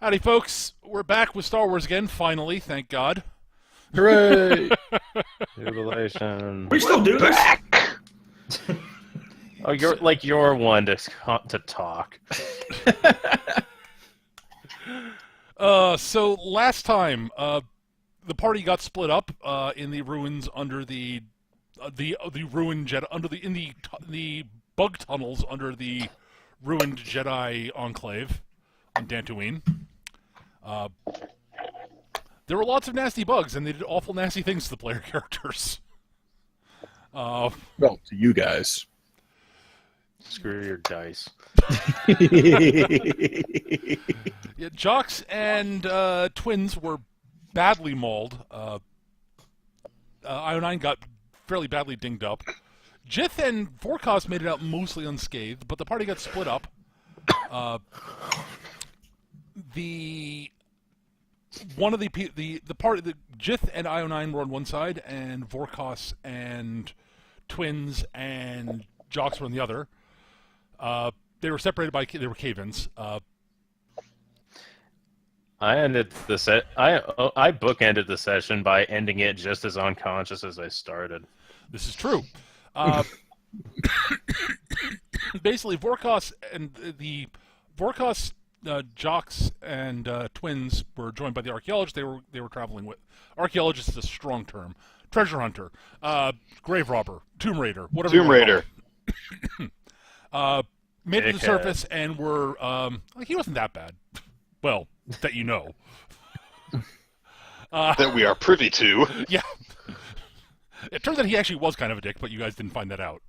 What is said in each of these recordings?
Howdy, folks. We're back with Star Wars again, finally, thank God. Hooray! Jubilation. We still do this? Oh, you're one to talk. So last time, the party got split up in the ruins under the ruined Jedi in the bug tunnels under the ruined Jedi enclave on Dantooine. There were lots of nasty bugs, and they did awful nasty things to the player characters. Well, to you guys. Screw your dice. Yeah, Jocks and Twins were badly mauled. Io9 got fairly badly dinged up. Jith and Vorkos made it out mostly unscathed, but the party got split up. Jith and Io9 were on one side, and Vorkos and Twins and Jocks were on the other. They were separated by cave-ins. I bookended the session by ending it just as unconscious as I started. This is true. Basically, Vorkos, Jocks, and Twins were joined by the archaeologists they were traveling with. Archaeologist is a strong term. Treasure hunter, grave robber, tomb raider, whatever. Tomb Raider. Made it to the surface and were he wasn't that bad. Well, that you know. That we are privy to. Yeah. It turns out he actually was kind of a dick, but you guys didn't find that out.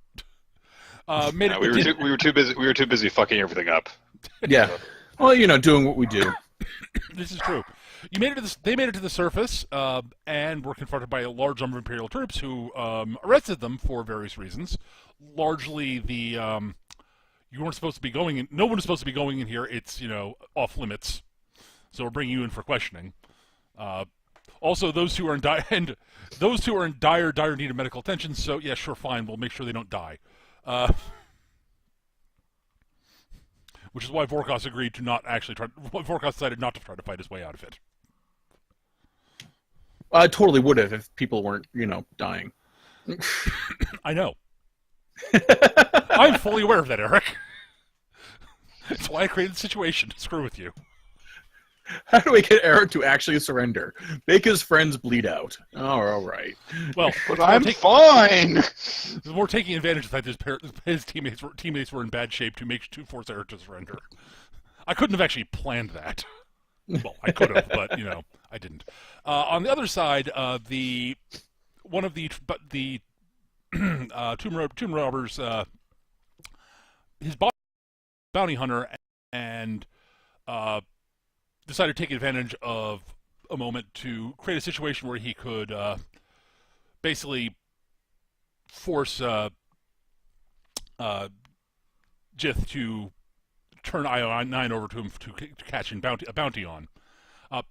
We were too busy. We were too busy fucking everything up. Yeah. Well, doing what we do. This is true. They made it to the surface, and were confronted by a large number of Imperial troops who arrested them for various reasons. Largely, you weren't supposed to be going in. No one is supposed to be going in here. It's off limits. So we're bringing you in for questioning. Also, those who are in dire need of medical attention. So yeah, sure, fine. We'll make sure they don't die. Which is why Vorkos agreed to not actually try. Vorkos decided not to try to fight his way out of it. I totally would have if people weren't, dying. I know. I'm fully aware of that, Eric. That's why I created the situation to screw with you. How do we get Eric to actually surrender? Make his friends bleed out. Oh, all right. Well, but I'm fine. We're taking advantage of the fact that his teammates were in bad shape to force Eric to surrender. I couldn't have actually planned that. Well, I could have, but I didn't. On the other side, one of the tomb robbers, his bounty hunter, and decided to take advantage of a moment to create a situation where he could basically force Jith to turn Io9 over to him to catch a bounty on.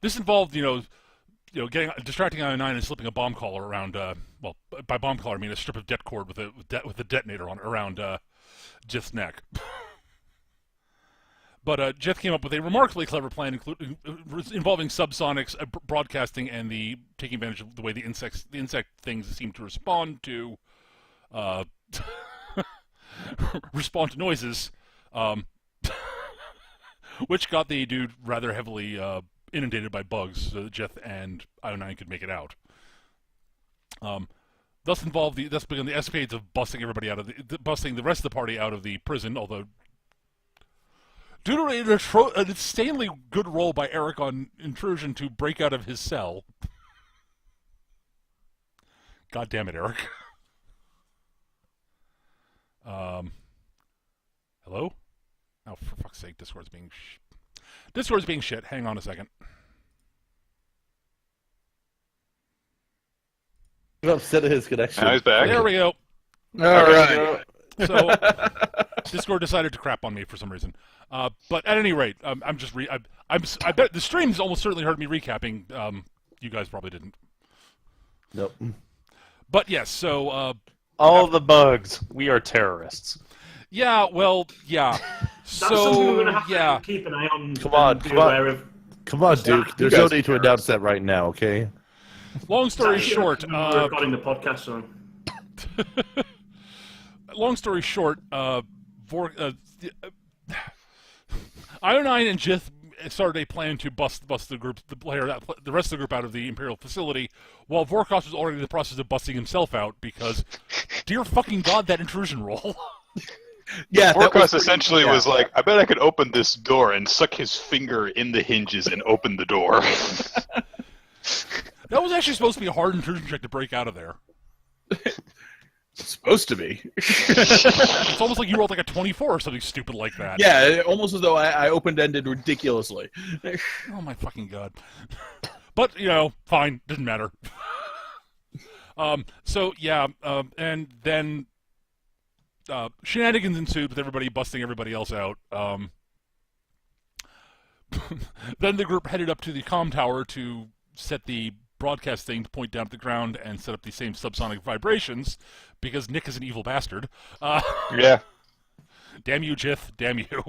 This involved, distracting Io9 and slipping a bomb collar around. Well, by bomb collar I mean a strip of det cord with a detonator on it around Jith's neck. But Jith came up with a remarkably clever plan, involving subsonics, broadcasting, and the taking advantage of the way the insect things seem to respond to noises, which got the dude rather heavily inundated by bugs, so that Jith and Io9 could make it out. Thus began the escapades of busting the rest of the party out of the prison, although due to an insanely good roll by Eric on intrusion to break out of his cell. God damn it, Eric. Hello? Oh, for fuck's sake, Discord's being shit. Hang on a second. I'm upset at his connection. Now he's back. There we go. All right. So, Discord decided to crap on me for some reason. But at any rate, I bet the streams almost certainly heard me recapping. You guys probably didn't. Nope. But yes, so All the bugs. We are terrorists. yeah, well, yeah. That's something we're going to have to keep an eye on. Come on, be come on. aware of. Come on, Duke. There's no need to announce that right now, okay? Long story short, we're recording the podcast on. long story short, Ionine and Jith started a plan to bust the group, the rest of the group out of the Imperial facility, while Vorkos was already in the process of busting himself out because, dear fucking god, that intrusion roll. Yeah, Vorkos essentially was like, I bet I could open this door and suck his finger in the hinges and open the door. That was actually supposed to be a hard intrusion check to break out of there. It's supposed to be. It's almost like you rolled like a 24 or something stupid like that. Yeah, almost as though I open-ended ridiculously. Oh my fucking god. But, you know, fine, didn't matter. So, yeah, and then shenanigans ensued with everybody busting everybody else out. Then the group headed up to the comm tower to set the broadcast thing to point down at the ground and set up the same subsonic vibrations, because Nick is an evil bastard. Yeah. Damn you, Jith. Damn you.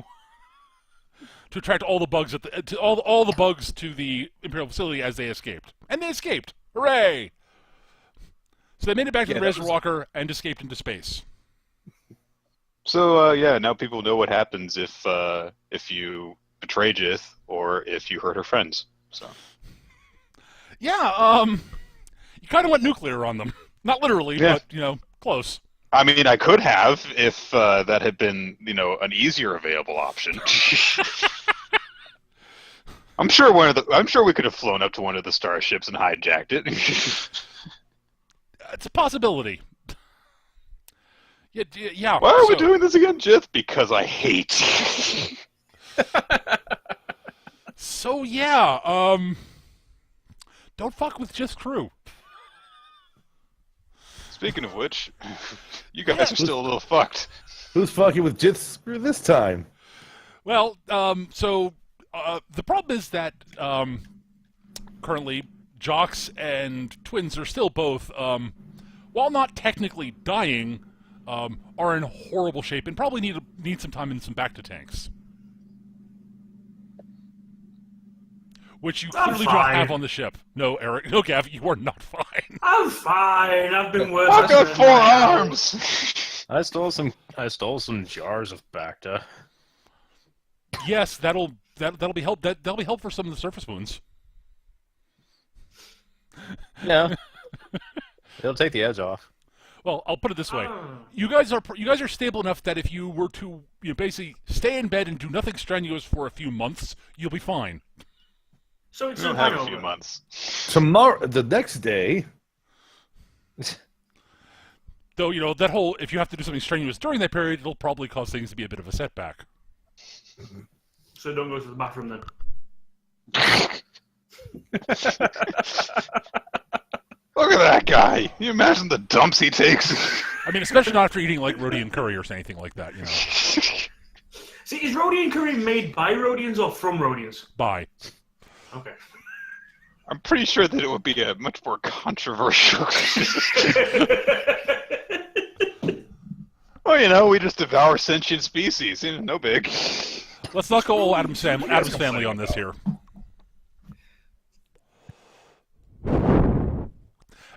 To attract all the bugs all the bugs to the Imperial facility as they escaped. And they escaped! Hooray! So they made it back to the Razorwalker and escaped into space. So, yeah, now people know what happens if you betray Jith or if you hurt her friends. So. Yeah, you kind of went nuclear on them. Not literally, but, you know, close. I mean, I could have if that had been, you know, an easier available option. I'm sure we could have flown up to one of the starships and hijacked it. It's a possibility. Yeah. Why are we doing this again, Jith? Because I hate. So yeah, don't fuck with Jith's crew. Speaking of which, you guys are still a little fucked. Who's fucking with Jith's crew this time? Well, so the problem is that currently Jocks and Twins are still both, while not technically dying, are in horrible shape and probably need some time in some back to tanks. Which you clearly don't have on the ship. No, Eric. No, Gav, you are not fine. I'm fine. I've been worse. I've got 4 arms. I stole some jars of Bacta. Yes, that'll be help. That'll be help for some of the surface wounds. Yeah. It'll take the edge off. Well, I'll put it this way: you guys are stable enough that if you were to basically stay in bed and do nothing strenuous for a few months, you'll be fine. So it's We'll not have a few months. Tomorrow, the next day. Though, you know, that whole, if you have to do something strenuous during that period, it'll probably cause things to be a bit of a setback. So don't go to the bathroom then. Look at that guy. Can you imagine the dumps he takes? I mean, especially not after eating, like, Rhodian curry or anything like that, you know. See, is Rhodian curry made by Rhodians or from Rhodians? Bye. Okay. I'm pretty sure that it would be a much more controversial. Well, you know, we just devour sentient species. You know, no big. Let's not go all Adam's family on this here.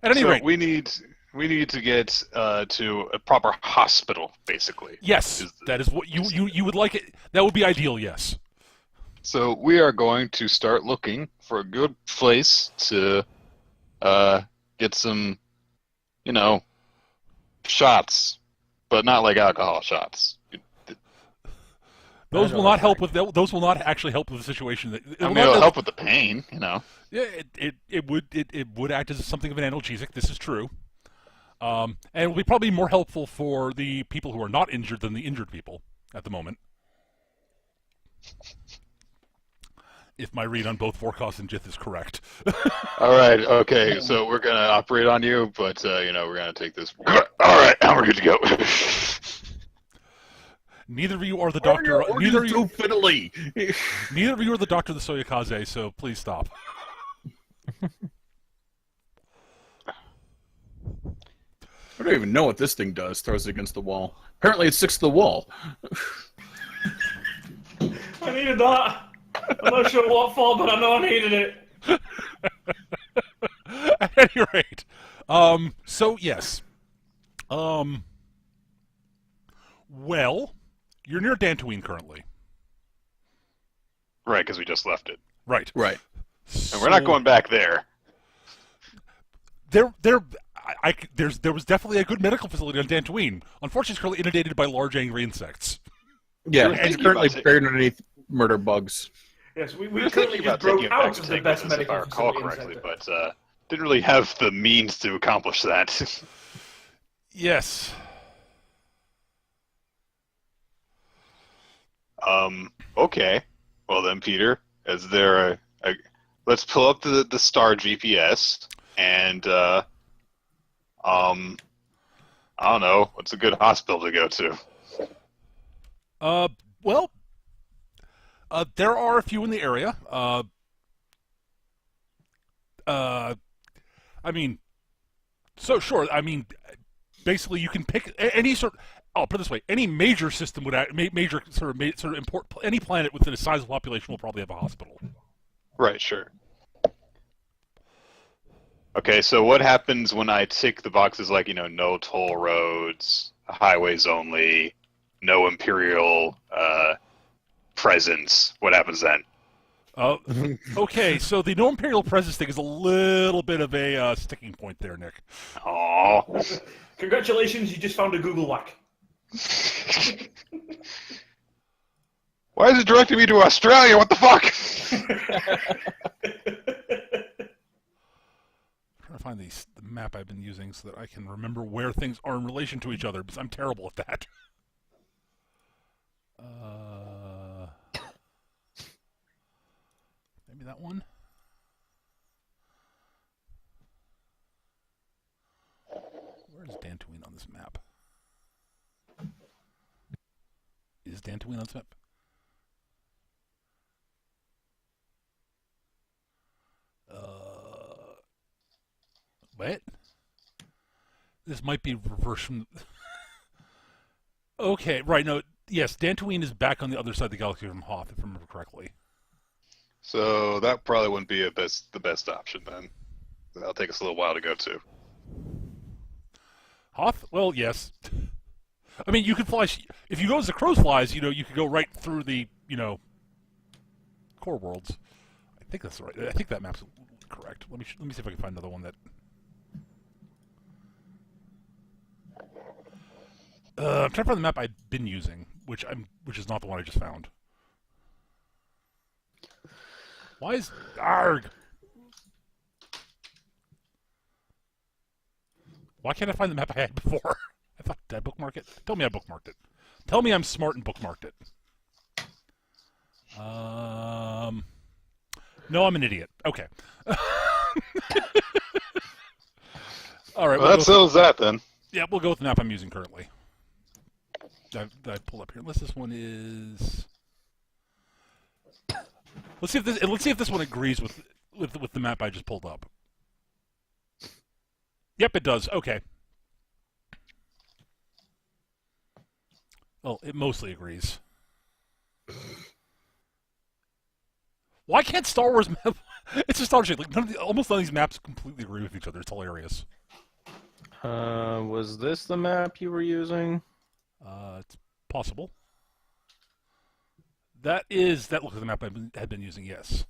At any rate, we need to get to a proper hospital, basically. Yes, that is what you would like it. That would be ideal. Yes. So we are going to start looking for a good place to get some, you know, shots, but not like alcohol shots. Those will not help with. Those will not actually help with the situation. It'll help with the pain, you know. Yeah, it would act as something of an analgesic. This is true, and it will be probably more helpful for the people who are not injured than the injured people at the moment. If my read on both Vorkos and Jith is correct. All right, okay, so we're gonna operate on you, but you know, we're gonna take this. All right, now we're good to go. Neither of you are the doctor. Neither of you are the doctor of the Soyakaze. So please stop. I don't even know what this thing does. Throws it against the wall. Apparently, it sticks to the wall. I needed that. I'm not sure what for, but I know I needed it. At any rate, so yes, well, you're near Dantooine currently, Right, because we just left it. right? Right. And we're not going back there. There was definitely a good medical facility on Dantooine. Unfortunately, it's currently inundated by large angry insects. Yeah, We're and thinking currently about it. buried underneath murder bugs. Yes, we We were currently thinking just about taking broke it back out to of the take best business, if I medical recall facility in the correctly, sector. but didn't really have the means to accomplish that. Yes. Okay. Well then, Peter, is there a let's pull up the star GPS and I don't know, what's a good hospital to go to? Well, there are a few in the area. I mean, so sure. I mean, basically, you can pick any sort. I'll put it this way: any major system would major sort of import any planet within a sizable population will probably have a hospital. Right, sure. Okay, so what happens when I tick the boxes like, no toll roads, highways only, no imperial presence? What happens then? Okay, so the no imperial presence thing is a little bit of a sticking point there, Nick. Oh. Congratulations, you just found a Google whack. Why is it directing me to Australia? What the fuck? I'm trying to find the map I've been using so that I can remember where things are in relation to each other, because I'm terrible at that. Maybe that one? Where is Dantooine on this map? Is Dantooine on this map? What? This might be reverse from... Okay, right, no, yes, Dantooine is back on the other side of the galaxy from Hoth, if I remember correctly. So that probably wouldn't be the best option then. That'll take us a little while to go to. Hoth? Well, yes. I mean, you could fly... If you go as the crow flies, you could go right through the, core worlds. I think that's right. I think that map's correct. Let me see if I can find another one that... I'm trying to find the map I've been using, which is not the one I just found. Why is... Arg! Why can't I find the map I had before? Did I bookmark it? Tell me I bookmarked it. Tell me I'm smart and bookmarked it. No, I'm an idiot. Okay. All right. Well, that settles that then. Yeah, we'll go with the map I'm using currently. That I pulled up here. Unless this one is. Let's see if this one agrees with the map I just pulled up. Yep, it does. Okay. Well, it mostly agrees. Why can't Star Wars map? It's just astonishing. Like almost none of these maps completely agree with each other. It's hilarious. Was this the map you were using? It's possible. That looks like the map I had been using. Yes.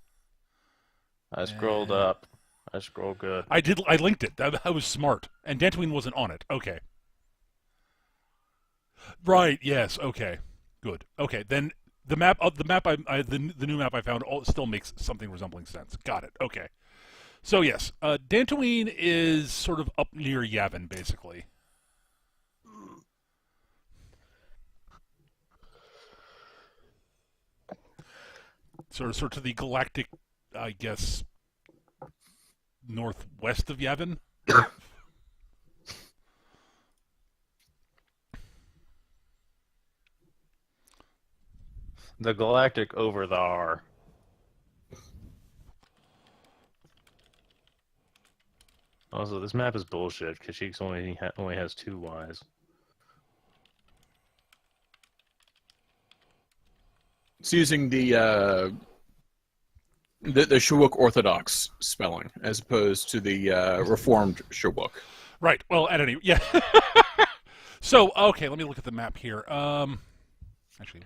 I scrolled up. I scrolled good. I did. I linked it. I was smart, and Dantooine wasn't on it. Okay. Right. Yes. Okay. Good. Okay. Then the new map I found still makes something resembling sense. Got it. Okay. So yes, Dantooine is sort of up near Yavin, basically. Sort of to the galactic, I guess, northwest of Yavin. The galactic over the R. Also, this map is bullshit because she only has 2 Ys. It's using the The Shawuk Orthodox spelling, as opposed to the Reformed Shawuk. Right. Well, at any yeah. So okay, let me look at the map here. Actually,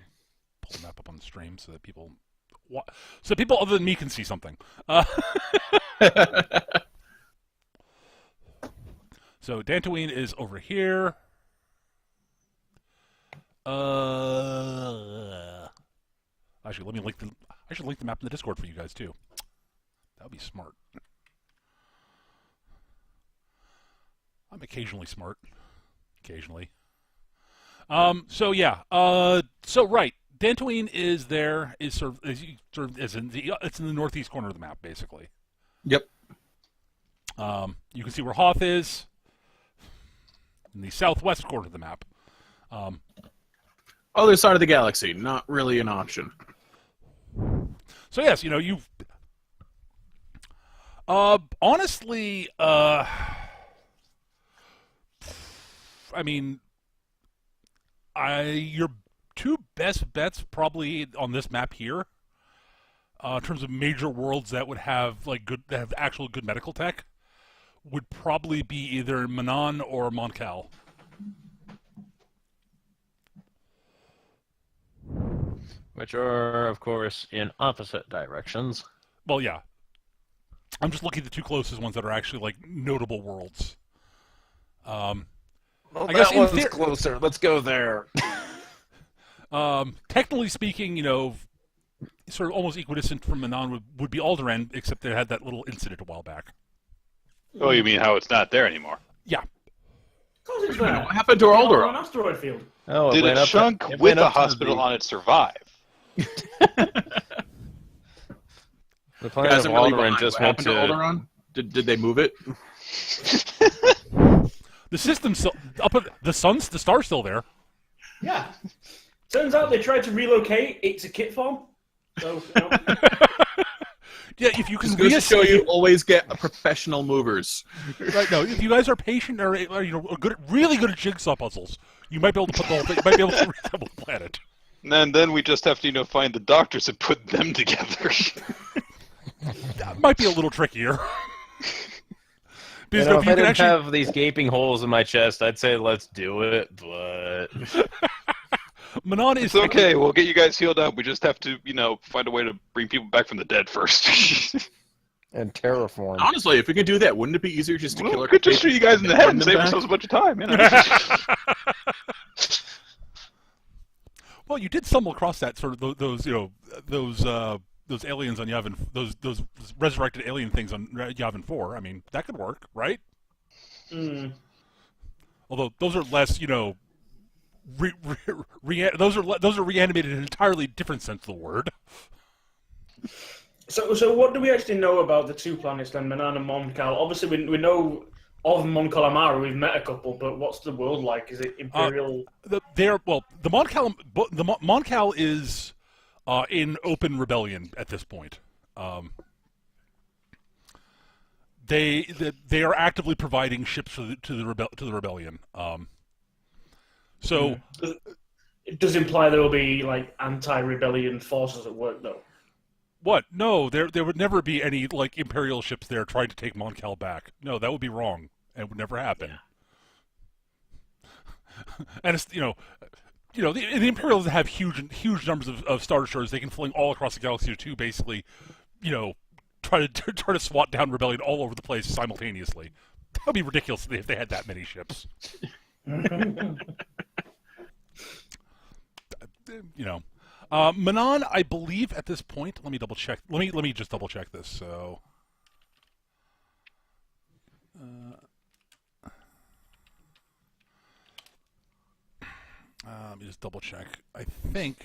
pull the map up on the stream so that people other than me can see something. So Dantooine is over here. Actually, let me link the. I should link the map in the Discord for you guys too. That would be smart. I'm occasionally smart. Occasionally. So yeah. So right. Dantooine is there. Is sort of is in the. It's in the northeast corner of the map, basically. Yep. You can see where Hoth is. In the southwest corner of the map. Other side of the galaxy, not really an option. So yes, you've honestly, I mean, your two best bets probably on this map here, in terms of major worlds that would have actual good medical tech, would probably be either Manan or Moncal. Which are, of course, in opposite directions. Well, yeah. I'm just looking at the two closest ones that are actually notable worlds. Well, I guess that one's closer. Let's go there. Technically speaking, sort of almost equidistant from Manan would be Alderaan, except they had that little incident a while back. Oh, you mean how it's not there anymore? Yeah. Of course it's there. What happened to our On older? an asteroid field. Oh, Did it chunk with a hospital on it survive? The planet Guys, of I'm really Alderaan behind. just What went happened to to. Alderaan? Did they move it? The system's still the star's still there. Yeah. Turns out they tried to relocate it to kit farm. So, Yeah, if you can Just goes to show you, always get professional movers. right, no, if you guys are patient or really good at jigsaw puzzles, you might be able to put the whole thing. You might be able to reassemble the planet. And then we just have to, find the doctors and put them together. That might be a little trickier. Because If I didn't actually have these gaping holes in my chest, I'd say let's do it, but Manan is It's okay, we'll get you guys healed up. We just have to, find a way to bring people back from the dead first. And terraform. Honestly, if we could do that, wouldn't it be easier just to kill We our could just shoot you guys in the head and them save back? ourselves a bunch of time. Well, you did stumble across that sort of those aliens on Yavin, those resurrected alien things on Yavin 4. I mean, that could work, right? Although those are less, those are reanimated in an entirely different sense of the word. So what do we actually know about the two planets then, Manan and Moncal? Obviously, we know of Mon Calamari. We've met a couple, but what's the world like? Is it Imperial? The Moncal is in open rebellion at this point. They are actively providing ships to the rebellion. So It does imply there will be anti-rebellion forces at work, though. what? No, there would never be any Imperial ships there trying to take Moncal back. No, that would be wrong. It would never happen. Yeah. And it's the Imperials have huge numbers of Star Destroyers. They can fling all across the galaxy to basically, try to swat down rebellion all over the place simultaneously. That would be ridiculous if they had that many ships. Manan, I believe at this point. Let me double check. Let me just double check this. So. Let me just double check. I think.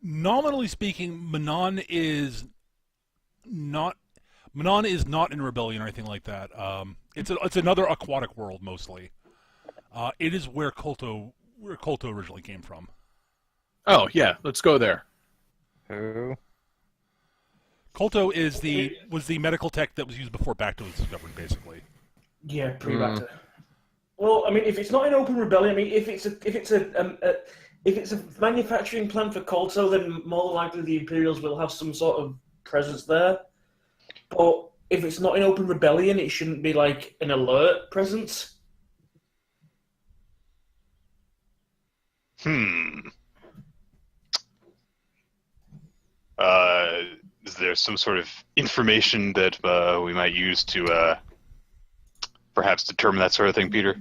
Nominally speaking, Manan is not in rebellion or anything like that. It's another aquatic world mostly. It is where Kolto originally came from. Oh, yeah, let's go there. Who? Kolto was the medical tech that was used before Bacta was discovered, basically. Yeah, pre-Bacta. Well, I mean, if it's not an open rebellion, I mean, if it's a manufacturing plant for Kolto, then more likely the Imperials will have some sort of presence there. But if it's not an open rebellion, it shouldn't be like an alert presence. Is there some sort of information that we might use to perhaps determine that sort of thing, Peter?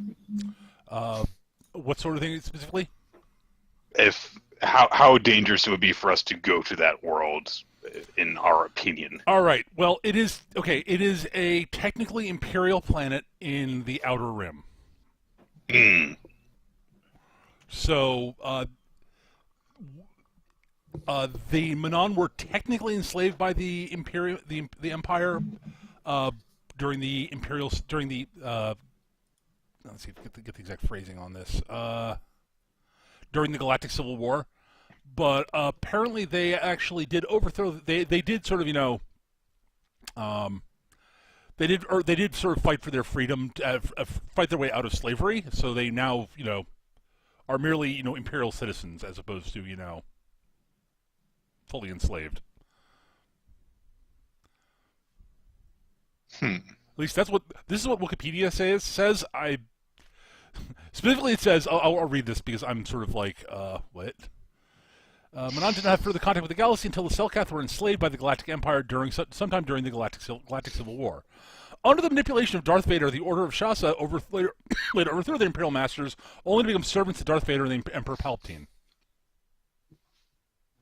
What sort of thing specifically? How dangerous it would be for us to go to that world, in our opinion. All right. Well, it is okay. It is a technically imperial planet in the Outer Rim. So, the Manon were technically enslaved by the Empire during the let's see if I get the exact phrasing on this. During the Galactic Civil War, but apparently they actually did overthrow. They did sort of they did sort of fight for their freedom, fight their way out of slavery. So they now are merely imperial citizens as opposed to fully enslaved. At least this is what Wikipedia says. Specifically, it says, I'll read this because I'm sort of like, what? Manon did not have further contact with the galaxy until the Selkath were enslaved by the Galactic Empire sometime during the Galactic Civil War. Under the manipulation of Darth Vader, the Order of Shasa later overthrew the Imperial Masters, only to become servants to Darth Vader and the Emperor Palpatine.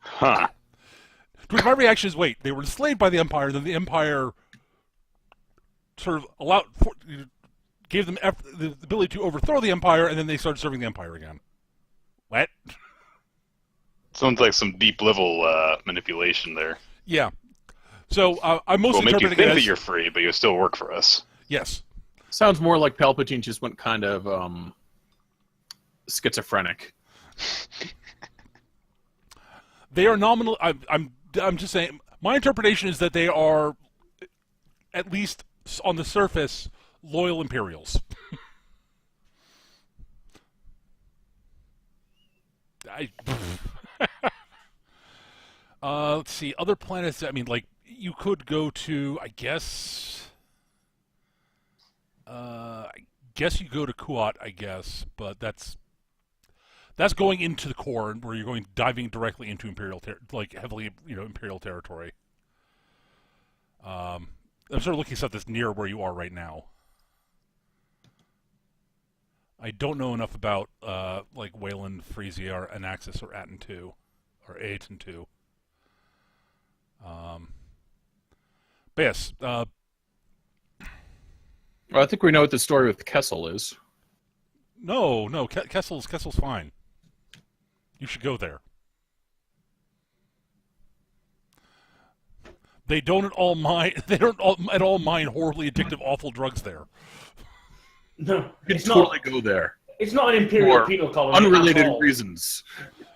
Huh. To which my reaction is, wait, they were enslaved by the Empire, then the Empire sort of gave them the ability to overthrow the Empire, and then they started serving the Empire again. What? Sounds like some deep level manipulation there. Yeah. So I mostly We'll make you interpret think it that as you're free, but you still work for us. yes. Sounds more like Palpatine just went kind of schizophrenic. They are nominal. I'm just saying. My interpretation is that they are, at least on the surface, loyal Imperials. Let's see. Other planets. I mean, like you could go to. I guess you go to Kuat. I guess, but that's going into the core, where you're going diving directly into Imperial, heavily Imperial territory. I'm sort of looking at stuff that's near where you are right now. I don't know enough about like Wayland, Frisia, or Anaxis, or Aten 2, or Aten 2. But yes, Well, I think we know what the story with Kessel is. no, Kessel's fine. You should go there. They don't at all mind. They don't at all mind horribly addictive, awful drugs there. No, You can it's totally not. go there. It's not an Imperial For penal colony. at unrelated all. reasons.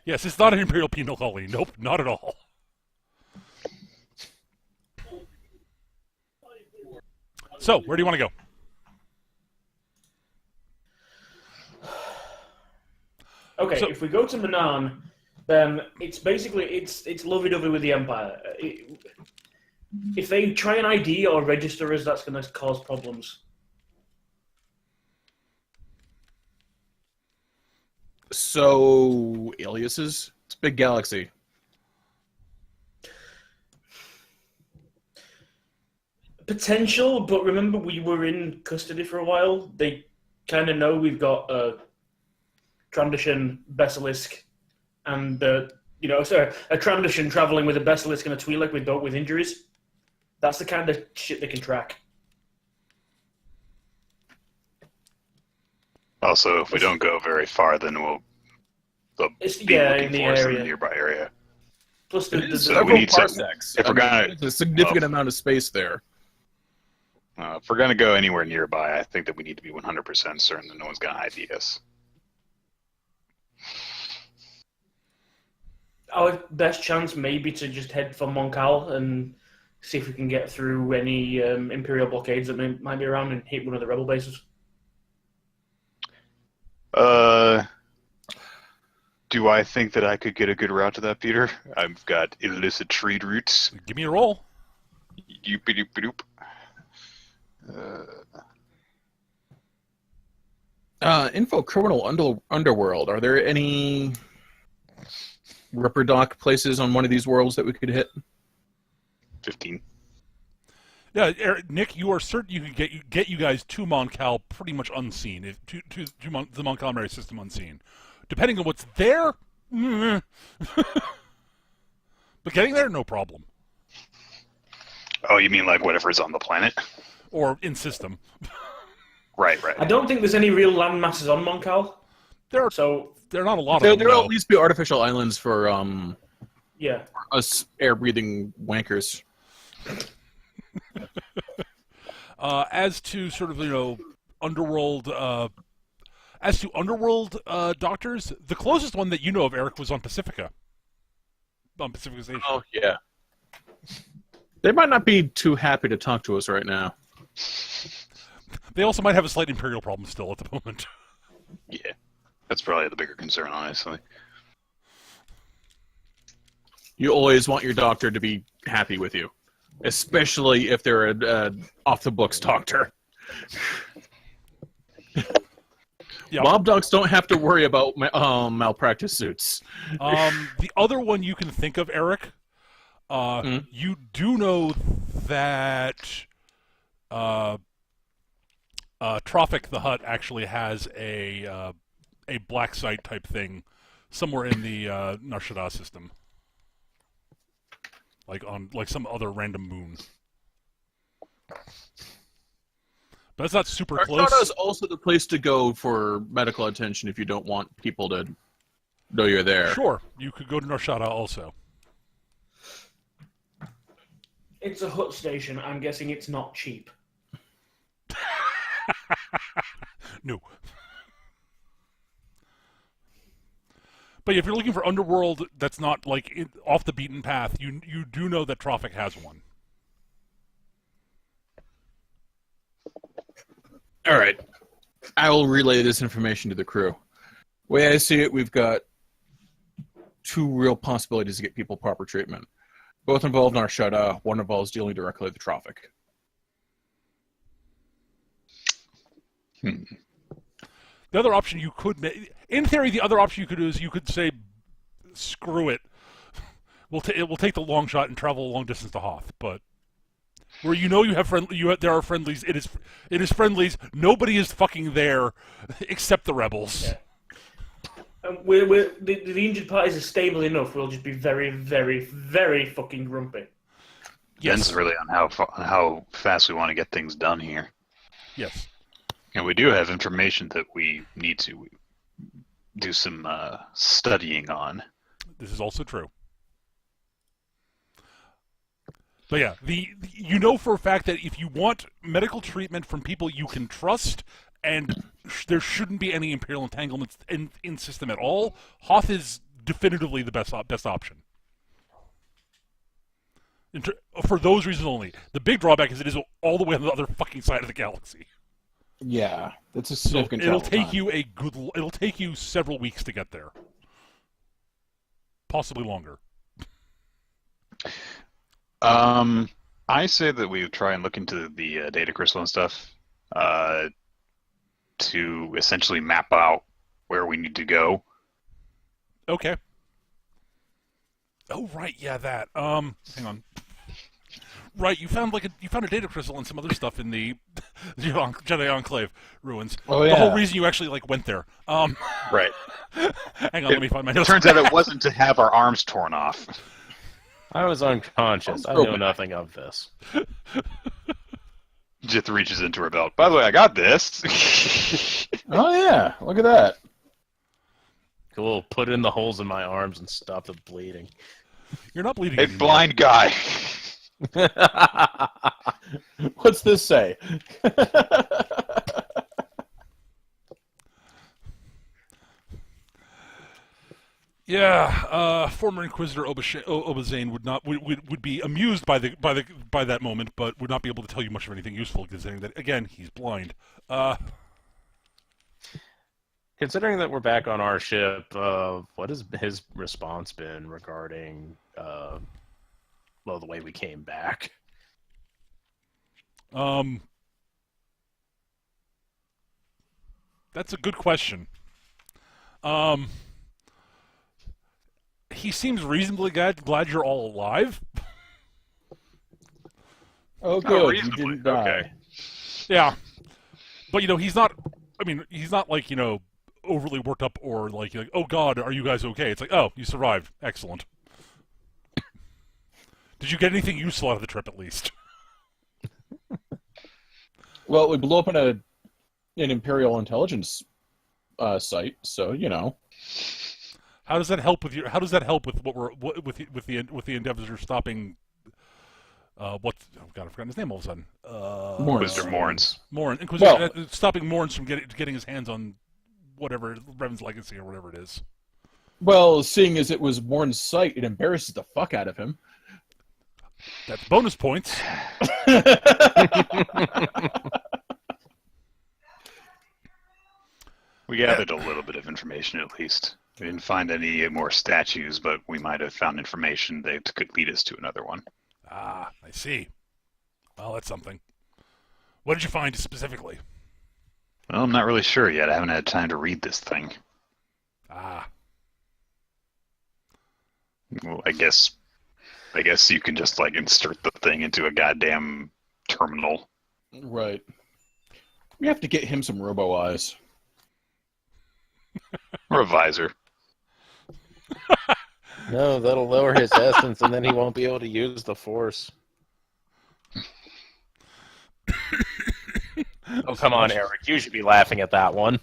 Yes, it's not an Imperial penal colony. Nope, not at all. So, where do you want to go? Okay, So- if we go to Manan, then it's basically it's lovey-dovey with the Empire. If they try an ID or register us, that's going to cause problems. So, aliases? It's a big galaxy. Potential, but remember we were in custody for a while. They kind of know we've got a Trandoshan Basilisk, and a Trandoshan traveling with a Basilisk and a Twi'lek with injuries. That's the kind of shit they can track. Also, if we don't go very far, then they'll It's, be yeah, looking in the for us in the area. nearby area. Plus, It is So we several need to- parsecs. if we're gonna- It's a significant amount of space there. If we're going to go anywhere nearby, I think that we need to be 100% certain that no one's going to ID us. our best chance may be to just head for Moncal and see if we can get through any Imperial blockades that might be around and hit one of the rebel bases. Do I think that I could get a good route to that, Peter? I've got illicit trade routes. Give me a roll. Yoop-a-doop-a-doop. Info criminal underworld. Are there any ripper dock places on one of these worlds that we could hit? 15. Yeah, Eric, Nick, you are certain you can get you guys to Moncal pretty much unseen, to the Montgomery system unseen. Depending on what's there, but getting there, no problem. Oh, you mean like whatever's on the planet? Or in system. Right. I don't think there's any real land masses on Moncal. There are not a lot of them. There'll at least be artificial islands for Yeah. us air-breathing wankers. As to sort of underworld, doctors, the closest one that you know of, Eric, was on Pacifica. On Pacifica Station. Oh yeah. They might not be too happy to talk to us right now. They also might have a slight Imperial problem still at the moment. Yeah. That's probably the bigger concern, honestly. You always want your doctor to be happy with you, especially if they're an off-the-books doctor. Yeah. Mob dogs don't have to worry about malpractice suits. The other one you can think of, Eric, you do know that Trophic the Hut actually has a black site type thing somewhere in the Narshada system, like on some other random moon. But it's not super close. Narshada is also the place to go for medical attention if you don't want people to know you're there. Sure, you could go to Narshada also. It's a hut station. I'm guessing it's not cheap. No. But if you're looking for underworld that's not off the beaten path, you do know that Trophic has one. All right. I will relay this information to the crew. The way I see it, we've got two real possibilities to get people proper treatment. Both involve Narshada. One involves dealing directly with the Trophic. The other option you could make, in theory, the other option you could do is you could say, screw it. We'll take the long shot and travel a long distance to Hoth, but where you have there are friendlies. It is friendlies. Nobody is fucking there except the rebels. Yeah. The injured parties are stable enough. We'll just be very, very, very fucking grumpy. Depends really on how fast we want to get things done here. Yes. And we do have information that we need to do some studying on. This is also true. But yeah, you know for a fact that if you want medical treatment from people you can trust, and there shouldn't be any Imperial entanglements in system at all, Hoth is definitively the best option. For those reasons only. The big drawback is it is all the way on the other fucking side of the galaxy. Yeah, that's a So significant it'll travel take time. it'll take you several weeks to get there. Possibly longer. I say that we try and look into the data crystal and stuff to essentially map out where we need to go. Okay. Oh right, yeah, that. Hang on. Right, you found a data crystal and some other stuff in the Jedi Enclave ruins. Oh yeah. The whole reason you actually went there. Right. Hang on, let me find my notes. Turns out it wasn't to have our arms torn off. I was unconscious. I know nothing of this. Jith reaches into her belt. By the way, I got this. Oh yeah, look at that. Cool. Put it in the holes in my arms and stop the bleeding. You're not bleeding A anymore. blind guy. What's this say? Yeah, former Inquisitor Obazane would be amused by that moment, but would not be able to tell you much of anything useful, considering that again he's blind. Considering that we're back on our ship, what has his response been regarding, well, the way we came back? That's a good question. He seems reasonably glad you're all alive. Oh, good. You reasonably, didn't die. Okay. Yeah, but he's not. I mean, he's not like overly worked up or like oh God, are you guys okay? It's like, oh, you survived, excellent. Did you get anything useful out of the trip at least? Well, we blew up an Imperial intelligence site, so How does that help with How does that help with with the endeavors of stopping? What? Oh God, I've forgotten his name all of a sudden. Inquisitor Morns. Inquisitor, stopping Morns from getting his hands on whatever Revan's legacy or whatever it is. Well, seeing as it was Morn's site, it embarrasses the fuck out of him. That's bonus points. We gathered a little bit of information, at least. We didn't find any more statues, but we might have found information that could lead us to another one. Ah, I see. Well, that's something. What did you find specifically? Well, I'm not really sure yet. I haven't had time to read this thing. Ah, Well, I guess you can just insert the thing into a goddamn terminal. Right. We have to get him some robo eyes. Or a visor. No, that'll lower his essence, and then he won't be able to use the Force. Oh, come on, Eric. You should be laughing at that one.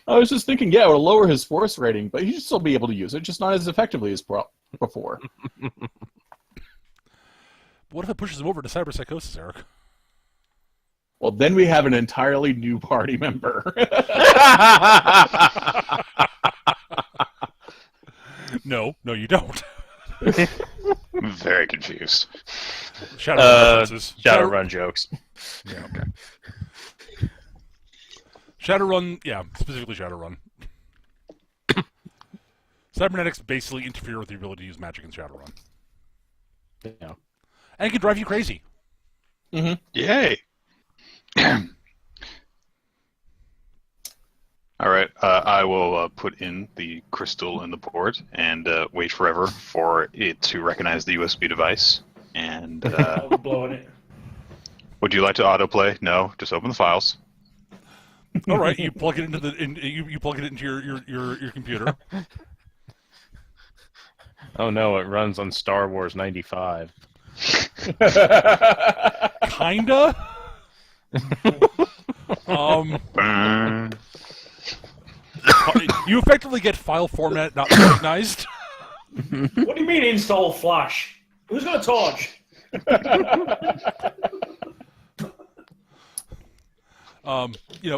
I was just thinking, yeah, it would lower his force rating, but he should still be able to use it, just not as effectively as before. what if it pushes him over to cyberpsychosis, Eric? Well, then we have an entirely new party member. No, you don't. I'm very confused. Shadowrun references. Shadowrun jokes. Yeah. Shadowrun, yeah, specifically Shadowrun. Cybernetics basically interfere with the ability to use magic in Shadowrun. Yeah. And it can drive you crazy. Mm-hmm. Yay! All right, I will put in the crystal in the port and wait forever for it to recognize the USB device. And I'll be blowing it. would you like to autoplay? No, just open the files. All right, you plug it into you plug it into your computer. Oh no, it runs on Star Wars 95. Kinda. Burn. You effectively get file format not recognized. What do you mean install Flash? Who's got a torch?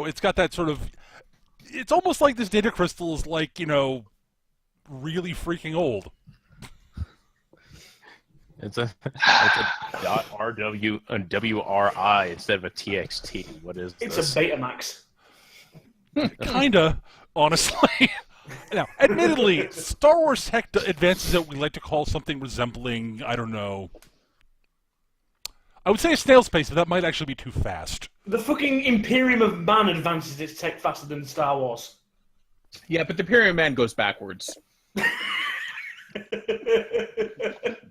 It's got that sort of. It's almost like this data crystal is like really freaking old. It's a .rw and WRI instead of a TXT. What is It's this? a Betamax. Kinda, honestly. Now, admittedly, Star Wars tech advances that we like to call something resembling, I don't know. I would say a snail's pace, but that might actually be too fast. The fucking Imperium of Man advances its tech faster than Star Wars. Yeah, but the Imperial Man goes backwards.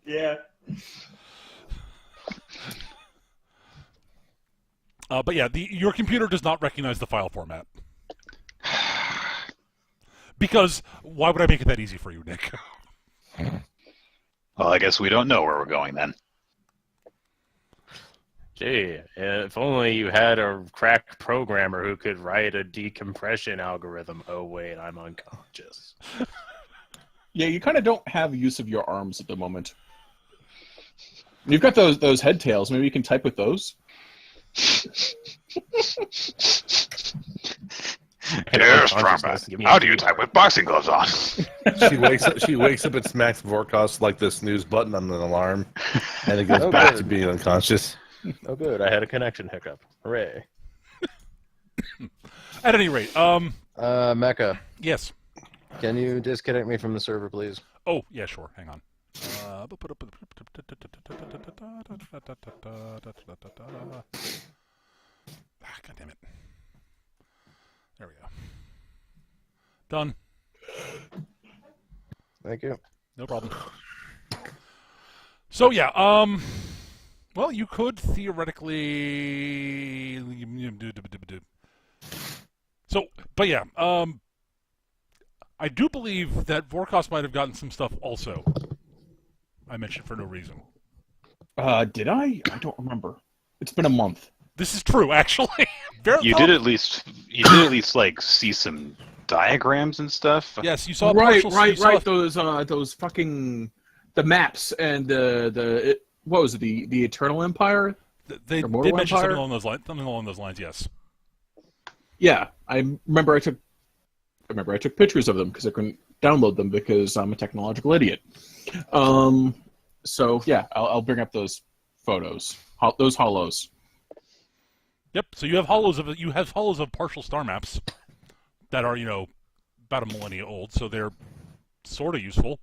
Yeah. But yeah, your computer does not recognize the file format. Because why would I make it that easy for you, Nick? Well, I guess we don't know where we're going then. Gee, if only you had a crack programmer who could write a decompression algorithm. Oh wait, I'm unconscious. Yeah, you kind of don't have use of your arms at the moment. You've got those head tails. Maybe you can type with those. Dear Unconsciousness, Strongman, give me how a do you keyboard. type with boxing gloves on? She wakes up. She wakes up. It smacks Vorkos like the snooze button on an alarm, and it goes Oh, back good. to being unconscious. Oh, good. I had a connection hiccup. Hooray. At any rate, Mecca, yes. can you disconnect me from the server, please? Oh, yeah, sure. Hang on. God damn it. There we go. Done. Thank you. No problem. So yeah, well, you could theoretically. So, but yeah, I do believe that Vorkos might have gotten some stuff also. I mentioned for no reason. Did I? I don't remember. It's been a month. This is true, actually. You did at least like see some diagrams and stuff. Yes, you saw Right. partial, you saw- Those fucking the maps and what was it? The Eternal Empire. They Or Mortal did mention Empire? something along those lines. Yes. Yeah, I remember. I took pictures of them because I couldn't download them because I'm a technological idiot. So yeah, I'll bring up those photos, those hollows. Yep. So you have hollows of partial star maps that are about a millennia old, so they're sort of useful.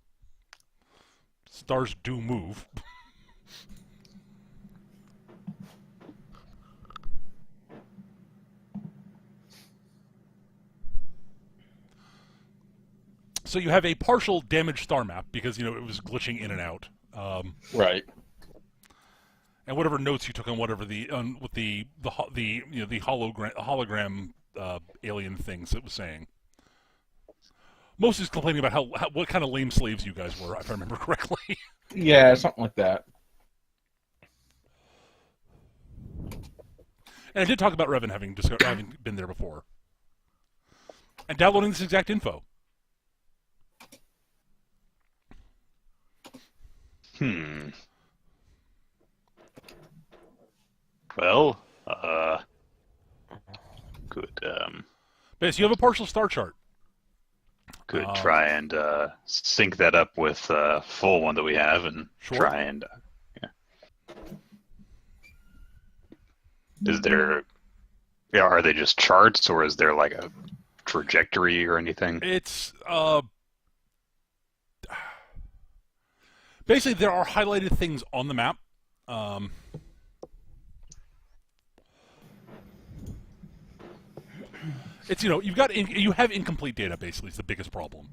Stars do move. So you have a partial damaged star map because it was glitching in and out. Right. And whatever notes you took on whatever with the hologram alien things it was saying. Most is complaining about how what kind of lame slaves you guys were, if I remember correctly. Yeah, something like that. And I did talk about Revan having been there before and downloading this exact info. Well, could But yes, you have a partial star chart. try and sync that up with full one that we have, and Sure. try and Is there? Yeah, are they just charts, or is there like a trajectory or anything? It's basically there are highlighted things on the map. It's you have incomplete data. Basically, is the biggest problem.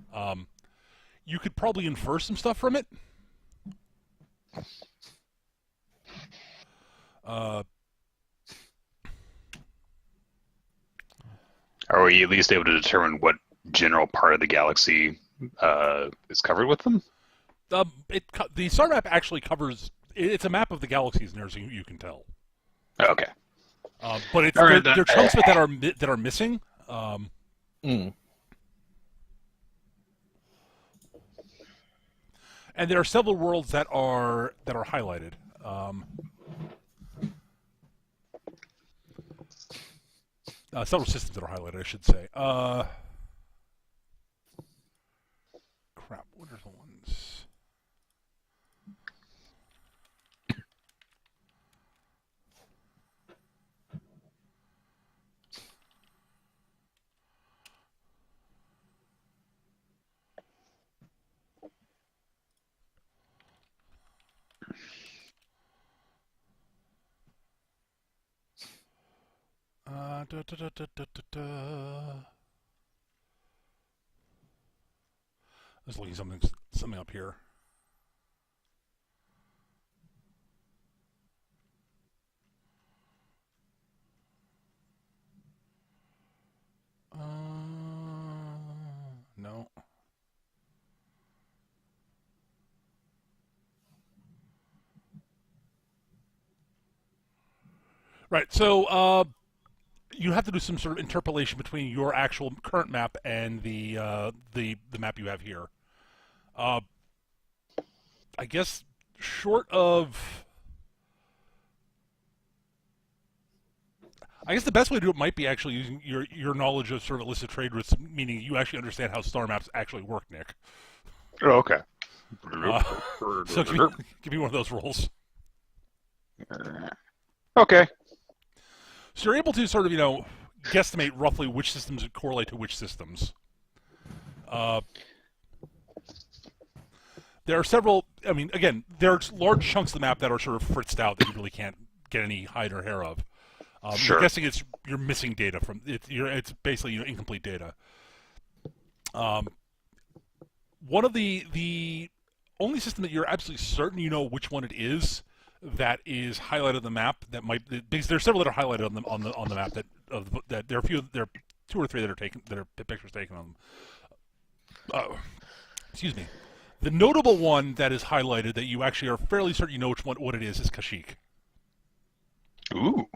You could probably infer some stuff from it. Are we at least able to determine what general part of the galaxy is covered with them? The star map actually covers. It's a map of the galaxy as near as you can tell. Okay. But it's All right, there are chunks of it that are missing. And there are several worlds that are highlighted. Several systems that are highlighted, I should say. Crap, what are the ones? Just looking something up here. No. Right. So you have to do some sort of interpolation between your actual current map and the map you have here. I guess short of I guess the best way to do it might be actually using your knowledge of sort of illicit trade routes, meaning you actually understand how star maps actually work, Nick. Oh, okay. So give me one of those rolls. Okay. So you're able to sort of, guesstimate roughly which systems correlate to which systems. There are several. I mean, again, there are large chunks of the map that are sort of fritzed out that you really can't get any hide or hair of. Sure. You're guessing you're missing data from it. It's basically incomplete data. One of the only system that you're absolutely certain you know which one it is that is highlighted on the map that might, because there's several that are highlighted on the map that there are 2 or 3 that are pictures taken on them. Excuse me. The notable one that is highlighted that you actually are fairly certain you know what it is Kashyyyk. Ooh.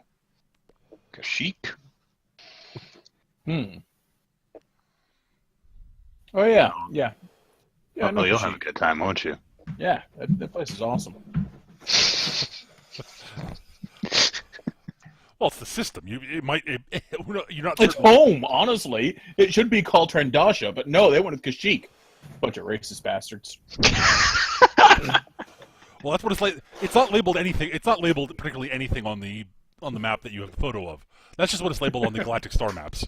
Kashyyyk. Oh yeah, yeah. Yeah, Oh, you'll have a good time, won't you? Yeah, that place is awesome. Well, it's the system. You're not. It's certain. home, honestly. It should be called Trandasha, but no, they went with Kashyyyk. Bunch of racist bastards. Well, that's what it's like. It's not labeled anything. It's not labeled particularly anything on the map that you have the photo of. That's just what it's labeled on the galactic star maps.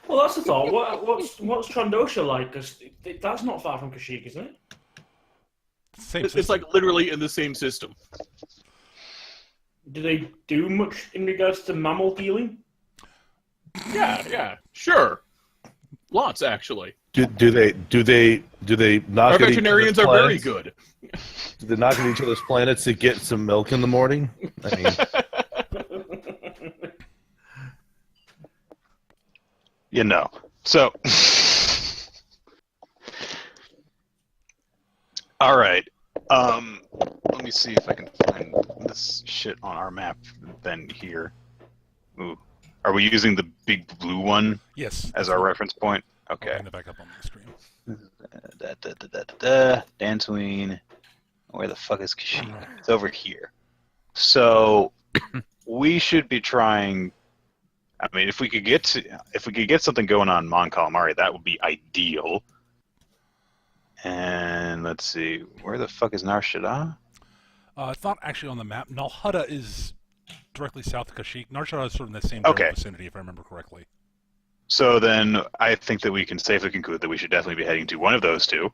Well, that's the thought. What's Trandosha like? Because that's not far from Kashyyyk, isn't it? Same It's system. like literally in the same system. Do they do much in regards to mammal dealing? Yeah, sure. Lots, actually. Do they knock Our at each veterinarians other's are very planets? good. Do they knock at each other's planets to get some milk in the morning? I mean, So, all right. Let me see if I can find this shit on our map. Then here. Ooh, are we using the big blue one Yes. as our reference point? I'll Okay. bring it back up on the screen. Dantooine. Where the fuck is Kashyyyk? It's over here. So we should be trying. I mean, if we could get something going on Mon Calamari, that would be ideal. And let's see, where the fuck is Nar Shaddaa? It's not actually on the map. Nalhutta is directly south of Kashyyyk. Nar Shaddaa is sort of in the same general vicinity, if I remember correctly. So then I think that we can safely conclude that we should definitely be heading to one of those two.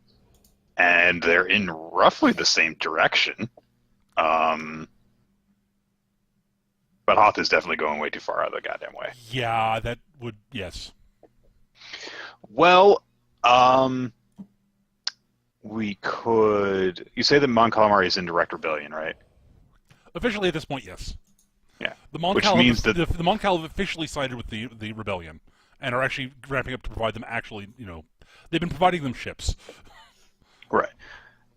And they're in roughly the same direction. But Hoth is definitely going way too far out of the goddamn way. Yeah, that would, yes. Well, we could... You say that Mon Calamari is in direct rebellion, right? Officially at this point, yes. Yeah. The Mon Which Cal means have, that... the Mon Cal have officially sided with the rebellion and are actually ramping up to provide them they've been providing them ships. Right.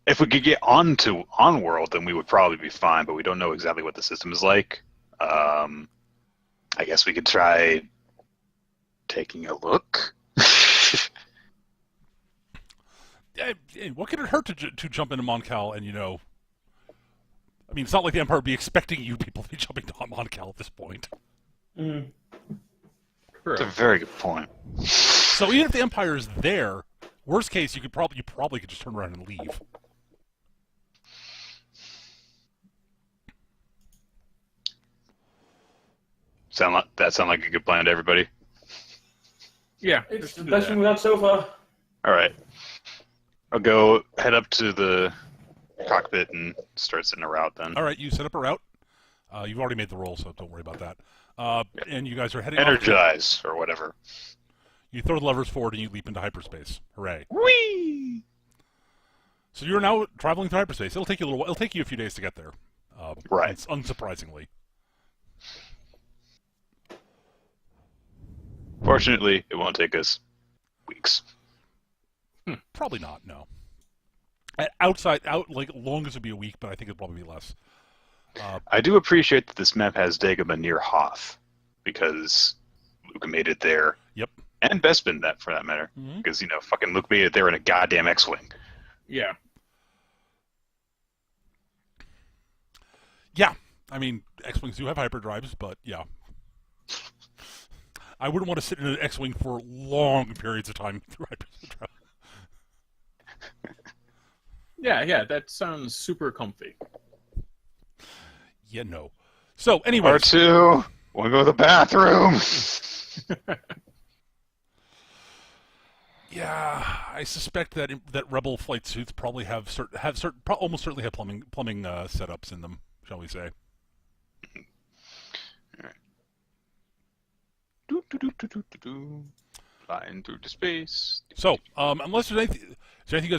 If we could get on-world, then we would probably be fine, but we don't know exactly what the system is like. I guess we could try taking a look. What could it hurt to jump into Mon Cal and, I mean, it's not like the Empire would be expecting you people to be jumping to Mon Cal at this point. Mm. That's a very good point. So even if the Empire is there, worst case, you probably could just turn around and leave. Sound like a good plan to everybody? Yeah. It's the best one we've had so far. All right. I'll go head up to the cockpit and start setting a route then. All right, you set up a route. You've already made the roll, so don't worry about that. And you guys are heading Energize or whatever. You throw the levers forward and you leap into hyperspace. Hooray. Whee! So you're now traveling through hyperspace. It'll take you a few days to get there. Right. Unsurprisingly. Fortunately, it won't take us weeks. Probably not, no. Longest would be a week, but I think it'd probably be less. I do appreciate that this map has Dagobah near Hoth, because Luke made it there. Yep. And Bespin, that for that matter. Mm-hmm. Because, fucking Luke made it there in a goddamn X-Wing. Yeah. Yeah. I mean, X-wings do have hyperdrives, but yeah. I wouldn't want to sit in an X-wing for long periods of time through hyperdrive. Yeah, that sounds super comfy. Yeah, no. So, anyways. R2, want to go to the bathroom? Yeah, I suspect that Rebel flight suits probably almost certainly have plumbing setups in them, shall we say? Flying through the space. So, unless there's anything, is there anything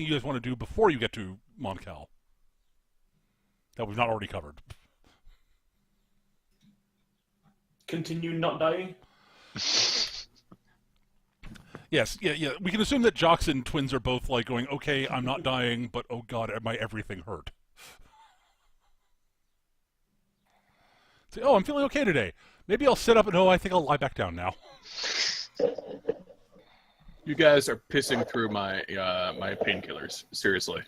you guys want to do before you get to Moncal that we've not already covered? Continue not dying. Yes, yeah. We can assume that Jocks and twins are both like going, okay, I'm not dying, but oh god, my everything hurt. Say, oh, I'm feeling okay today. Maybe I'll sit up and I think I'll lie back down now. You guys are pissing through my my painkillers. Seriously.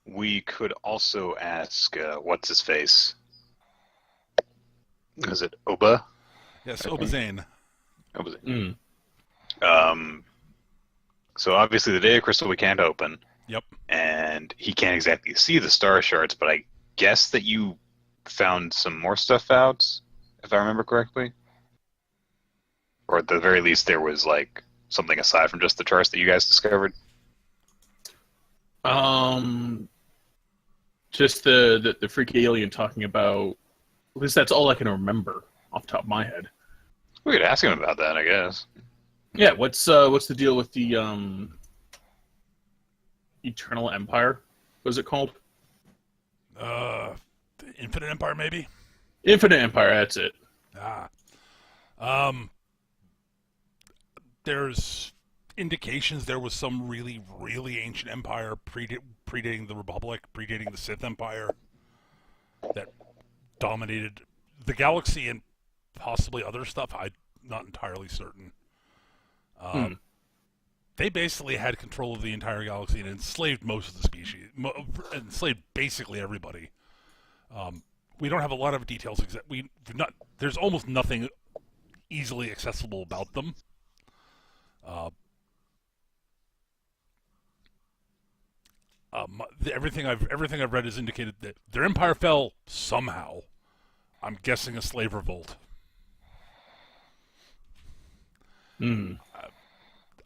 We could also ask, what's his face? Is it Oba? Yes, Obazane. Obazane. So obviously the Data Crystal we can't open. Yep. And he can't exactly see the star shards, but I guess that you found some more stuff out, if I remember correctly. Or at the very least there was like something aside from just the charts that you guys discovered. Just the freaky alien talking about. At least that's all I can remember off the top of my head. We could ask him about that, I guess. Yeah, what's the deal with the Eternal Empire? What is it called? The Infinite Empire, maybe? Infinite Empire, that's it. There's indications there was some really, really ancient empire predating the Republic, predating the Sith Empire, that dominated the galaxy and possibly other stuff. I'm not entirely certain. They basically had control of the entire galaxy and enslaved most of the species, enslaved basically everybody. We don't have a lot of details. There's almost nothing easily accessible about them. Everything I've read has indicated that their empire fell somehow. I'm guessing a slave revolt.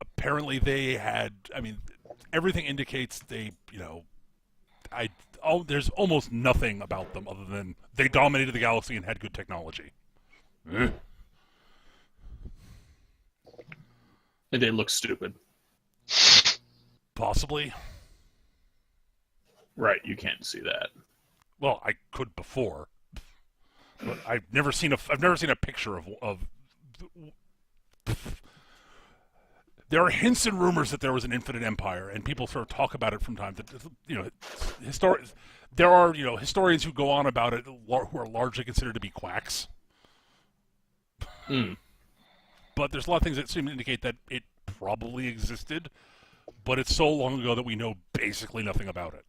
Apparently they had. I mean, everything indicates they. There's almost nothing about them other than they dominated the galaxy and had good technology. And they look stupid. Possibly. Right, you can't see that. Well, I could before, but I've never seen a picture of. There are hints and rumors that there was an infinite empire, and people sort of talk about it from time to there are historians who go on about it who are largely considered to be quacks. But there's a lot of things that seem to indicate that it probably existed, but it's so long ago that we know basically nothing about it.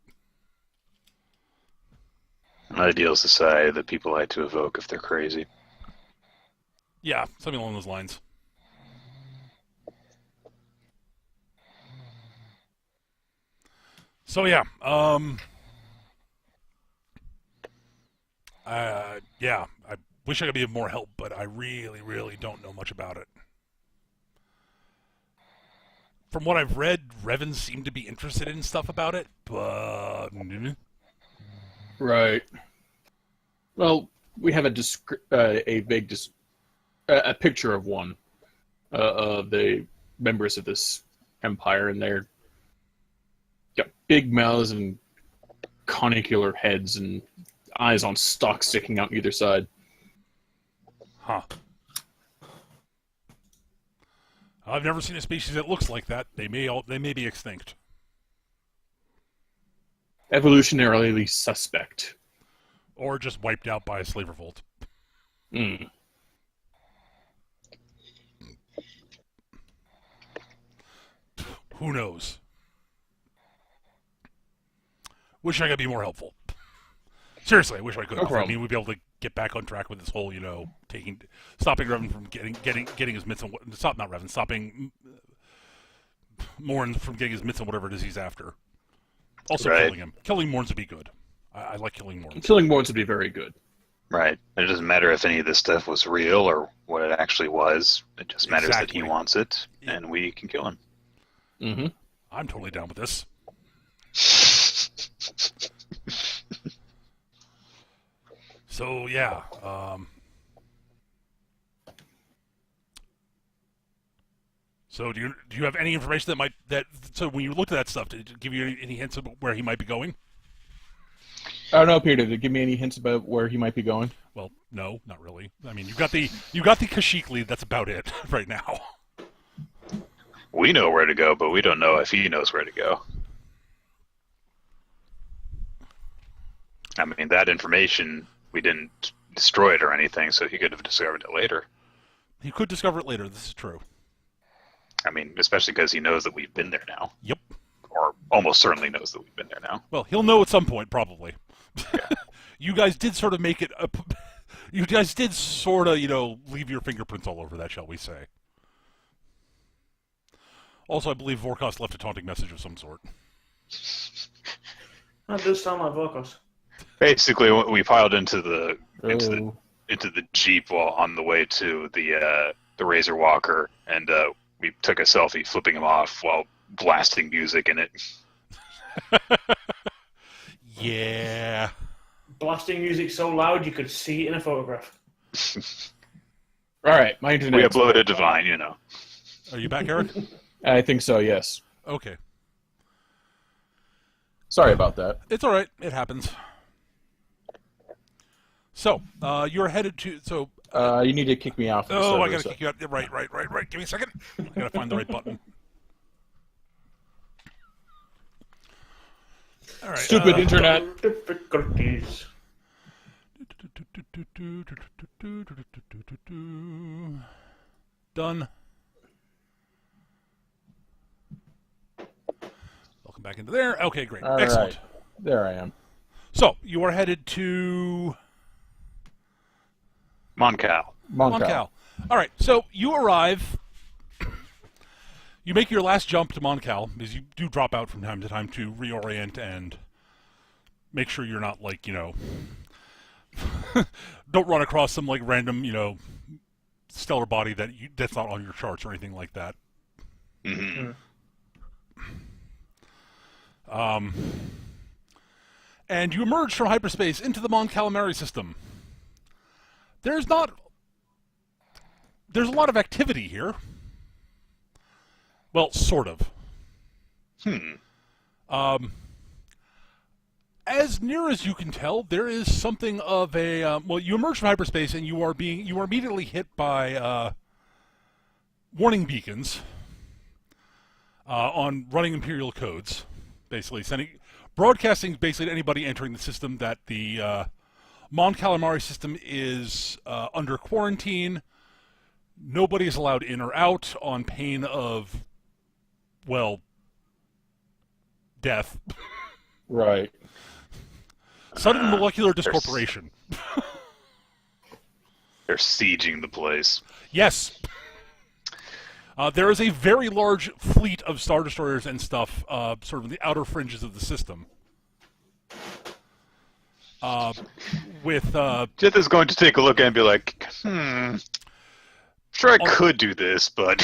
Ideal society that people like to evoke if they're crazy. Yeah, something along those lines. So yeah, yeah, I wish I could be of more help, but I really, really don't know much about it. From what I've read, Revens seem to be interested in stuff about it, but... Right. Well, we have a picture of one of the members of this empire, and they're got big mouths and conicular heads and eyes on stalks sticking out either side. Huh. I've never seen a species that looks like that. They may be extinct. Evolutionarily suspect. Or just wiped out by a slave revolt. Who knows? Wish I could be more helpful. Seriously, I wish I could. No I problem. mean, we'd be able to get back on track with this whole, stopping Revan from getting his mitts and not Revan, stopping Morn from getting his mitts and whatever it is he's after. Also Right. killing him. Killing Morns would be good. I like killing Morns. Killing Morns would be very good. Right. It doesn't matter if any of this stuff was real or what it actually was. It just matters that he Exactly. wants it, and we can kill him. Mm-hmm. I'm totally down with this. So yeah. So do you have any information so when you looked at that stuff, did it give you any hints of where he might be going? I don't know, Peter. Did it give me any hints about where he might be going? Well, no, not really. I mean, you got the Kashyyyk lead. That's about it right now. We know where to go, but we don't know if he knows where to go. I mean, that information, we didn't destroy it or anything, so he could have discovered it later. He could discover it later. This is true. I mean, especially because he knows that we've been there now. Yep. Or almost certainly knows that we've been there now. Well, he'll know at some point, probably. You guys did sort of make it. You guys did sort of, leave your fingerprints all over that, shall we say? Also, I believe Vorkos left a taunting message of some sort. That does sound like Vorkos. Basically, we piled into the Oh. Jeep while on the way to the Razorwalker, and we took a selfie flipping him off while blasting music in it. Yeah. Blasting music so loud you could see it in a photograph. All right, my internet. We uploaded Divine, Are you back, Eric? I think so. Yes. Okay. Sorry about that. It's all right. It happens. So, you're headed to... So, You need to kick me off. Of the I server, gotta so- kick you out. Right. Give me a second. I gotta find the right button. All right. Stupid internet. Difficulties. Done. Welcome back into there. Okay, great. All Excellent. right. There I am. So, you are headed to Moncal. Moncal. All right, so you arrive. You make your last jump to Moncal, because you do drop out from time to time to reorient and make sure you're not, don't run across some, random, stellar body that's not on your charts or anything like that. Mm-hmm. And you emerge from hyperspace into the Mon Calamari system. There's a lot of activity here. Well, sort of. As near as you can tell, there is something of a you emerge from hyperspace and you are immediately hit by warning beacons on running Imperial codes, basically broadcasting basically to anybody entering the system that the Mon Calamari system is under quarantine. Nobody is allowed in or out on pain of, death. Right. Sudden molecular discorporation. They're sieging the place. Yes. There is a very large fleet of Star Destroyers and stuff sort of in the outer fringes of the system. Jith is going to take a look and be like, sure I could do this, but...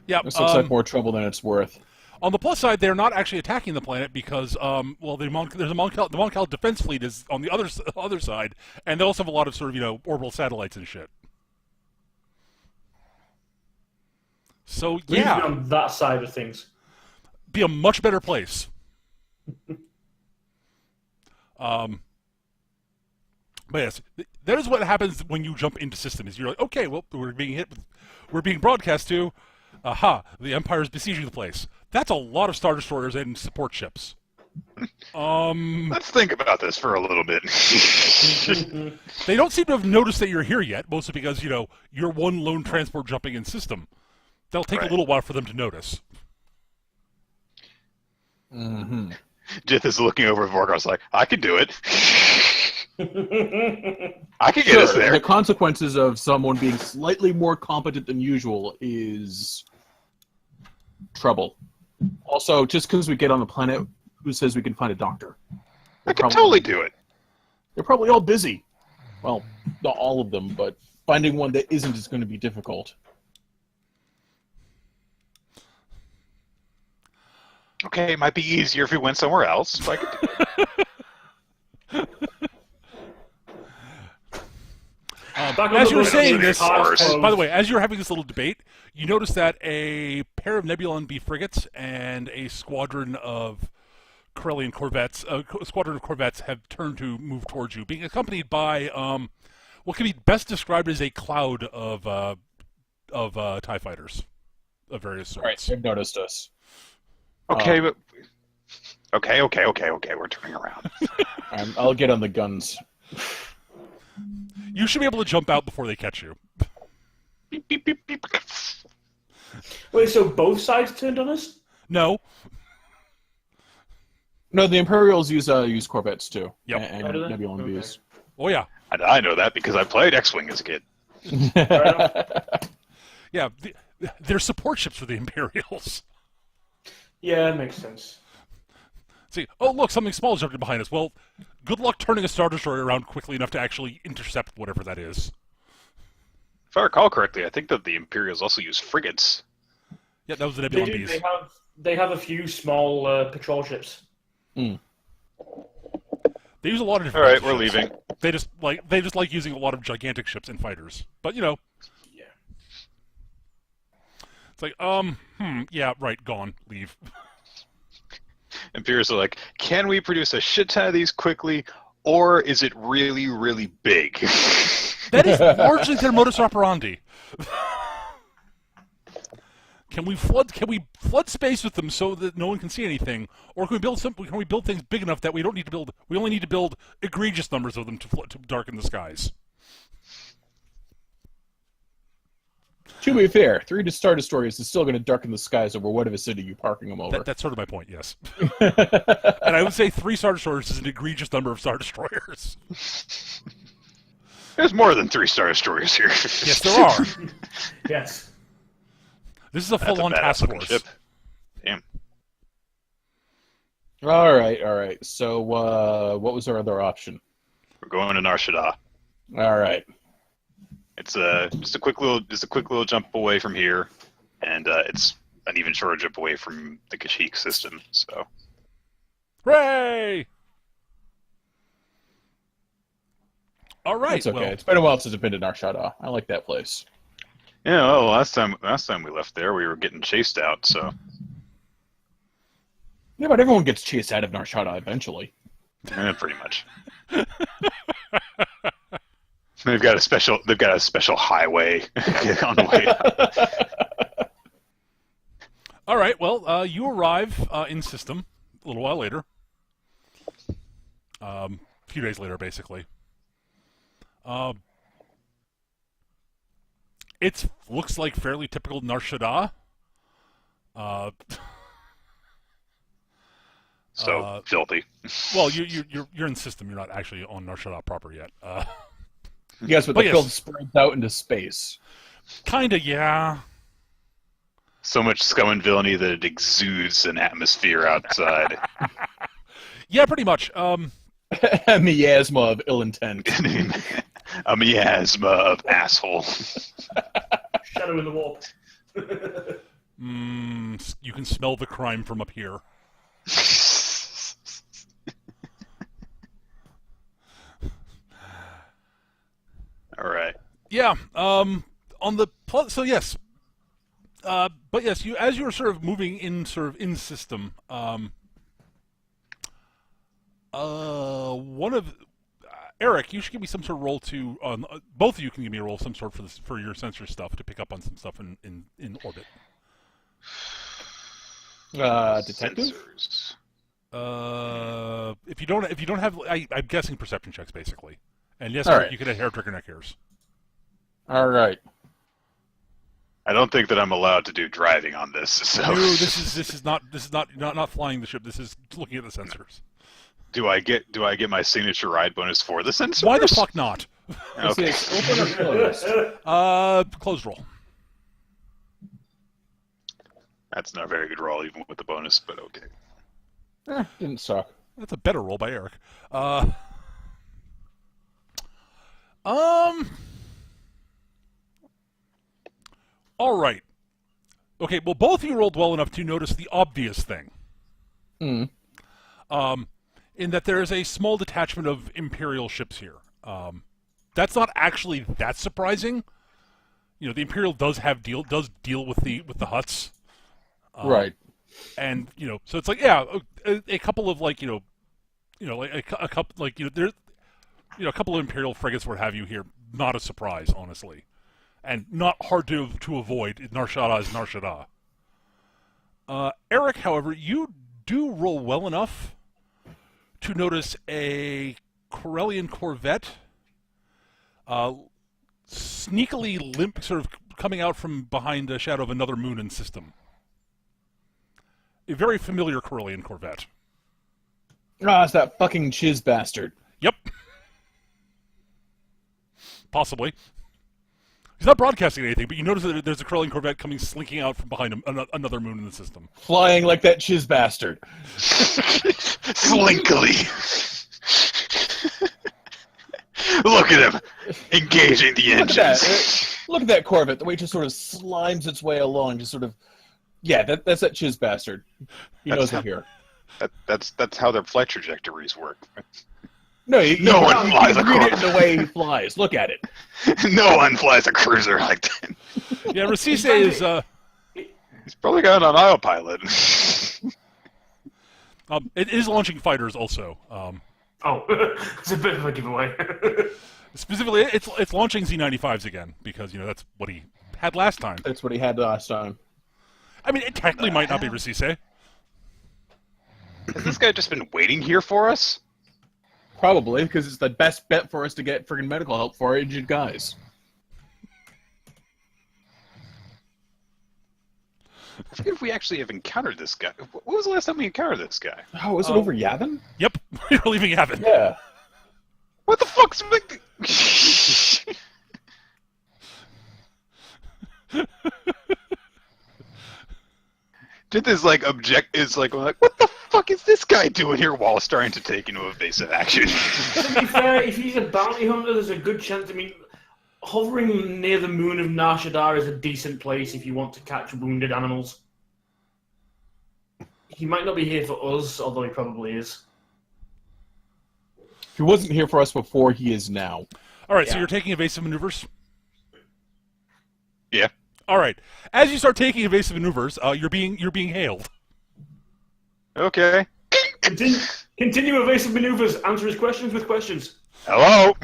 Yeah, This looks like more trouble than it's worth. on the plus side, they're not actually attacking the planet because, the Mon Cal defense fleet is on the other side, and they also have a lot of sort of, orbital satellites and shit. So, Leave me yeah, on that side of things. be a much better place. But yes, that is what happens when you jump into systems. You're like, okay, well, we're being broadcast to. Aha, the Empire is besieging the place. That's a lot of Star Destroyers and support ships. Let's think about this for a little bit. They don't seem to have noticed that you're here yet, mostly because, you're one lone transport jumping in system. That'll take Right. a little while for them to notice. Mm-hmm. Jith is looking over at Vorgos like, I could do it. I could get us there. The consequences of someone being slightly more competent than usual is trouble. Also, just because we get on the planet, who says we can find a doctor? I could totally do it. They're probably all busy. Well, not all of them, but finding one that isn't is going to be difficult. Okay, it might be easier if we went somewhere else. But I could do it. As you were saying this, Force. by the way, as you were having this little debate, you noticed that a pair of Nebulon B frigates and a squadron of Corellian corvettes, have turned to move towards you, being accompanied by what can be best described as a cloud of TIE fighters of various sorts. Right, they've noticed us. Okay, but okay. We're turning around. I'll get on the guns. You should be able to jump out before they catch you. Beep, beep, beep, beep. Wait, so both sides turned on us? No. No, the Imperials use corvettes too. Yep. And Oh, do they? Nebulon Okay. Bs. Oh yeah. I know that because I played X-Wing as a kid. Yeah. They're support ships for the Imperials. Yeah, makes sense. See, oh look, something small jumped in behind us. Well, good luck turning a Star Destroyer around quickly enough to actually intercept whatever that is. If I recall correctly, I think that the Imperials also use frigates. Yeah, that was the They Nebulon do. Bs. They have a few small patrol ships. They use a lot of different. All right, we're ships. leaving. They just like using a lot of gigantic ships and fighters. But Yeah. it's like yeah, right, gone, leave. Imperials are like, can we produce a shit ton of these quickly, or is it really, really big? That is largely their modus operandi. Can we flood space with them so that no one can see anything, or can we build things big enough that we don't need to build? We only need to build egregious numbers of them to darken the skies. To be fair, 3 Star Destroyers is still going to darken the skies over whatever city you're parking them over. That's sort of my point. Yes, and I would say 3 Star Destroyers is an egregious number of Star Destroyers. There's more than 3 Star Destroyers here. Yes, there are. Yes. This is a That's a full-on badass task looking force. ship. Damn. All right. So, what was our other option? We're going to Nar Shaddaa. All right. It's just a quick little jump away from here, and it's an even shorter jump away from the Kashyyyk system. So Hooray! All right. It's okay. Well, It's been a while since I've been to Nar Shaddaa. I like that place. yeah, well, last time we left there, we were getting chased out. So Yeah, but everyone gets chased out of Nar Shaddaa eventually. pretty much. They've got a special highway on the way out. all right. Well, you arrive in system a little while later. A few days later, basically. It looks like fairly typical Nar Shaddaa. Filthy. Well, you're in system. You're not actually on Nar Shaddaa proper yet. Yes, but But the yes. film spreads out into space. Kinda, yeah. So much scum and villainy that it exudes an atmosphere outside. Yeah, pretty much. A miasma of ill intent. A miasma of asshole. Shadow in the warp. You can smell the crime from up here. All right. Yeah. On the plus, so yes. But yes, as you were sort of moving in system. One of Eric, you should give me some sort of roll to. Both of you can give me a roll of some sort for your sensor stuff to pick up on some stuff in orbit. Detective? Sensors. If you don't have, I'm guessing perception checks basically. And yes, All Eric, right. you can add hair trigger neck hairs. All right. I don't think that I'm allowed to do driving on this. So No, this is not flying the ship. This is looking at the sensors. do I get my signature ride bonus for the sensors? Why the fuck not? Okay. Open or closed? Closed roll. That's not a very good roll, even with the bonus, but okay. Didn't suck. That's a better roll by Eric. All right. Okay, well, both of you rolled well enough to notice the obvious thing. In that there is a small detachment of Imperial ships here. That's not actually that surprising. You know, the Imperial does deal with the Hutts. Right. And so it's like, yeah, a couple of like like a couple like there's a couple of Imperial frigates, what have you here. Not a surprise, honestly, and not hard to avoid. Nar Shaddaa is Nar Shaddaa. Eric, however, you do roll well enough to notice a Corellian corvette, sneakily limp, sort of coming out from behind the shadow of another moon and system. A very familiar Corellian corvette. Ah, it's that fucking chiz bastard. Yep. Possibly. He's not broadcasting anything, but you notice that there's a Corellian corvette coming slinking out from behind him, another moon in the system. Flying like that chiz bastard. Slinkily. Look at him, engaging the Look at engines. that. Look at that Corvette, the way it just sort of slimes its way along, just sort of... Yeah, that's that chiz bastard. He knows we're here. That's how their flight trajectories work. No, No one flies a read it in Corvette. the way he flies. Look at it. No one flies a cruiser like that. Yeah, Rasise is... He's probably got it on autopilot. it is launching fighters also. Oh, it's a bit of a giveaway. Specifically, it's launching Z-95s again, because, that's what he had last time. That's what he had last time. I mean, it technically might not be Rasise. Has this guy just been waiting here for us? Probably, because it's the best bet for us to get friggin' medical help for our injured guys. I forget if we actually have encountered this guy. What was the last time we encountered this guy? Oh, was it over Yavin? Yep, we're leaving Yavin. Yeah. What the fuck's... Did this what the fuck is this guy doing here while starting to take into evasive action? To be fair, if he's a bounty hunter, there's a good chance. I mean, hovering near the moon of Nar Shaddaa is a decent place if you want to catch wounded animals. He might not be here for us, although he probably is. If he wasn't here for us before, he is now. All right, so Yeah. you're taking evasive maneuvers? Yeah. All right. As you start taking evasive maneuvers, you're being hailed. Okay. Continue evasive maneuvers. Answer his questions with questions. Hello.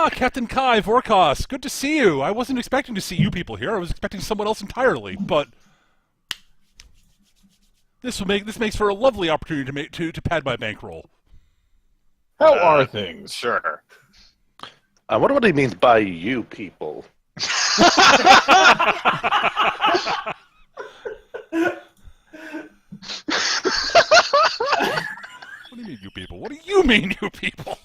Captain Kai Vorkos, good to see you. I wasn't expecting to see you people here. I was expecting someone else entirely, but this makes for a lovely opportunity to pad my bankroll. How are things? Sure. I wonder what he means by you people. What do you mean, you people? What do you mean, you people?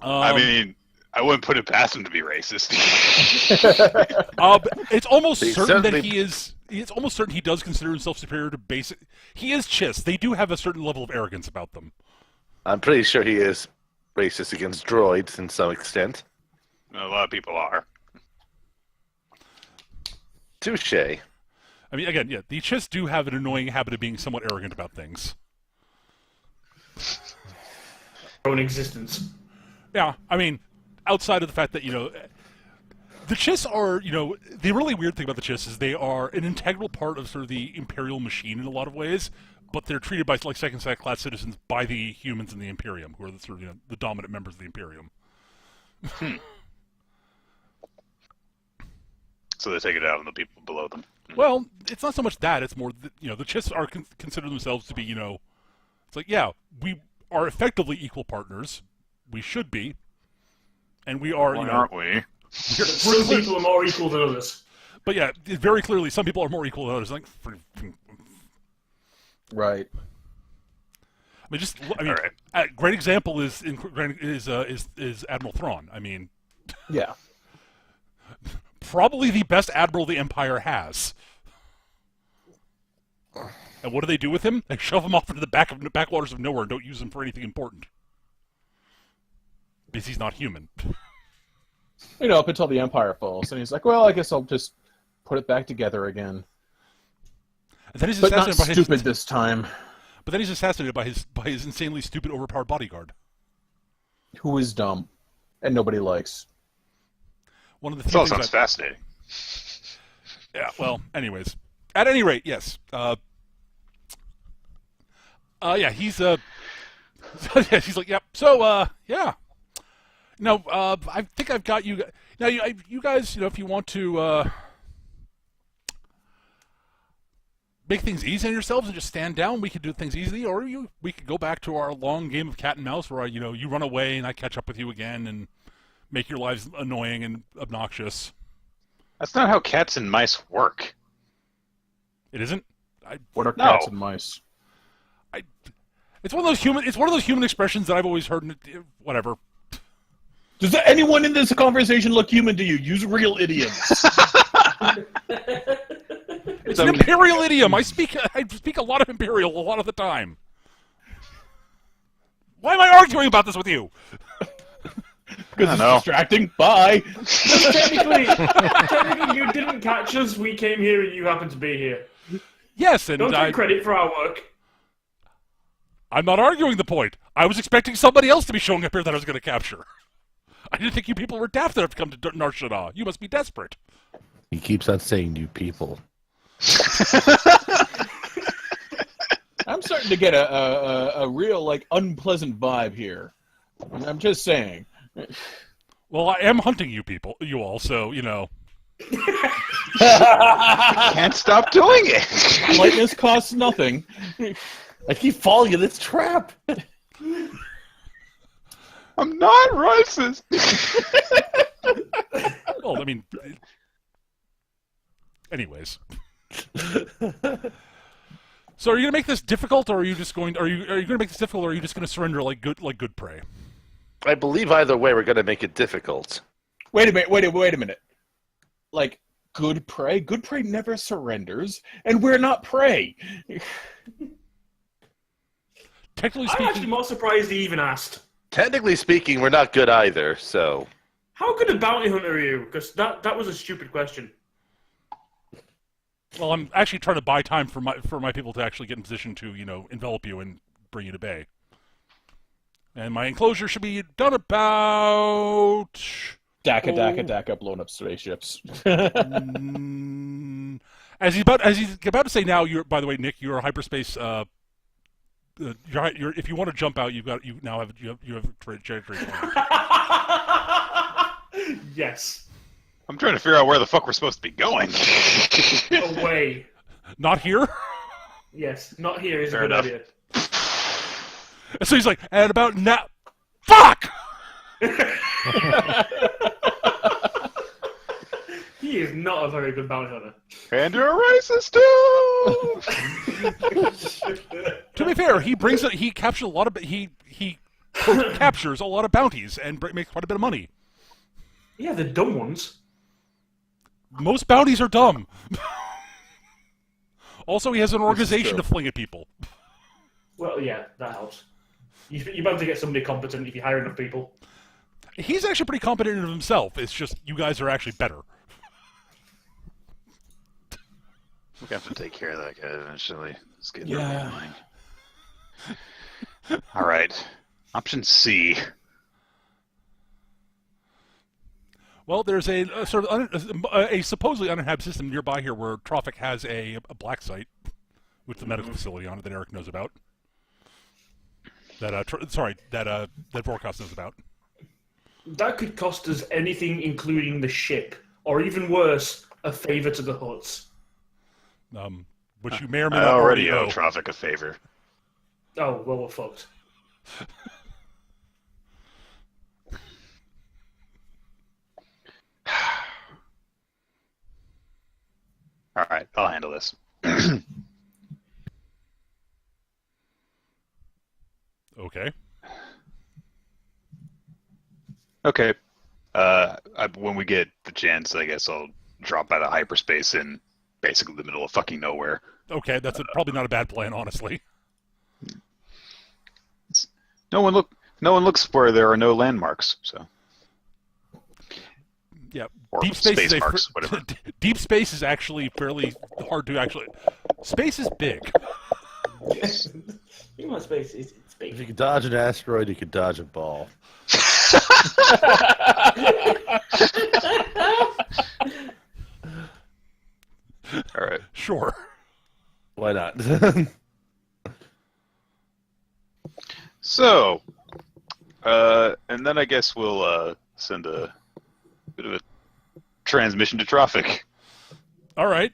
I mean, I wouldn't put it past him to be racist. It's almost He certain that certainly- he is. It's almost certain he does consider himself superior to basic. He is Chiss. They do have a certain level of arrogance about them. I'm pretty sure he is racist against droids in some extent. A lot of people are. Touche. I mean, again, yeah, the Chiss do have an annoying habit of being somewhat arrogant about things. Own existence. Yeah, I mean, outside of the fact that, the Chiss are, the really weird thing about the Chiss is they are an integral part of sort of the Imperial machine in a lot of ways, but they're treated by, like, second class citizens by the humans in the Imperium, who are the sort of, the dominant members of the Imperium. So they take it out on the people below them. Well, it's not so much that, it's more, the Chiss are consider themselves to be, it's like, yeah, we are effectively equal partners. We should be. And we are, Why aren't we? Some people are more equal than others. But yeah, very clearly, some people are more equal than others. Like, Right. I mean, a great example is Admiral Thrawn. I mean, Yeah. probably the best admiral the Empire has. And what do they do with him? They shove him off into the backwaters of nowhere and don't use him for anything important. Because he's not human. Up until the Empire falls, and he's like, "Well, I guess I'll just put it back together again." And then he's But not assassinated stupid this time. But then he's assassinated by his insanely stupid, overpowered bodyguard. Who is dumb, and nobody likes. One of the This few all things sounds fascinating. Yeah. Well, anyways, at any rate, yes. Yeah, he's yeah, he's like, yep. So, yeah. No, I think I've got you. Now, you guys, if you want to make things easy on yourselves and just stand down, we could do things easily, or we could go back to our long game of cat and mouse, where you run away and I catch up with you again and make your lives annoying and obnoxious. That's not how cats and mice work. It isn't. What are No. cats and mice? It's one of those human expressions that I've always heard. Whatever. Does anyone in this conversation look human to you? Use real idioms. It's an imperial idiom. I speak a lot of imperial a lot of the time. Why am I arguing about this with you? Because it's know. distracting. Bye. Technically, you didn't catch us. We came here and you happened to be here. Yes, and Don't take credit for our work. I'm not arguing the point. I was expecting somebody else to be showing up here that I was going to capture. I didn't think you people were daft enough to come to Nar Shaddaa. You must be desperate. He keeps on saying "you people." I'm starting to get a real unpleasant vibe here. I'm just saying. Well, I am hunting you all, so, Can't stop doing it. Lightness costs nothing. I keep falling in this trap. I'm not racist. Well, I mean, anyways. So are you going to make this difficult, or are you just going to make this difficult, or are you just going to surrender like good prey? I believe either way we're going to make it difficult. Wait a minute. Like, good prey? Good prey never surrenders, and we're not prey. Technically I'm actually speaking, more surprised he even asked. Technically speaking, we're not good either, so... How good a bounty hunter are you? Because that was a stupid question. well, I'm actually trying to buy time for my people to actually get in position to, envelop you and bring you to bay. And my enclosure should be done about... Daka, blown up spaceships. As he's about to say now, by the way, Nick, you're a hyperspace. If you want to jump out, you now have trajectory. Yes. I'm trying to figure out where the fuck we're supposed to be going. Away. Not here. Yes, not here is Fair a good enough. idea. So he's like, and about now, fuck. He is not a very good bounty hunter. And you're a racist too. To be fair, he captures a lot of he captures a lot of bounties and makes quite a bit of money. Yeah, the dumb ones. Most bounties are dumb. Also, he has an organization to fling at people. Well, yeah, that helps. You're bound to get somebody competent if you hire enough people. He's actually pretty competent in himself. It's just you guys are actually better. We're gonna have to take care of that guy eventually. It's getting Yeah. annoying. All right. Option C. Well, there's a sort of a supposedly uninhabited system nearby here where Trophic has a black site with the medical facility on it that Eric knows about. That Vorkos knows about. That could cost us anything, including the ship, or even worse, a favor to the Huts. Which you may or may I not already know. owe Traffic a favor. Oh, well, we're fucked. I'll handle this. Okay. Okay. When we get the chance, I guess I'll drop out of hyperspace in basically the middle of fucking nowhere. Okay, that's probably not a bad plan, honestly. No one looks where there are no landmarks. So. Yeah, Or deep space, space is marks, whatever. Deep space is actually fairly hard to actually. Space is big. Human space is it's If you big. could dodge an asteroid, you could dodge a ball. All right. Sure. Why not? So, and then I guess we'll send a bit of a transmission to traffic. All right.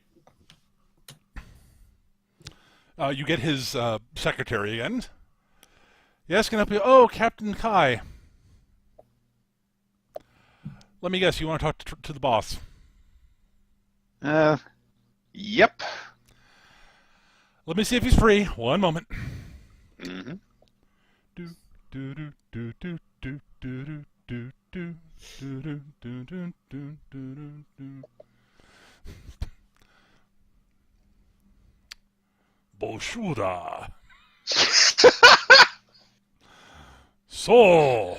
You get his secretary again. Yes, can I help you? Oh, Captain Kai. Let me guess. You want to talk to the boss? Yep. Let me see if he's free. One moment. Mm-hmm. Do do do do do do do do do do do do do do do do. Bonjour. So,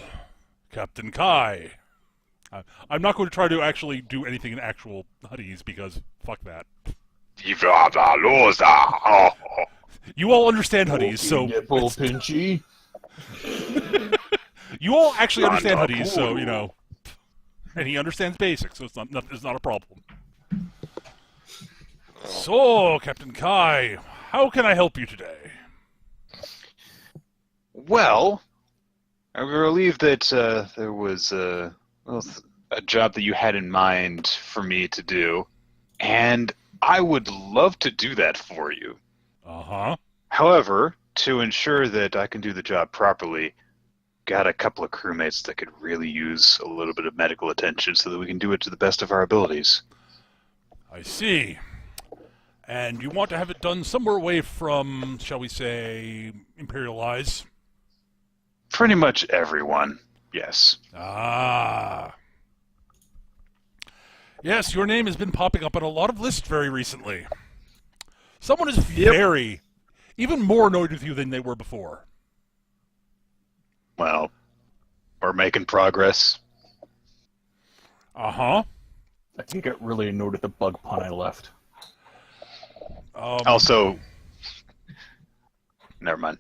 Captain Kai. I'm not going to try to actually do anything in actual Huttese because fuck that. You all understand Huttese, so Nipple pinchy. you all actually understand Huttese, so you know. And he understands basics, so it's not a problem. So, Captain Kai, how can I help you today? Well, I believe that there was a job that you had in mind for me to do, and I would love to do that for you. Uh-huh. However, to ensure that I can do the job properly, got a couple of crewmates that could really use a little bit of medical attention so that we can do it to the best of our abilities. I see. And you want to have it done somewhere away from, shall we say, Imperial Eyes? Pretty much everyone, yes. Ah. Yes, your name has been popping up on a lot of lists very recently. Someone is even more annoyed with you than they were before. Well, we're making progress. Uh-huh. I think it really annoyed at the bug pun I left. Also, never mind.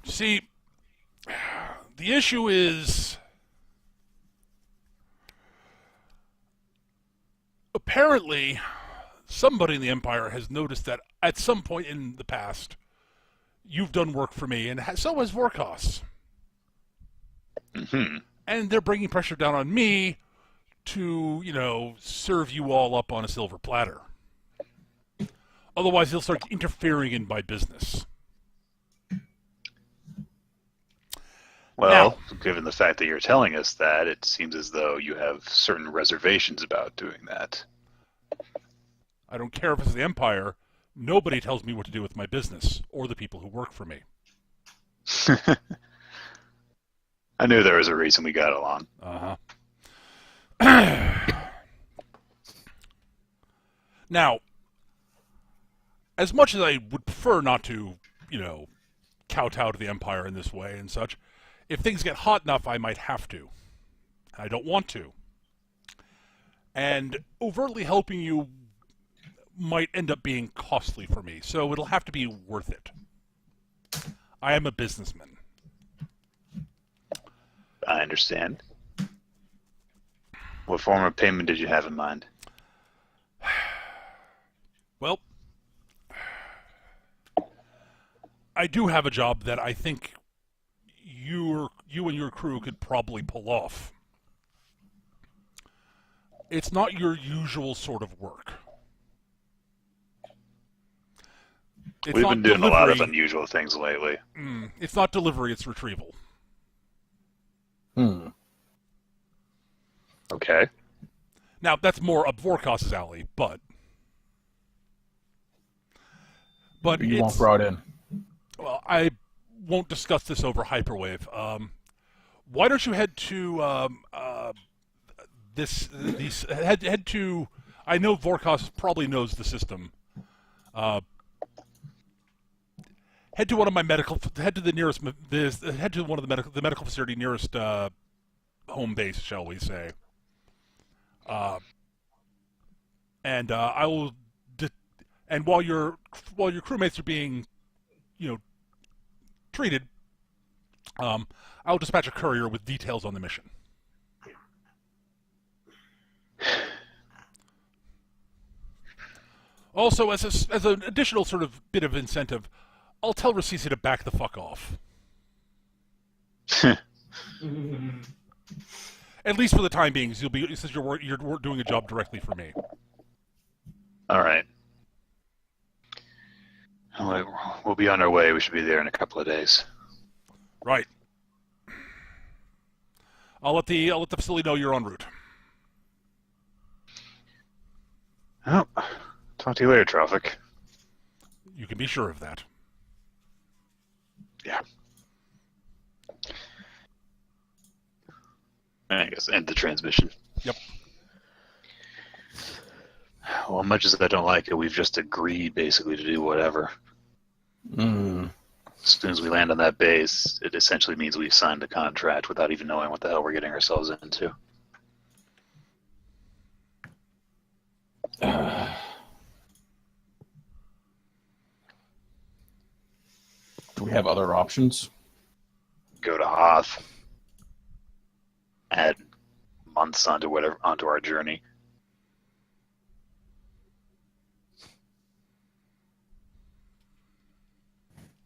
See, the issue is apparently somebody in the Empire has noticed that at some point in the past you've done work for me, and so has Vorkos. Mm-hmm. And they're bringing pressure down on me to, you know, serve you all up on a silver platter. Otherwise, they'll start interfering in my business. Well, given the fact that you're telling us that, it seems as though you have certain reservations about doing that. I don't care if it's the Empire. Nobody tells me what to do with my business or the people who work for me. I knew there was a reason we got along. Uh-huh. Now, as much as I would prefer not to, you know, kowtow to the Empire in this way and such, if things get hot enough, I might have to. I don't want to. And overtly helping you might end up being costly for me, so it'll have to be worth it. I am a businessman. I understand. What form of payment did you have in mind? Well, I do have a job that I think you and your crew could probably pull off. It's not your usual sort of work. It's We've not been doing a lot of delivery. unusual things lately. It's not delivery, it's retrieval. Okay. Now, that's more up Vorkos's alley, but... But you want brought in? Well, I won't discuss this over hyperwave. Why don't you head to head to? I know Vorkos probably knows the system. Head to one of my medical. Head to the nearest. Head to one of the medical facility nearest home base, shall we say? And I will. And while your crewmates are being, treated, I'll dispatch a courier with details on the mission. Also, as an additional sort of bit of incentive, I'll tell Rasisi to back the fuck off. At least for the time being, since you're doing a job directly for me. All right. We'll be on our way. We should be there in a couple of days. Right. I'll let the facility know you're en route. Oh, talk to you later, Traffic. You can be sure of that. Yeah. I guess end the transmission. Yep. Well, much as I don't like it, we've just agreed basically to do whatever. Mm. As soon as we land on that base, it essentially means we've signed a contract without even knowing what the hell we're getting ourselves into. Do we have other options? Go to Hoth. Add months onto our journey.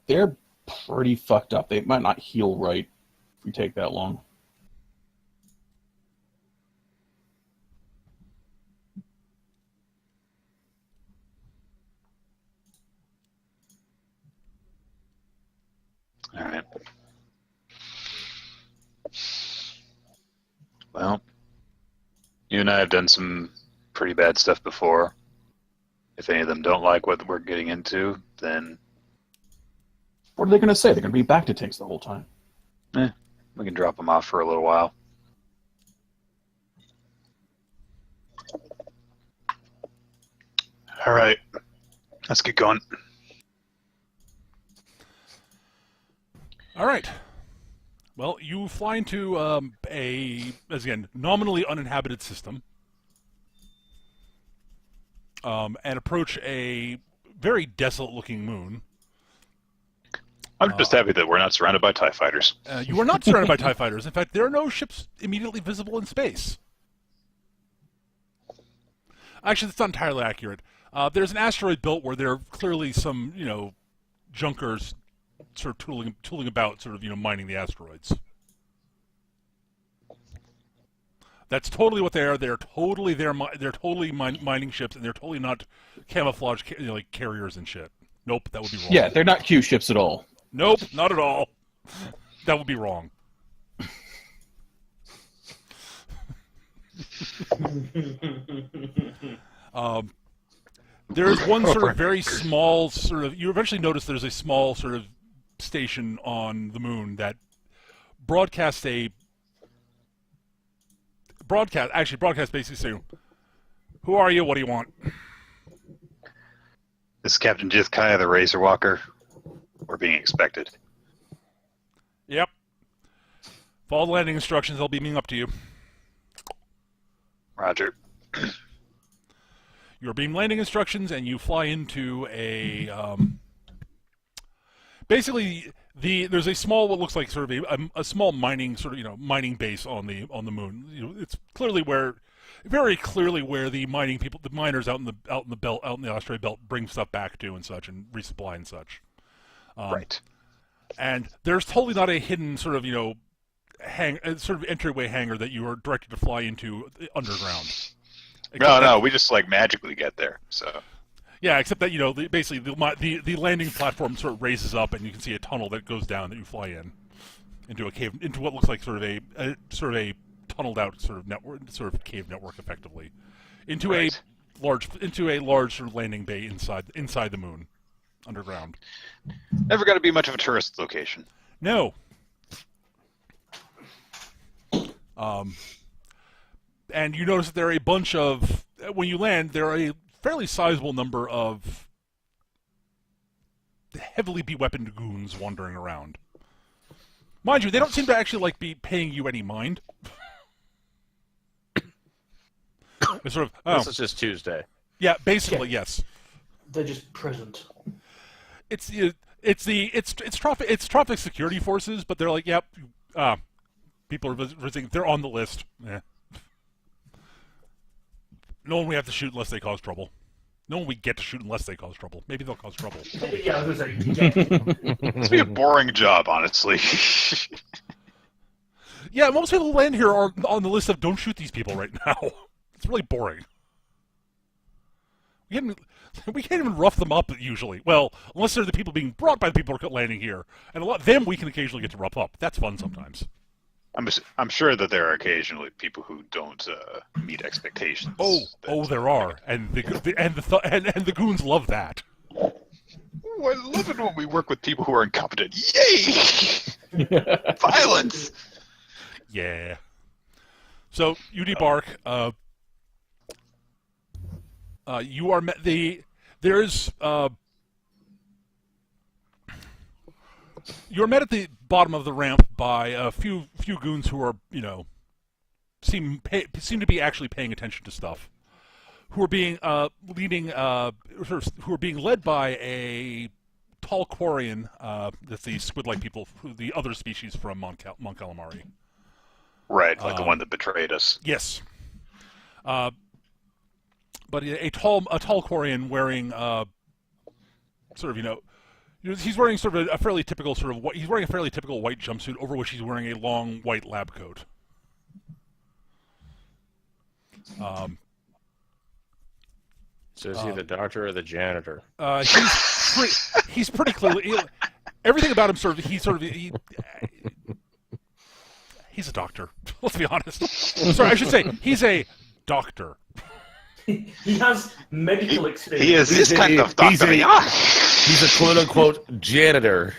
They're pretty fucked up. They might not heal right if we take that long. All right. Well, you and I have done some pretty bad stuff before. If any of them don't like what we're getting into, then What are they going to say? They're going to be back to tanks the whole time. we can drop them off for a little while. All right. Let's get going. All right. Well, you fly into again, nominally uninhabited system, and approach a very desolate-looking moon. I'm just happy that we're not surrounded by TIE fighters. You are not surrounded by TIE fighters. In fact, there are no ships immediately visible in space. Actually, that's not entirely accurate. There's an asteroid belt where there are clearly some, junkers sort of tooling about, sort of, mining the asteroids. That's totally what they are. They're totally they're totally mining ships, and they're totally not camouflage like carriers and shit. Nope, that would be wrong. Yeah, they're not Q ships at all. Nope, not at all. That would be wrong. There's one sort of very small sort of. You eventually notice there's a small sort of station on the moon that broadcasts basically saying, "Who are you? What do you want?" This is Captain Jithkai, the Razorwalker. We're being expected. Yep. Follow the landing instructions. I'll be beaming up to you. Roger. You're being landing instructions, and you fly into a. Basically, there's a small, what looks like sort of a small mining mining base on the moon. It's very clearly where the miners out in the asteroid belt bring stuff back to and such, and resupply and such. Right. And there's totally not a hidden sort of entryway hangar that you are directed to fly into underground. No, we just magically get there. So. Yeah, except that basically the landing platform sort of raises up, and you can see a tunnel that goes down that you fly into a cave, into what looks like sort of a tunneled out sort of cave network, effectively, into a large sort of landing bay inside the moon, underground. Never got to be much of a tourist location. No. And you notice that there are a bunch of, when you land, there are a fairly sizable number of heavily be-weaponed goons wandering around. Mind you, they don't seem to actually be paying you any mind. It's sort of, This is just Tuesday. yeah, basically, yes. They're just present. It's traffic security forces, but they're like, yep, people are visiting. They're on the list. Yeah. No one we have to shoot unless they cause trouble. No one we get to shoot unless they cause trouble. Maybe they'll cause trouble. Yeah, I was going to say, yeah. It's be a boring job, honestly. Yeah, most people who land here are on the list of don't shoot these people right now. It's really boring. We can't even rough them up usually. Well, unless they're the people being brought by the people who are landing here, and a lot of them we can occasionally get to rough up. That's fun sometimes. I'm sure that there are occasionally people who don't meet expectations. There are, and the goons love that. Ooh, I love it when we work with people who are incompetent. Yay! Violence. Yeah. So you debark. You are met. There's. You're met at the bottom of the ramp by a few goons who are, seem to be actually paying attention to stuff. Who are being who are being led by a tall Quarian. That's the squid-like people, the other species from Mon Calamari. Right, like the one that betrayed us. Yes. But a tall Quarian wearing he's wearing sort of a fairly typical he's wearing a fairly typical white jumpsuit over which he's wearing a long white lab coat. So is he the doctor or the janitor? He's pretty clearly everything about him he's a doctor. Let's be honest. Sorry, I should say he's a doctor. He has medical experience. He is this kind of doctor. He's a quote-unquote janitor.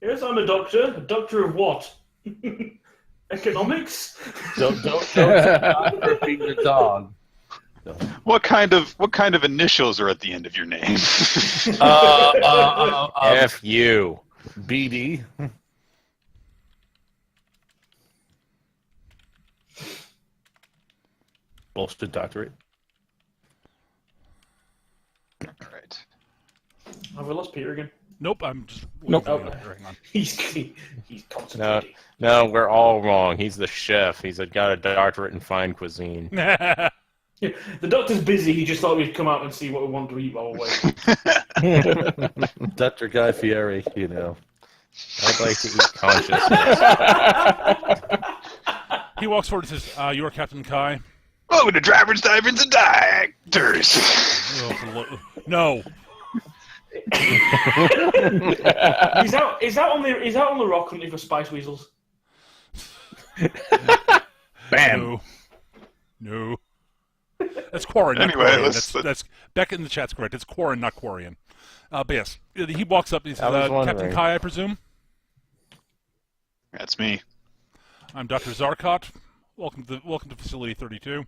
Yes, I'm a doctor. A doctor of what? Economics? Don't beat your dog. What kind of initials are at the end of your name? F you. BD. Bullshit doctorate. Right. Have we lost Peter again? Nope, I'm just... Nope. Hang on. He's concentrating. No, we're all wrong. He's the chef. He's got a doctorate in fine cuisine. Yeah, the doctor's busy. He just thought we'd come out and see what we want to eat while we're waiting. Dr. Guy Fieri, I'd like to eat consciousness. He walks forward and says, you are Captain Kai? Welcome to Drivers, Divers, and Directors. No. Is that on the rock hunting for spice weasels? Bam. No. That's Quarren, not Anyway, Quarian. That's Beck in the chat's correct. It's Quarren, not Quarian. But yes, he walks up and he says, Captain Kai, I presume? That's me. I'm Dr. Zarkot. Welcome to Facility 32.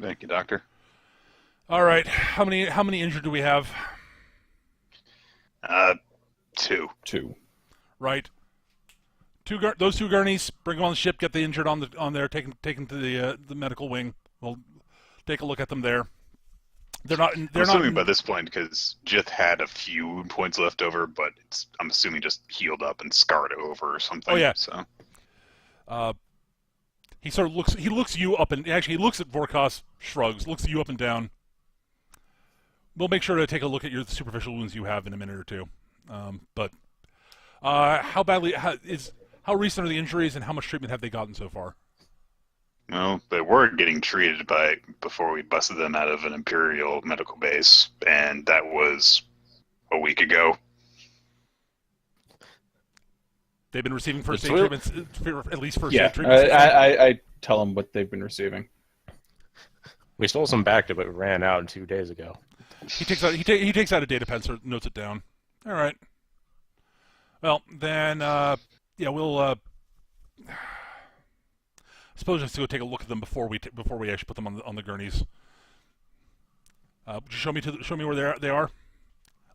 Thank you, Doctor. All right. How many injured do we have? 2. Right. Those two gurneys, bring them on the ship. Get the injured on there. Taken to the medical wing. We'll take a look at them there. I'm assuming by this point, because Jith had a few points left over, but I'm assuming just healed up and scarred over or something. Oh yeah. So. He sort of looks. He looks you up and actually he looks at Vorkos, shrugs, looks you up and down. We'll make sure to take a look at your superficial wounds you have in a minute or two. But how recent are the injuries and how much treatment have they gotten so far? Well, they were getting treated before we busted them out of an Imperial medical base, and that was a week ago. They've been receiving first aid treatments, at least first Yeah, aid treatments. I tell them what they've been receiving. We stole some back to, but we ran out 2 days ago. He takes out a data pen, so notes it down. All right. Well, then, yeah, we'll. I suppose let's go take a look at them before we actually put them on the gurneys. Would you show me where they are?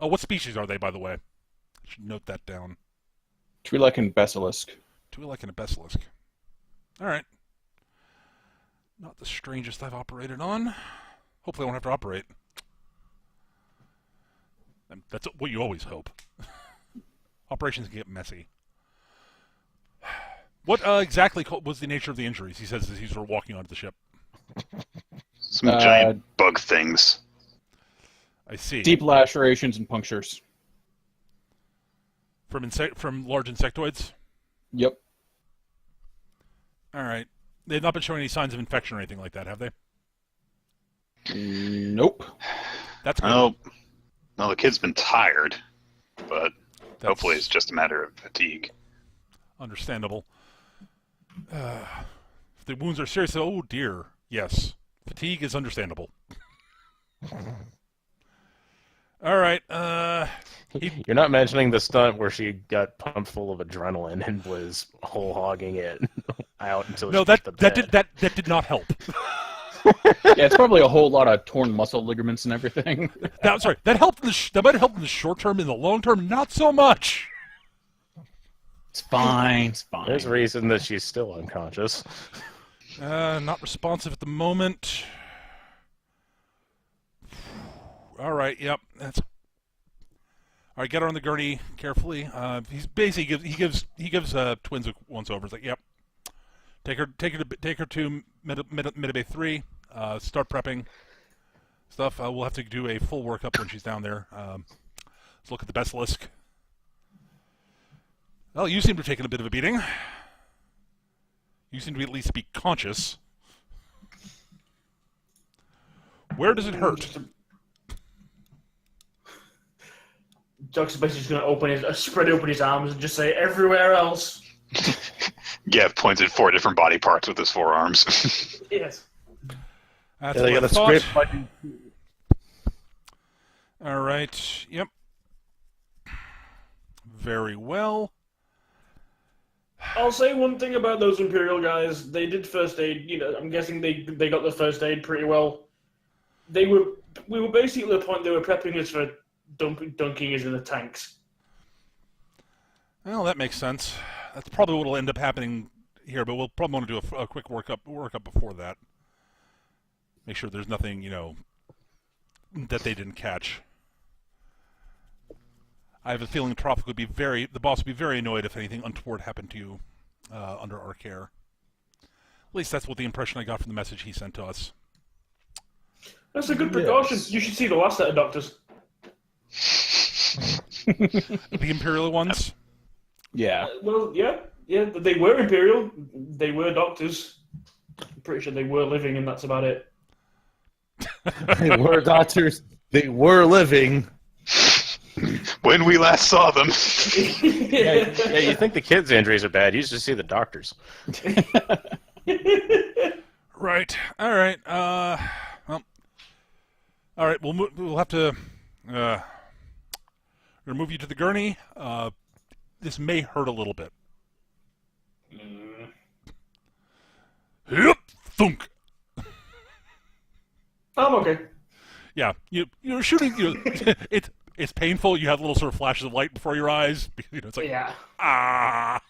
Oh, what species are they, by the way? I should note that down. Twi'lek and Basilisk. Twi'lek and a basilisk. All right. Not the strangest I've operated on. Hopefully I won't have to operate. And that's what you always hope. Operations can get messy. What exactly was the nature of the injuries? He says as he's sort of walking onto the ship. Some giant bug things. I see. Deep lacerations and punctures. From large insectoids? Yep. All right. They've not been showing any signs of infection or anything like that, have they? Nope. That's good. No, the kid's been tired, but hopefully it's just a matter of fatigue. Understandable. If the wounds are serious, oh dear. Yes. Fatigue is understandable. All right. You're not mentioning the stunt where she got pumped full of adrenaline and was whole hogging it out until No, she hit the bed. that did not help. Yeah, it's probably a whole lot of torn muscle ligaments and everything. Sorry, that helped. That might have helped in the short term. In the long term, not so much. It's fine. It's fine. There's a reason that she's still unconscious. Not responsive at the moment. All right. Yep. That's. All right. Get her on the gurney carefully. He's basically he gives twins a once over. It's like, yep. Take her to Medibay 3. Start prepping stuff. We'll have to do a full workup when she's down there. Let's look at the basilisk. Well, you seem to have taken a bit of a beating. You seem to at least be conscious. Where does it hurt? Doc's basically just going to spread open his arms and just say, everywhere else. Yeah, pointed 4 different body parts with his forearms. Yes. That's Yeah, they what got I a thought. script. All right. Yep. Very well. I'll say one thing about those Imperial guys. They did first aid. I'm guessing they got the first aid pretty well. We were basically at the point they were prepping us for dunking us in the tanks. Well, that makes sense. That's probably what will end up happening here, but we'll probably want to do a quick workup before that. Make sure there's nothing, that they didn't catch. I have a feeling the boss would be very annoyed if anything untoward happened to you under our care. At least that's what the impression I got from the message he sent to us. That's a good precaution. You should see the last set of doctors. The Imperial ones? Yeah. Well, yeah, they were Imperial. They were doctors. I'm pretty sure they were living, and that's about it. They were doctors. They were living. When we last saw them. Yeah, you think the kids' injuries are bad. You just see the doctors. Right. All right. Well. All right. We'll have to remove you to the gurney. This may hurt a little bit. Yep. Thunk. I'm okay. Yeah. You're shooting. It's painful. You have little sort of flashes of light before your eyes. It's like Yeah. ah.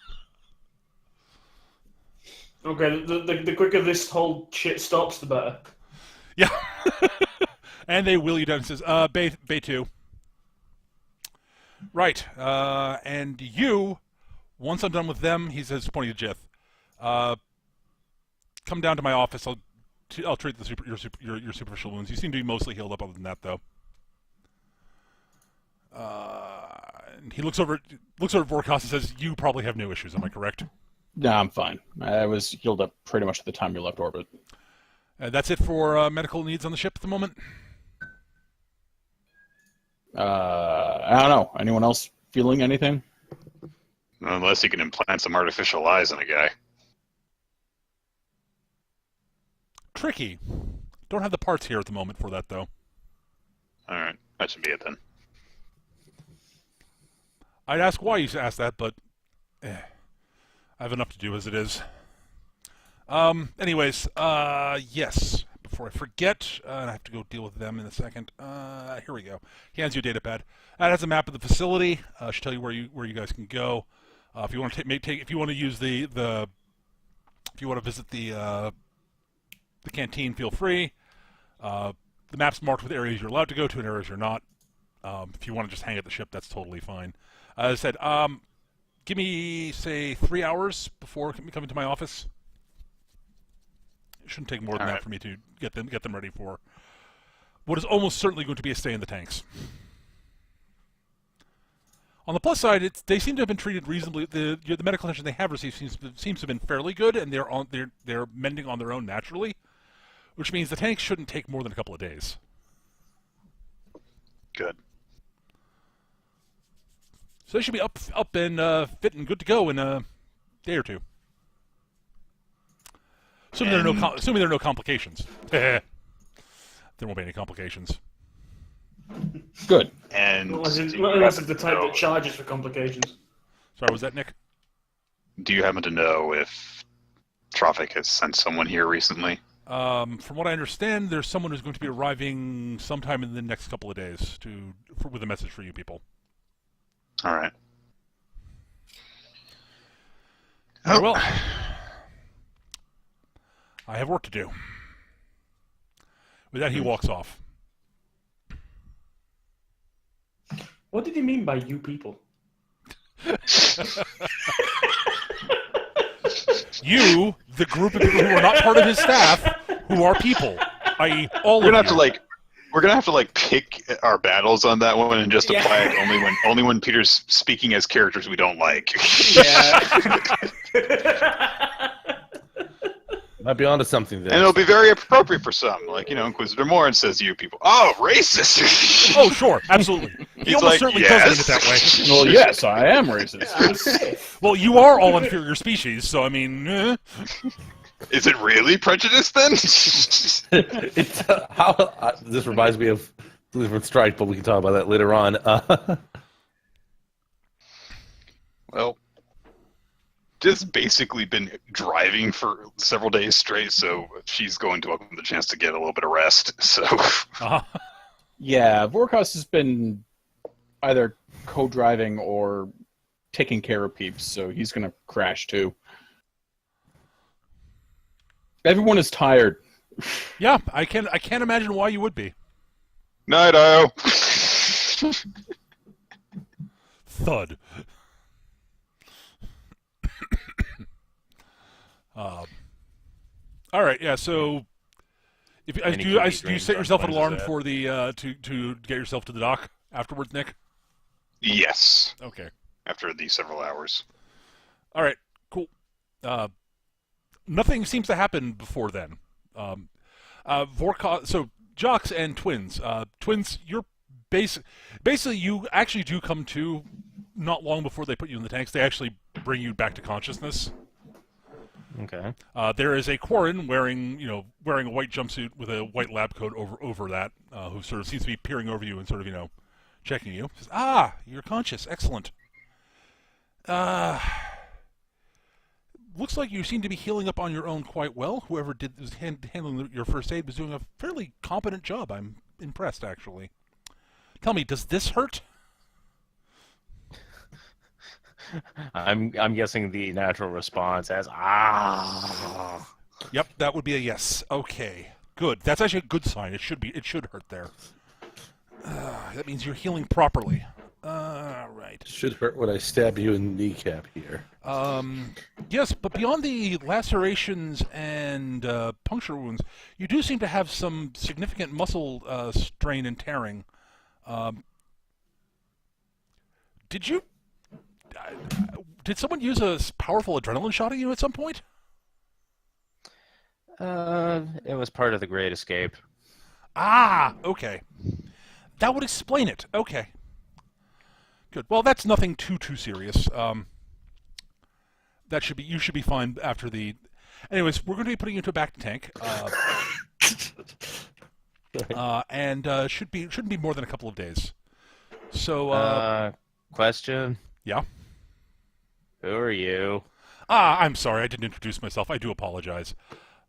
Okay, the quicker this whole shit stops, the better. Yeah. And they wheel you down and says, Bay 2. Right. And you, once I'm done with them, he says, pointing to Jith, come down to my office. I'll treat your superficial wounds. You seem to be mostly healed up other than that, though. And he looks over at Vorkos and says, you probably have no issues, am I correct? No, I'm fine. I was healed up pretty much at the time you left orbit. That's it for medical needs on the ship at the moment? I don't know. Anyone else feeling anything? Unless you can implant some artificial eyes in a guy. Tricky. Don't have the parts here at the moment for that, though. All right, that should be it then. I'd ask why you asked that, but I have enough to do as it is. Anyways, yes. Before I forget, and I have to go deal with them in a second. Here we go. He hands you a data pad. That has a map of the facility. Should tell you where you guys can go. If you want to if you want to use if you want to visit the canteen, feel free. The map's marked with areas you're allowed to go to and areas you're not. If you want to just hang at the ship, that's totally fine. As I said, give me, say, 3 hours before coming to my office. It shouldn't take more than that for me to get them ready for what is almost certainly going to be a stay in the tanks. On the plus side, they seem to have been treated reasonably. The medical attention they have received seems to have been fairly good, and they're mending on their own naturally, which means the tanks shouldn't take more than a couple of days. Good. So they should be up and fit and good to go in a day or two. Assuming there are no complications. There won't be any complications. Good. And Unless it's the type that charges for complications. Sorry, was that Nick? do you happen to know if Traffic has sent someone here recently? From what I understand, there's someone who's going to be arriving sometime in the next couple of days with a message for you people. All right. Very well. I have work to do. With that, he walks off. What did he mean by you people? You, the group of people who are not part of his staff, who are people, i.e., all We're of gonna you. we're gonna have to pick our battles on that one and just apply it only when Peter's speaking as characters we don't like. Might be onto something there. And it'll be very appropriate for some, Inquisitor Morin says you people. Oh, racist! Oh, sure, absolutely. He He's almost like, certainly yes. does mean it that way. Well, yes, I am racist. Well, you are all inferior species, so I mean, Is it really prejudice then? It's, this reminds me of Different Strike, but we can talk about that later on. Well, just basically been driving for several days straight, so she's going to welcome the chance to get a little bit of rest. So, Yeah, Vorkos has been either co-driving or taking care of peeps, so he's going to crash too. Everyone is tired. yeah, I can't imagine why you would be. night-o. Thud. All right, yeah. So, do you set yourself an alarm for the to get yourself to the dock afterwards, Nick? Yes, Okay. after these several hours. All right. Cool. Nothing seems to happen before then. So Jocks and Twins. Twins, you're basically you actually do come to not long before they put you in the tanks. They actually bring you back to consciousness. Okay. There is a Quarren wearing a white jumpsuit with a white lab coat over that, who sort of seems to be peering over you and sort of checking you. Says, you're conscious. Excellent. Looks like you seem to be healing up on your own quite well. Whoever was handling your first aid was doing a fairly competent job. I'm impressed, actually. Tell me, does this hurt? I'm guessing the natural response as Yep, that would be a yes. Okay, good. That's actually a good sign. It should hurt there. That means you're healing properly. Right. Should hurt when I stab you in the kneecap here. Yes, but beyond the lacerations and puncture wounds, you do seem to have some significant muscle strain and tearing. Did someone use a powerful adrenaline shot at you at some point? it was part of the Great Escape. Okay. That would explain it. Okay. Good. Well, that's nothing too serious. You should be fine after the. Anyways, we're going to be putting you into a back tank. and shouldn't be more than a couple of days. So, Question. yeah. Who are you? I'm sorry, I didn't introduce myself. I do apologize.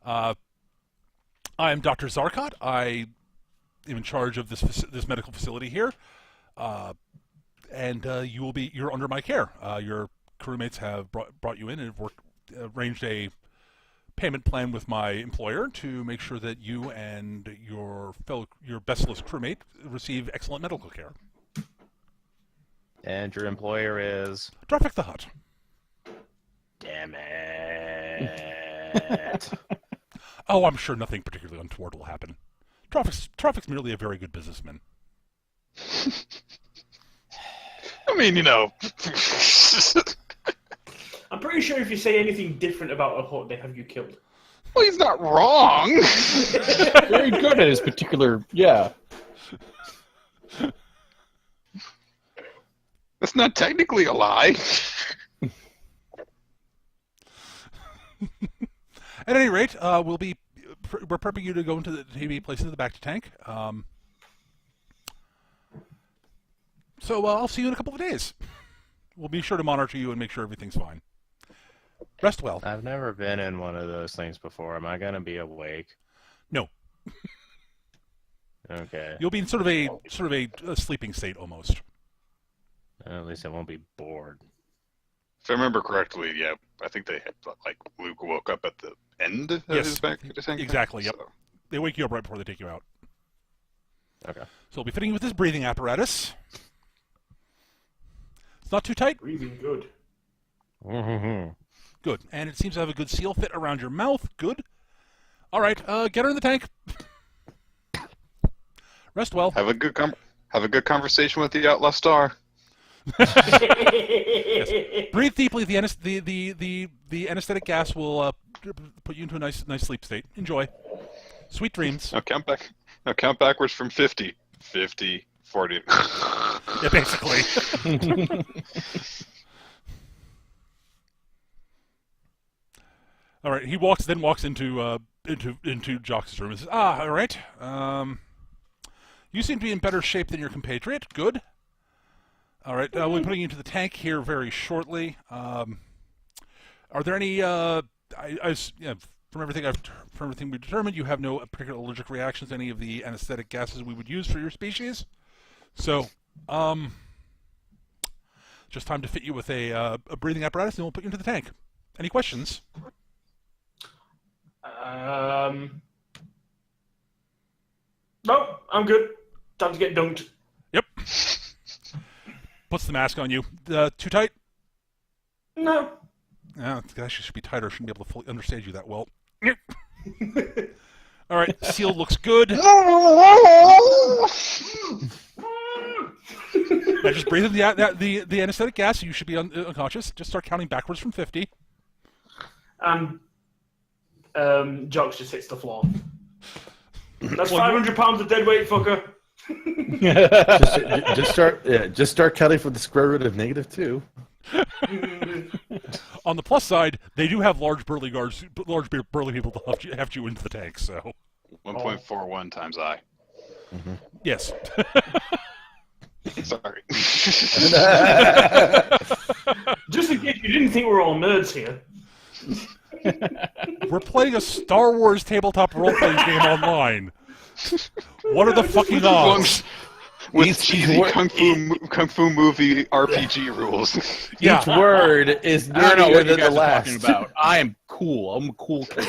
I am Dr. Zarkot. I am in charge of this medical facility here, and you're under my care. Your crewmates have brought you in and have arranged a payment plan with my employer to make sure that you and your bestless crewmate receive excellent medical care. And your employer is? Traffic the Hut. Damn it. Oh, I'm sure nothing particularly untoward will happen. Traffic's merely a very good businessman. I mean, you know. I'm pretty sure if you say anything different about a hut, they have you killed. Well, he's not wrong. Very good at his particular. Yeah. That's not technically a lie. At any rate, we're prepping you to go to be placed into the back to tank. So I'll see you in a couple of days. We'll be sure to monitor you and make sure everything's fine. Rest well. I've never been in one of those things before. Am I going to be awake? No. Okay. You'll be in sort of a sleeping state almost. At least I won't be bored. If I remember correctly, yeah, I think they had, like, Luke woke up at the end of Yes, his back to tank. exactly, yep. So. They wake you up right before they take you out. Okay. So we'll be fitting you with this breathing apparatus. It's not too tight. Breathing good. Good. And it seems to have a good seal fit around your mouth. Good. All right, get her in the tank. Rest well. Have a good conversation with the Outlaw Star. Yes. Breathe deeply. The anesthetic gas will put you into a nice sleep state. Enjoy. Sweet dreams. Now count backwards from 50. 50, 40. Yeah, basically. All right. He walks into Jock's room and says, all right. You seem to be in better shape than your compatriot. Good. All right. We'll be putting you into the tank here very shortly. Are there any? From everything we determined, you have no particular allergic reactions to any of the anesthetic gases we would use for your species. So, just time to fit you with a breathing apparatus, and we'll put you into the tank. Any questions? No, I'm good. Time to get dunked. Yep. Puts the mask on you. Too tight? No. Yeah, it actually should be tighter. I shouldn't be able to fully understand you that well. All right, seal looks good. Now just breathe in the anesthetic gas. You should be unconscious. Just start counting backwards from 50. And Jocks just hits the floor. That's 500 pounds of dead weight, fucker. just start counting from the square root of -2. On the plus side, they do have large burly people to heft you into the tank. So 1.41 times I. Mm-hmm. yes. Sorry. Just in case you didn't think we were all nerds here. We're playing a Star Wars tabletop role-playing game online. What are the fucking odds? With cheesy kung fu movie RPG rules. Yeah. Each word is I don't know nerdier what you than the guys are last. talking about. I am cool. I'm a cool kid.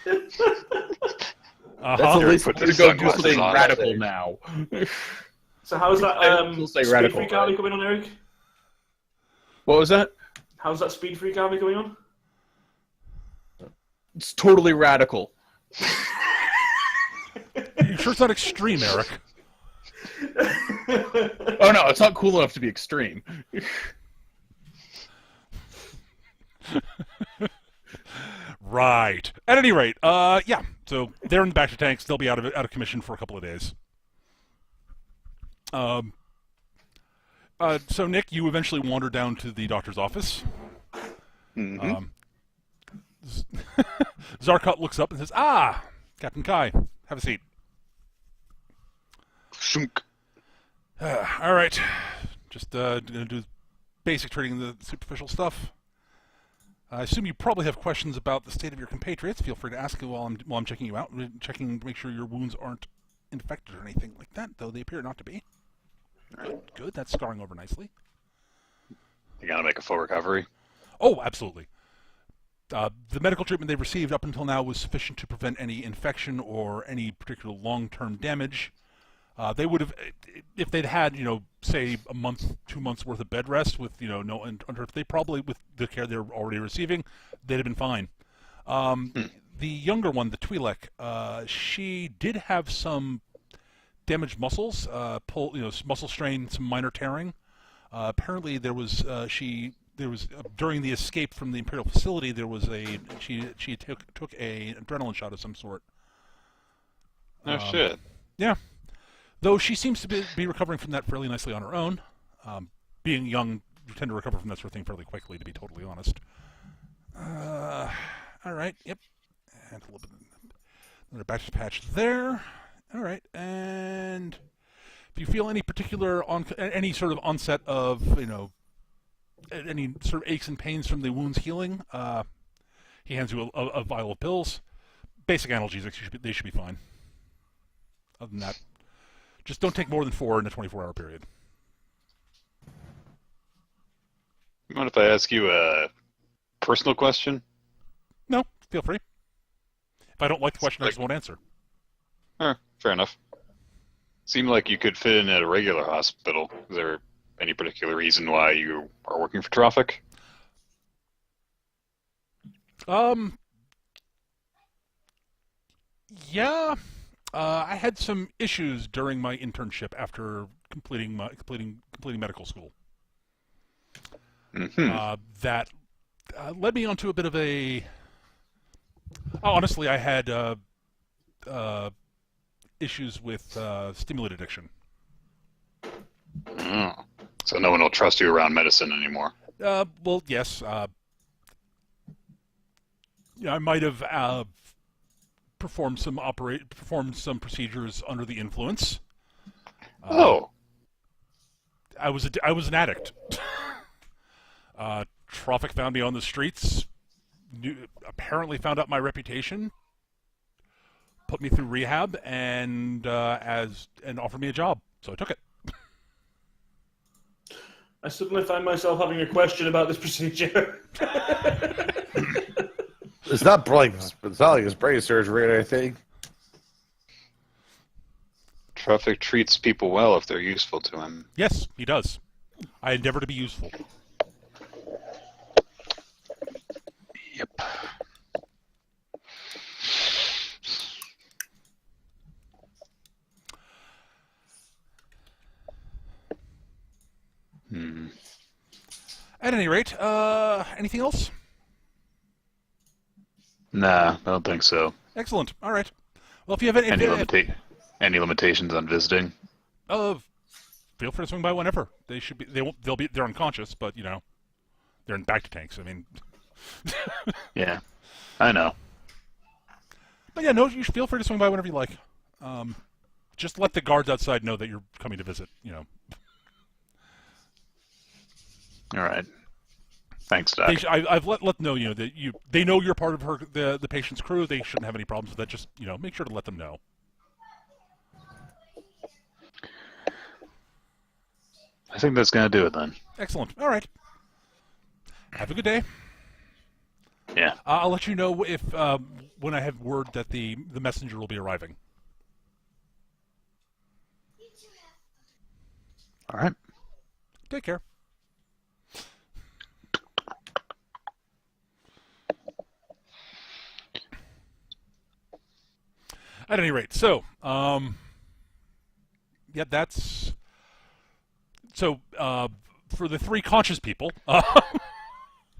That's the least Put I'm the gonna go do sunglasses something on. radical now. So how's that We'll say speed radical, freak right? army coming on, Eric? What was that? How's that speed freak army going on? It's totally radical. You sure it's not extreme, Eric? Oh no, it's not cool enough to be extreme. Right. At any rate, yeah. So they're in the back to tanks. They'll be out of commission for a couple of days. So Nick, you eventually wander down to the doctor's office. Mm-hmm. Zarkot looks up and says, "Ah, Captain Kai, have a seat." Shunk. All right. Just gonna do basic trading, the superficial stuff. I assume you probably have questions about the state of your compatriots. Feel free to ask while I'm checking you out, checking to make sure your wounds aren't infected or anything like that, though they appear not to be. Good. That's scarring over nicely. You gotta make a full recovery. Oh, absolutely. The medical treatment they've received up until now was sufficient to prevent any infection or any particular long-term damage. They would have, if they'd had, say a month, 2 months worth of bed rest with, no, they probably, with the care they're already receiving, they'd have been fine. The younger one, the Twi'lek, she did have some damaged muscles, muscle strain, some minor tearing. Apparently, there was during the escape from the Imperial facility, she took a adrenaline shot of some sort. Oh shit. Yeah. Though she seems to be recovering from that fairly nicely on her own. Being young, you tend to recover from that sort of thing fairly quickly, to be totally honest. All right, yep. And a little bit another batch patch there. All right, and if you feel any particular any sort of onset of any sort of aches and pains from the wounds healing, he hands you a vial of pills. Basic analgesics, they should be fine. Other than that, just don't take more than 4 in a 24-hour period. Mind if I ask you a personal question? No, feel free. If I don't like the question, I just won't answer. Fair enough. Seemed like you could fit in at a regular hospital. Is there any particular reason why you are working for Traffic? Yeah. I had some issues during my internship after completing medical school. Mm-hmm. That led me onto a bit of a. Honestly, I had issues with stimulant addiction. Oh. So no one will trust you around medicine anymore. Well, yes. I might have performed some procedures under the influence. I was an addict. Traffic found me on the streets. Apparently found out my reputation. Put me through rehab and offered me a job, so I took it. I suddenly find myself having a question about this procedure. It's not like his brain surgery or anything. Traffic treats people well if they're useful to him. Yes, he does. I endeavor to be useful. Yep. At any rate, anything else? Nah, I don't think so. Excellent. All right. Well, if you have Any limitations on visiting? Feel free to swing by whenever. They're unconscious, but they're in back to tanks. I mean, Yeah, I know. but yeah, no, you should feel free to swing by whenever you like. Just let the guards outside know that you're coming to visit. All right. Thanks, Doc. I've let them know, that they know you're part of the patient's crew. They shouldn't have any problems with that. Just make sure to let them know. I think that's gonna do it then. Excellent. All right. Have a good day. Yeah. I'll let you know if when I have word that the messenger will be arriving. All right. Take care. At any rate, so yeah, that's so for the 3 conscious people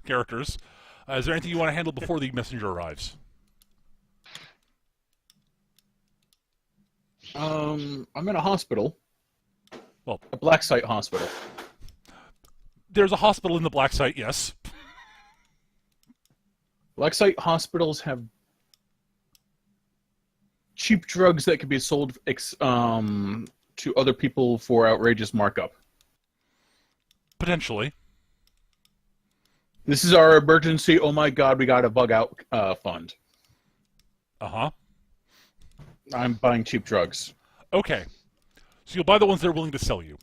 characters. Is there anything you want to handle before the messenger arrives? I'm in a hospital. Well, A black site hospital. there's a hospital in the black site, yes. Black site hospitals have cheap drugs that can be sold to other people for outrageous markup. Potentially. This is our emergency, oh my god, we got a bug out fund. Uh-huh. I'm buying cheap drugs. Okay. So you'll buy the ones they're willing to sell you.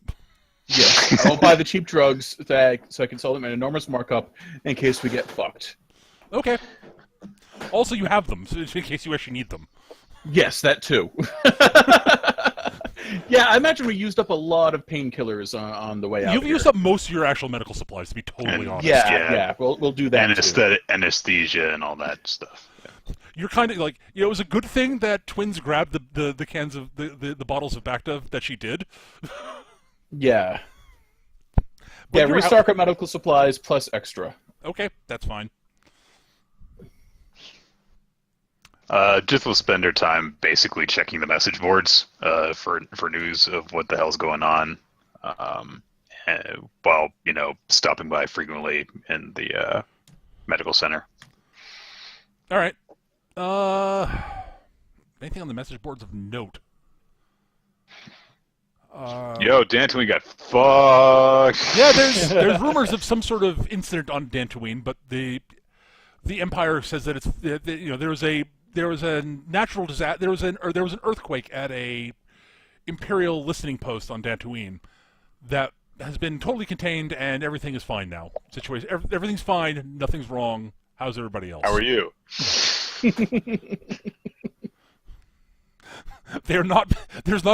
Yes, I'll buy the cheap drugs so I can sell them at an enormous markup in case we get fucked. Okay. Also, you have them, so in case you actually need them. Yes, that too. Yeah, I imagine we used up a lot of painkillers on the way out. You've used up most of your actual medical supplies, to be totally honest. Yeah, we'll do that. Anesthesia and all that stuff. You're kind of like, it was a good thing that Twins grabbed the cans of the bottles of Bacta that she did. Yeah. But Yeah, you're restock our medical supplies plus extra. Okay, that's fine. Just will spend her time basically checking the message boards for news of what the hell's going on, while stopping by frequently in the medical center. All right. Anything on the message boards of note? Yo, Dantooine got fucked. Yeah, there's rumors of some sort of incident on Dantooine, but the Empire says that there was a natural disaster. There was an earthquake at a Imperial listening post on Dantooine that has been totally contained, and everything is fine now. Everything's fine. Nothing's wrong. How's everybody else? How are you? There's not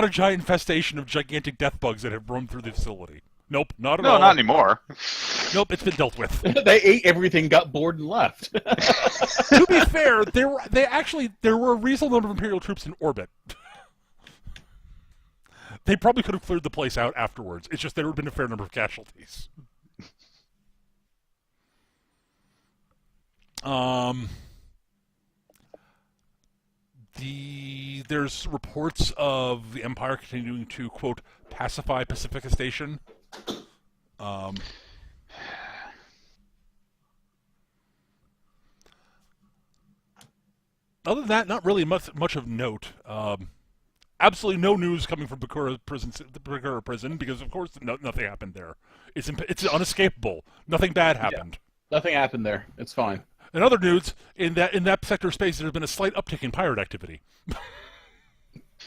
a giant infestation of gigantic death bugs that have roamed through the facility. Nope, not at all. No, not anymore. Nope, it's been dealt with. They ate everything, got bored, and left. To be fair, there were a reasonable number of Imperial troops in orbit. They probably could have cleared the place out afterwards. It's just there would have been a fair number of casualties. There's reports of the Empire continuing to, quote, pacify Pacifica Station. Other than that, not really much of note. Absolutely no news coming from Bakura prison, because of course nothing happened there. It's unescapable. Nothing bad happened. Yeah, nothing happened there. It's fine. In other news, in that sector of space, there's been a slight uptick in pirate activity.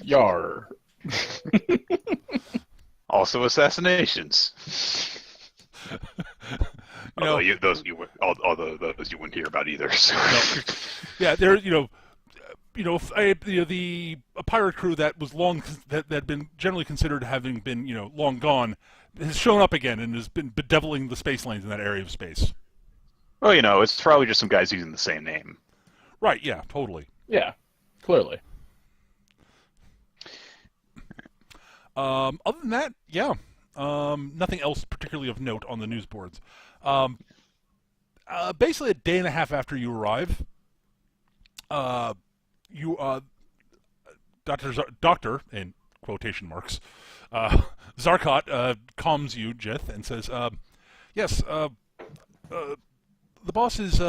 Yar. Also assassinations. Although those you wouldn't hear about either. So. No. Yeah, there. The pirate crew that was that had been generally considered having been long gone has shown up again and has been bedeviling the space lanes in that area of space. Well, it's probably just some guys using the same name. Right, yeah, totally. Yeah, clearly. Other than that, yeah. Nothing else particularly of note on the news boards. Basically, a day and a half after you arrive, Doctor, in quotation marks, Zarkot calms you, Jith, and says, yes, the boss's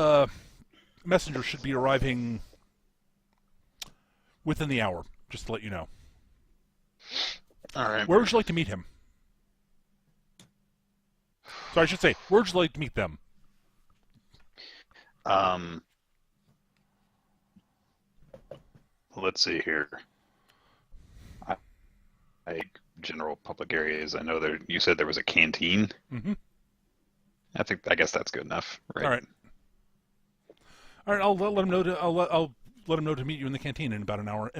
messenger should be arriving within the hour, just to let you know. All right. Where would you like to meet him? So I should say, where would you like to meet them? Let's see here. General public areas. I know you said there was a canteen. Mm-hmm. I guess that's good enough, right? All right. I'll let him know I'll let him know to meet you in the canteen in about an hour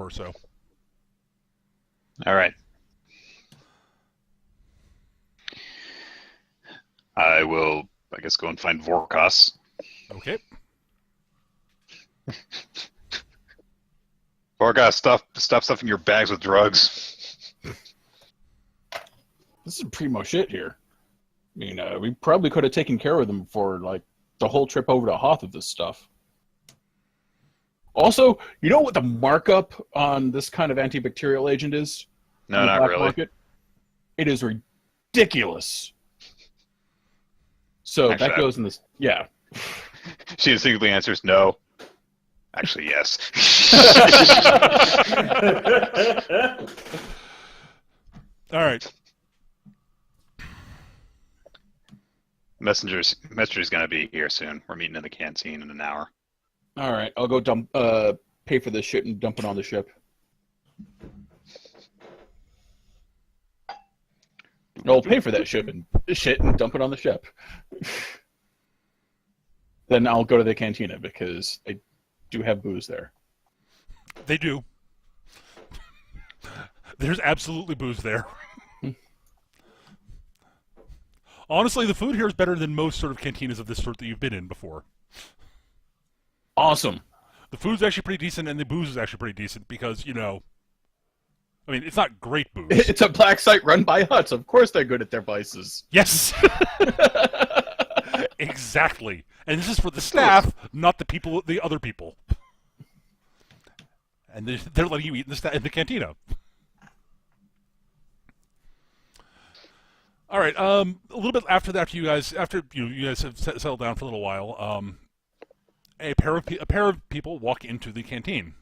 or so. All right. I will, I guess, go and find Vorkos. Okay. Vorkos, stop stuffing your bags with drugs. This is pretty much it here. I mean, we probably could have taken care of them for, the whole trip over to Hoth of this stuff. Also, you know what the markup on this kind of antibacterial agent is? No, not really. Market? It is ridiculous. So Actually, that goes in this... Yeah. She instinctively answers no. Actually, yes. All right. Messenger's gonna be here soon. We're meeting in the canteen in an hour. All right, I'll go pay for this shit and dump it on the ship. No, I'll pay for that shit and dump it on the ship. Then I'll go to the cantina because I do have booze there. They do. There's absolutely booze there. Honestly, the food here is better than most sort of cantinas of this sort that you've been in before. Awesome. The food's actually pretty decent, and the booze is actually pretty decent because, you know, I mean, it's not great booze. It's a black site run by Huts. Of course they're good at their vices. Yes! Exactly. And this is for the staff, not the people, the other people. And they're letting you eat in the cantina. All right. A little bit after that, you guys have settled down for a little while. A pair of people walk into the canteen.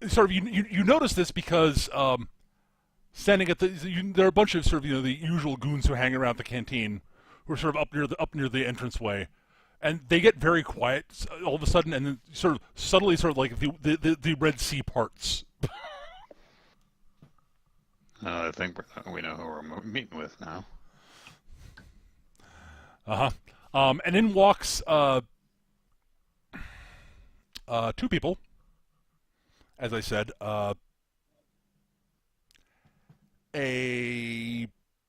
Sort of you notice this because standing at there are a bunch of sort of the usual goons who hang around the canteen, who are sort of up near the entranceway, and they get very quiet all of a sudden, and then sort of subtly, sort of like the Red Sea parts. I think we know who we're meeting with now. And in walks two people. As I said, a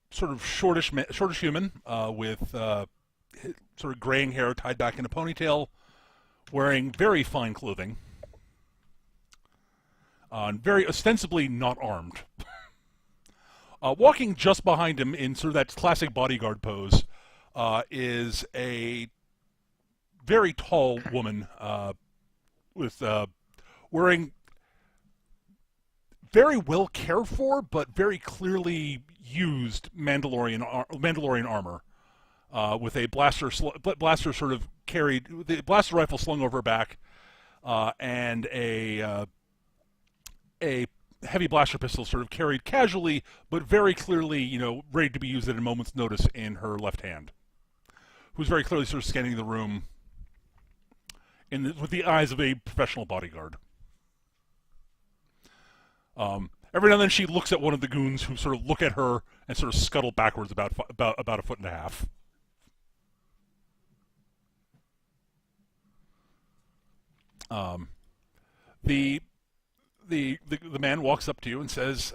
sort of shortish human with sort of graying hair tied back in a ponytail, wearing very fine clothing, very ostensibly not armed. Walking just behind him in sort of that classic bodyguard pose is a very tall woman with wearing very well cared for but very clearly used Mandalorian armor, with a blaster sort of carried, the blaster rifle slung over her back, and a heavy blaster pistol sort of carried casually, but very clearly, ready to be used at a moment's notice in her left hand. Who's very clearly sort of scanning the room with the eyes of a professional bodyguard. Every now and then she looks at one of the goons, who sort of look at her and sort of scuttle backwards about a foot and a half. The man walks up to you and says,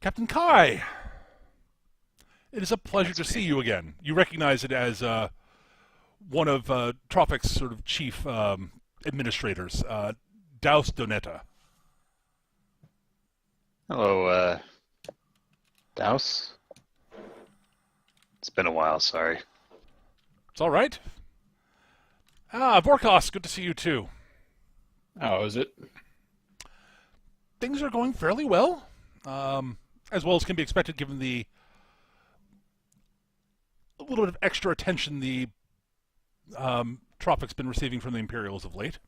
Captain Kai, it is a pleasure to see you again. You recognize it as one of Tropic's sort of chief administrators, Daus Donetta. Hello, Daus. It's been a while, sorry. It's all right. Vorkos, good to see you too. How is it? Things are going fairly well, as well as can be expected given a little bit of extra attention the Tropic's been receiving from the Imperials of late.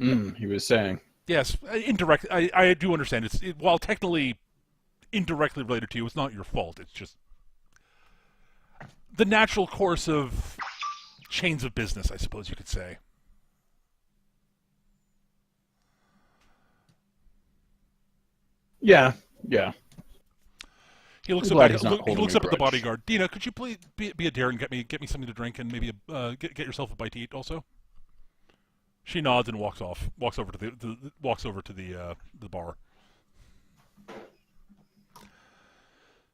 He was saying. Yes, indirect. I do understand. While technically indirectly related to you, it's not your fault. It's just the natural course of chains of business, I suppose you could say. Yeah. He looks up at the bodyguard. Dina, could you please be a dare and get me something to drink and maybe get yourself a bite to eat also? She nods and walks off. Walks over to the bar.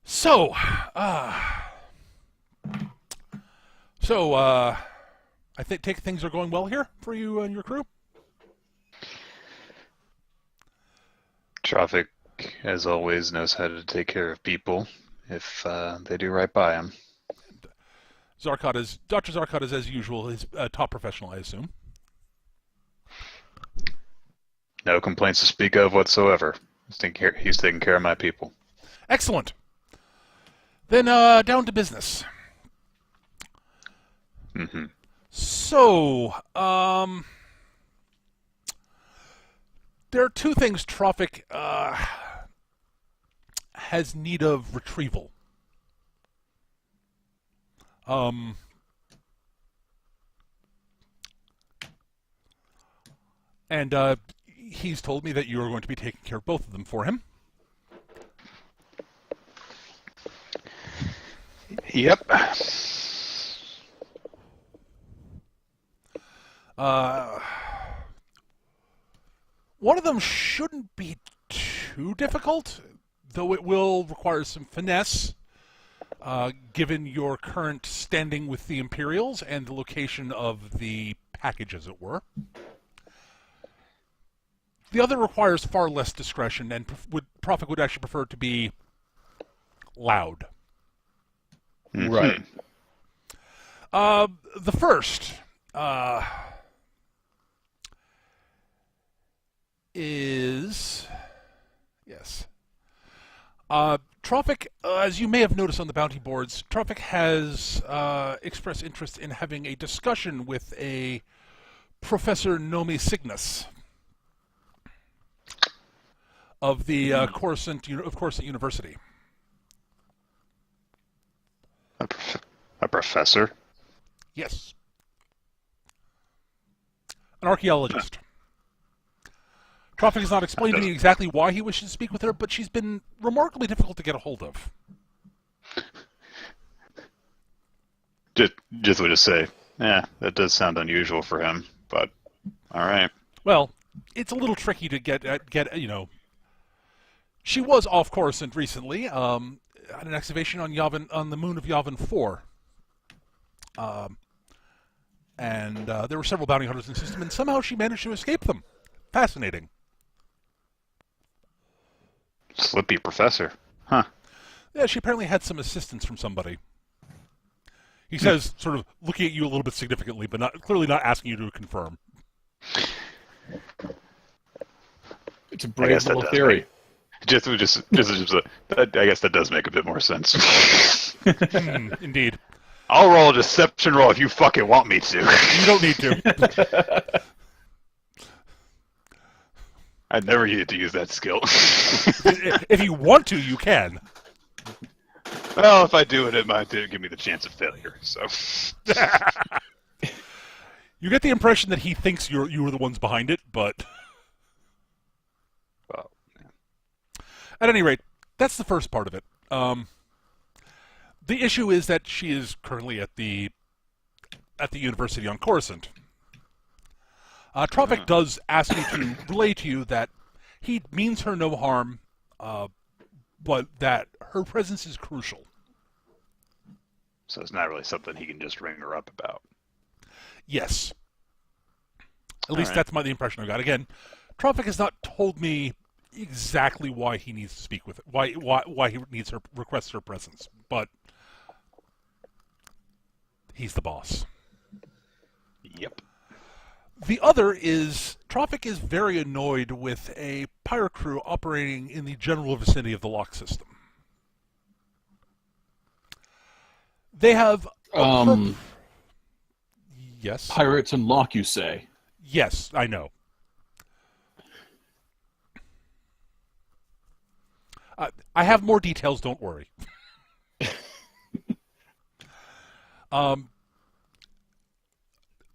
So, I take things are going well here for you and your crew. Traffic, as always, knows how to take care of people if they do right by him. Dr. Zarkot is, as usual, his top professional, I assume. No complaints to speak of whatsoever. He's taking care of my people. Excellent. Then down to business. Mm-hmm. So, there are two things Trophic has need of retrieval. And he's told me that you are going to be taking care of both of them for him. Yep. One of them shouldn't be too difficult, though it will require some finesse, given your current standing with the Imperials and the location of the package, as it were. The other requires far less discretion, and Prophet would actually prefer it to be loud. Right. The first is... Yes. Trophic, as you may have noticed on the bounty boards, Trophic has expressed interest in having a discussion with a Professor Nomi Cygnus of the Coruscant University. A professor? Yes. An archaeologist. Trophic has not explained to me exactly why he wishes to speak with her, but she's been remarkably difficult to get a hold of. Just would just say, that does sound unusual for him, but all right. Well, it's a little tricky to get you know. She was off Coruscant recently, at an excavation on Yavin, on the moon of Yavin 4. And there were several bounty hunters in the system, and somehow she managed to escape them. Fascinating. Slippy professor. Huh. Yeah, she apparently had some assistance from somebody. He says, sort of looking at you a little bit significantly, but clearly not asking you to confirm. It's a brave little theory. I guess that does make a bit more sense. Indeed. I'll roll a deception roll if you fucking want me to. You don't need to. I'd never needed to use that skill. If you want to, you can. Well, if I do it might give me the chance of failure. So you get the impression that he thinks you were the ones behind it, but well, at any rate, that's the first part of it. The issue is that she is currently at the university on Coruscant. Trophic does ask me to relay to you that he means her no harm, but that her presence is crucial. So it's not really something he can just ring her up about. Yes. At least right. that's the impression I got. Again, Trophic has not told me exactly why he needs to speak with why he requests her presence, but he's the boss. Yep. The other is Trophic is very annoyed with a pirate crew operating in the general vicinity of the lock system. They have yes. Pirates and lock, you say? Yes, I know. I have more details. Don't worry.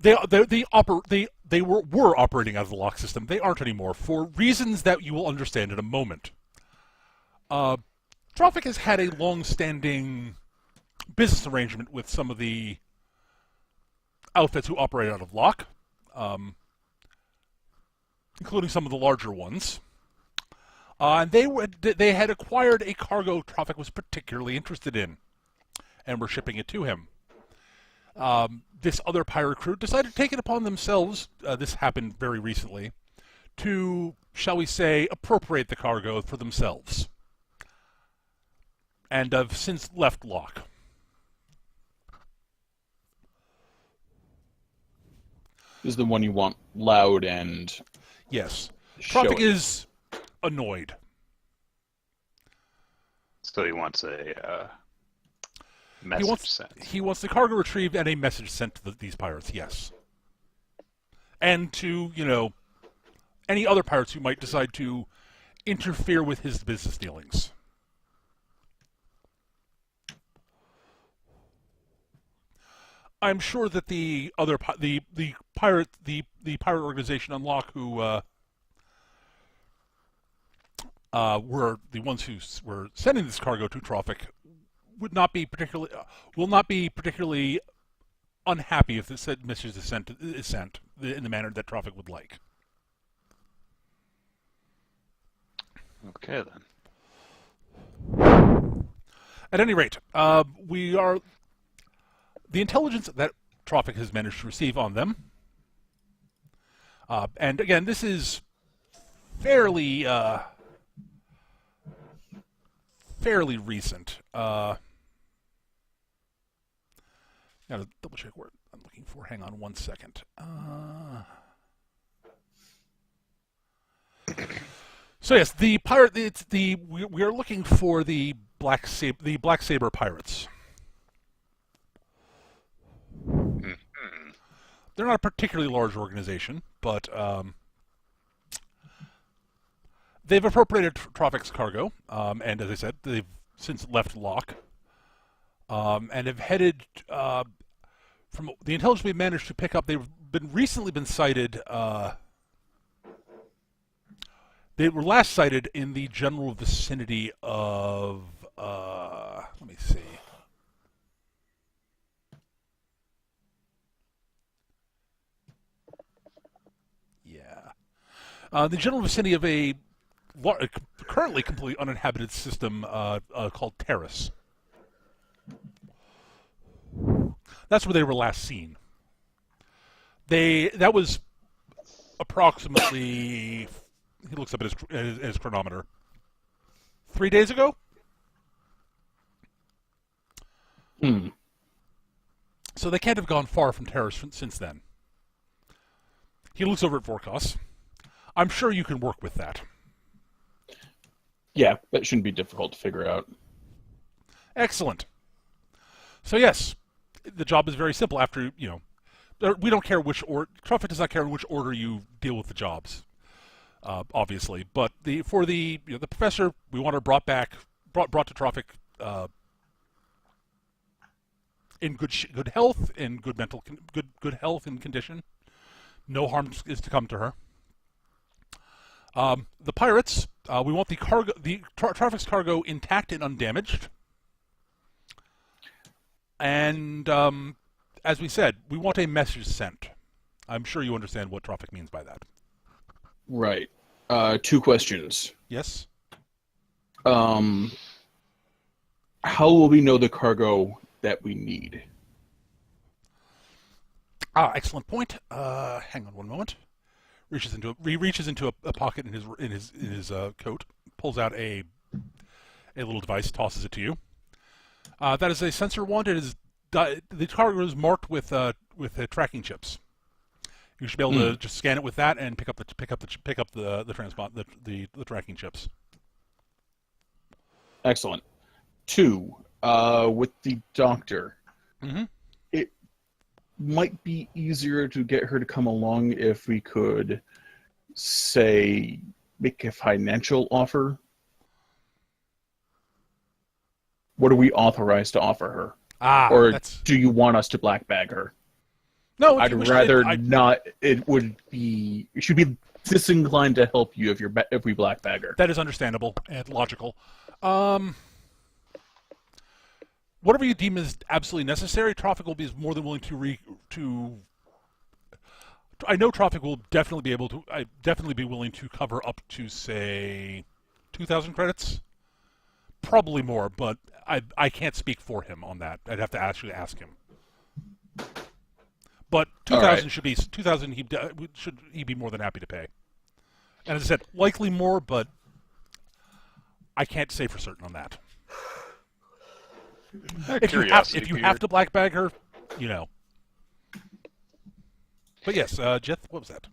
They were operating out of the lock system. They aren't anymore for reasons that you will understand in a moment. Trophic has had a long-standing business arrangement with some of the outfits who operate out of lock, including some of the larger ones. And they had acquired a cargo Trophic was particularly interested in, and were shipping it to him. This other pirate crew decided to take it upon themselves, this happened very recently, to, shall we say, appropriate the cargo for themselves. And have since left lock. This is the one you want loud and... Yes. showy. Trophic is annoyed. So he wants a message sent. He wants the cargo retrieved and a message sent to these pirates, yes. And to, any other pirates who might decide to interfere with his business dealings. I'm sure that the other the pirate organization Unlock who were the ones who were sending this cargo to Trophic will not be particularly unhappy if this message is sent in the manner that Trophic would like. Okay then. At any rate, we are the intelligence that Trophic has managed to receive on them. And again, this is fairly recent. Gotta double check what I'm looking for. Hang on one second. So yes, the pirate. We are looking for the Black Saber pirates. They're not a particularly large organization, but they've appropriated Trophic's cargo, and as I said, they've since left Locke, and have headed from the intelligence we've managed to pick up. They've recently been sighted. They were last sighted in the general vicinity of. Let me see. The general vicinity of a currently completely uninhabited system called Terrace. That's where they were last seen. That was approximately. He looks up at his chronometer. 3 days ago. So they can't have gone far from Terrace since then. He looks over at Vorkos. I'm sure you can work with that. Yeah, that shouldn't be difficult to figure out. Excellent. So yes, the job is very simple. After we don't care which order. Trophic does not care in which order you deal with the jobs, obviously. But for the professor, we want her brought to Trophic in good health, in good health and condition. No harm is to come to her. The pirates, we want the cargo, Trophic's cargo intact and undamaged. And as we said, we want a message sent. I'm sure you understand what Trophic means by that. Right. 2 questions. Yes? How will we know the cargo that we need? Excellent point. Hang on one moment. He reaches into a pocket in his coat, pulls out a little device, tosses it to you. That is a sensor wand. The cargo is marked with tracking chips. You should be able to just scan it with that and pick up the tracking chips. Excellent. 2, with the doctor. Mm-hmm. It might be easier to get her to come along if we could, say, make a financial offer. What are we authorized to offer her? Or do you want us to black bag her? No, I'd rather not. It should be disinclined to help you if we black bag her. That is understandable and logical. Whatever you deem is absolutely necessary, Trophic will be more than willing to. I know Trophic will definitely be able to. Definitely be willing to cover up to say 2,000 credits, probably more, but I can't speak for him on that. I'd have to actually ask him. But 2,000 should be 2,000. He'd be more than happy to pay. And as I said, likely more, but I can't say for certain on that. If you have to black bag her, But yes, Jith, what was that?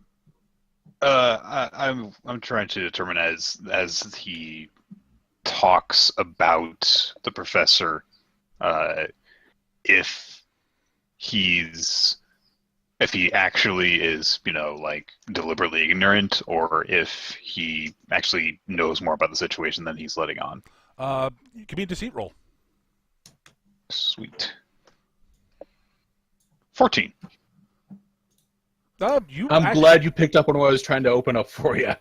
I'm trying to determine as he talks about the professor, if he's if he actually is, like deliberately ignorant, or if he actually knows more about the situation than he's letting on. Give me a deceit roll. Sweet. 14. I'm glad you picked up on what I was trying to open up for you.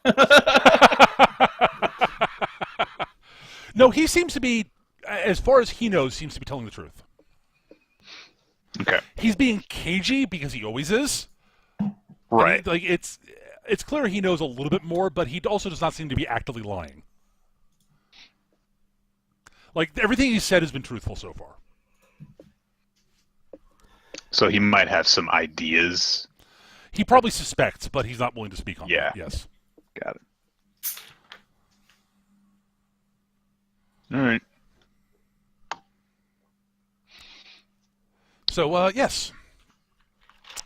No, he seems to be, as far as he knows, seems to be telling the truth. Okay. He's being cagey because he always is. Right. Like it's clear he knows a little bit more, but he also does not seem to be actively lying. Like everything he said has been truthful so far. So he might have some ideas. He probably suspects, but he's not willing to speak on Yeah. that. Yes. Got it. All right. So, yes.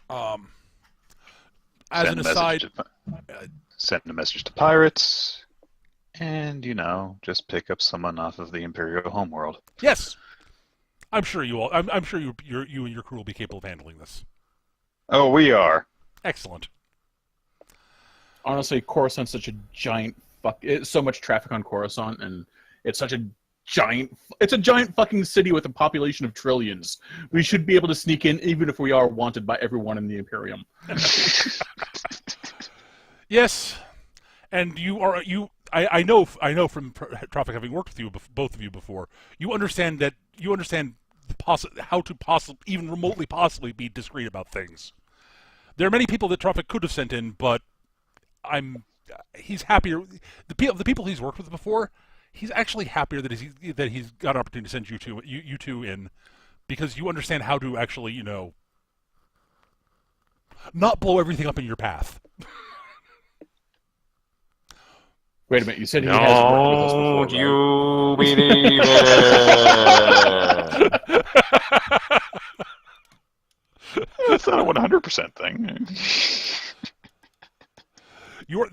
As an aside, send a message to pirates, and just pick up someone off of the Imperial homeworld. yes, I'm sure you all. I'm sure you and your crew will be capable of handling this. Oh, we are. Excellent. Honestly, Coruscant's such a giant it's so much traffic on Coruscant, and it's such a giant fucking city with a population of trillions. We should be able to sneak in even if we are wanted by everyone in the Imperium. Yes, and I know from traffic, having worked with you, both of you before, you understand how to even remotely possibly be discreet about things. There are many people that traffic could have sent in, but he's happier. The people he's worked with before, he's actually happier that he's got an opportunity to send you two in, because you understand how to actually not blow everything up in your path. Wait a minute, you said he has worked with us before, Don't right? you believe it? That's not a 100% thing. Are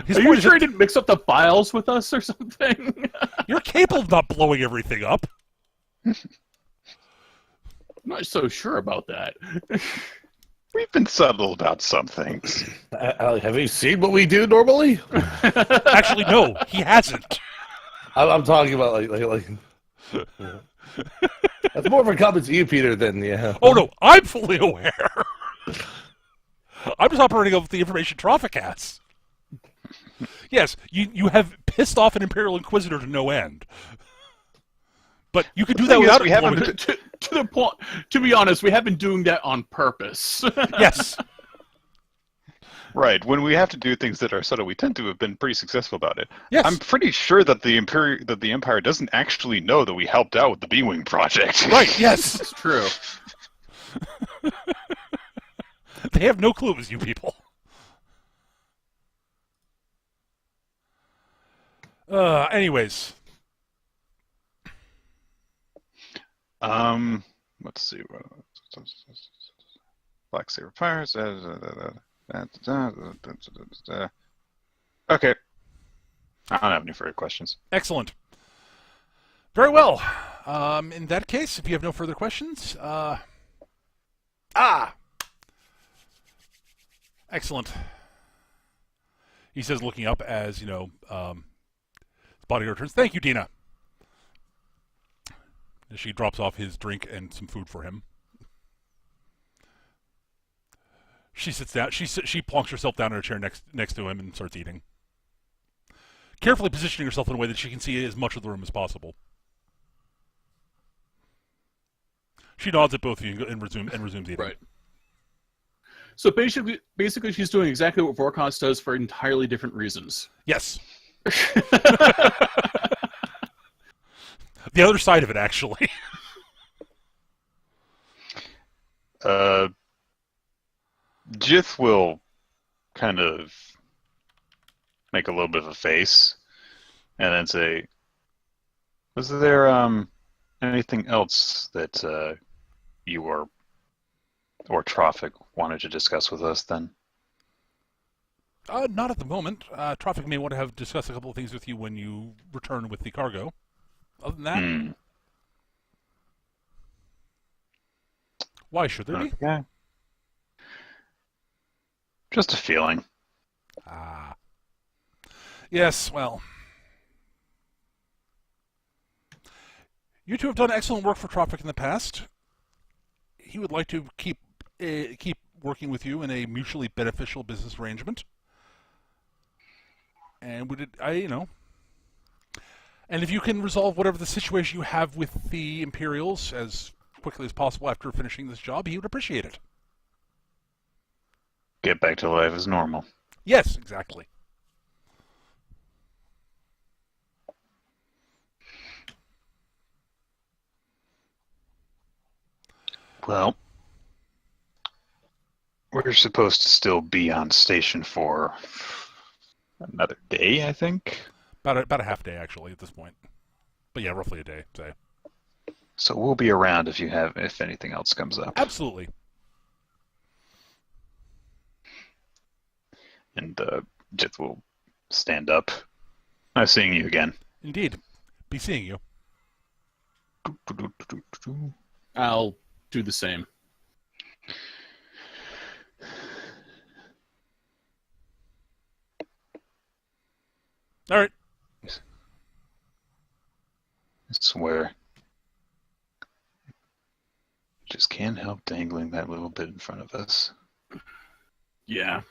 you sure he didn't mix up the files with us or something? You're capable of not blowing everything up. I'm not so sure about that. We've been subtle about some things. Have you seen what we do normally? Actually, no, he hasn't. I'm talking about like that's more of a comment to you, Peter, than yeah. Oh no, I'm fully aware. I'm just operating off the information traffic has. Yes, you have pissed off an Imperial Inquisitor to no end. But you could do that without we haven't blowing- To the point, to be honest, we have been doing that on purpose. Yes. Right. When we have to do things that are subtle, we tend to have been pretty successful about it. Yes. I'm pretty sure that the Empire doesn't actually know that we helped out with the B-Wing project. Right, yes. It's true. They have no clue it was you people. Anyways. Let's see. Black Saber Pirates. Okay. I don't have any further questions. Excellent. Very well. In that case, if you have no further questions, excellent. He says, looking up as his bodyguard returns. Thank you, Dina. She drops off his drink and some food for him. She sits down. She plonks herself down in a chair next to him and starts eating, carefully positioning herself in a way that she can see as much of the room as possible. She nods at both of you and resumes eating. Right. So basically, she's doing exactly what Vorkos does for entirely different reasons. Yes. The other side of it, actually. Jith will kind of make a little bit of a face and then say, was there anything else that you or Traffic wanted to discuss with us then? Not at the moment. Traffic may want to have discussed a couple of things with you when you return with the cargo. Other than that, why should there be? Yeah. Just a feeling. Ah. Yes, well. You two have done excellent work for Tropic in the past. He would like to keep working with you in a mutually beneficial business arrangement. And and if you can resolve whatever the situation you have with the Imperials as quickly as possible after finishing this job, he would appreciate it. Get back to life as normal. Yes, exactly. Well, we're supposed to still be on station for another day, I think. About a half day, actually, at this point. But yeah, roughly a day, say. So we'll be around if anything else comes up. Absolutely. And Jith will stand up. Nice seeing you again. Indeed. Be seeing you. I'll do the same. All right. I swear. Just can't help dangling that little bit in front of us. Yeah.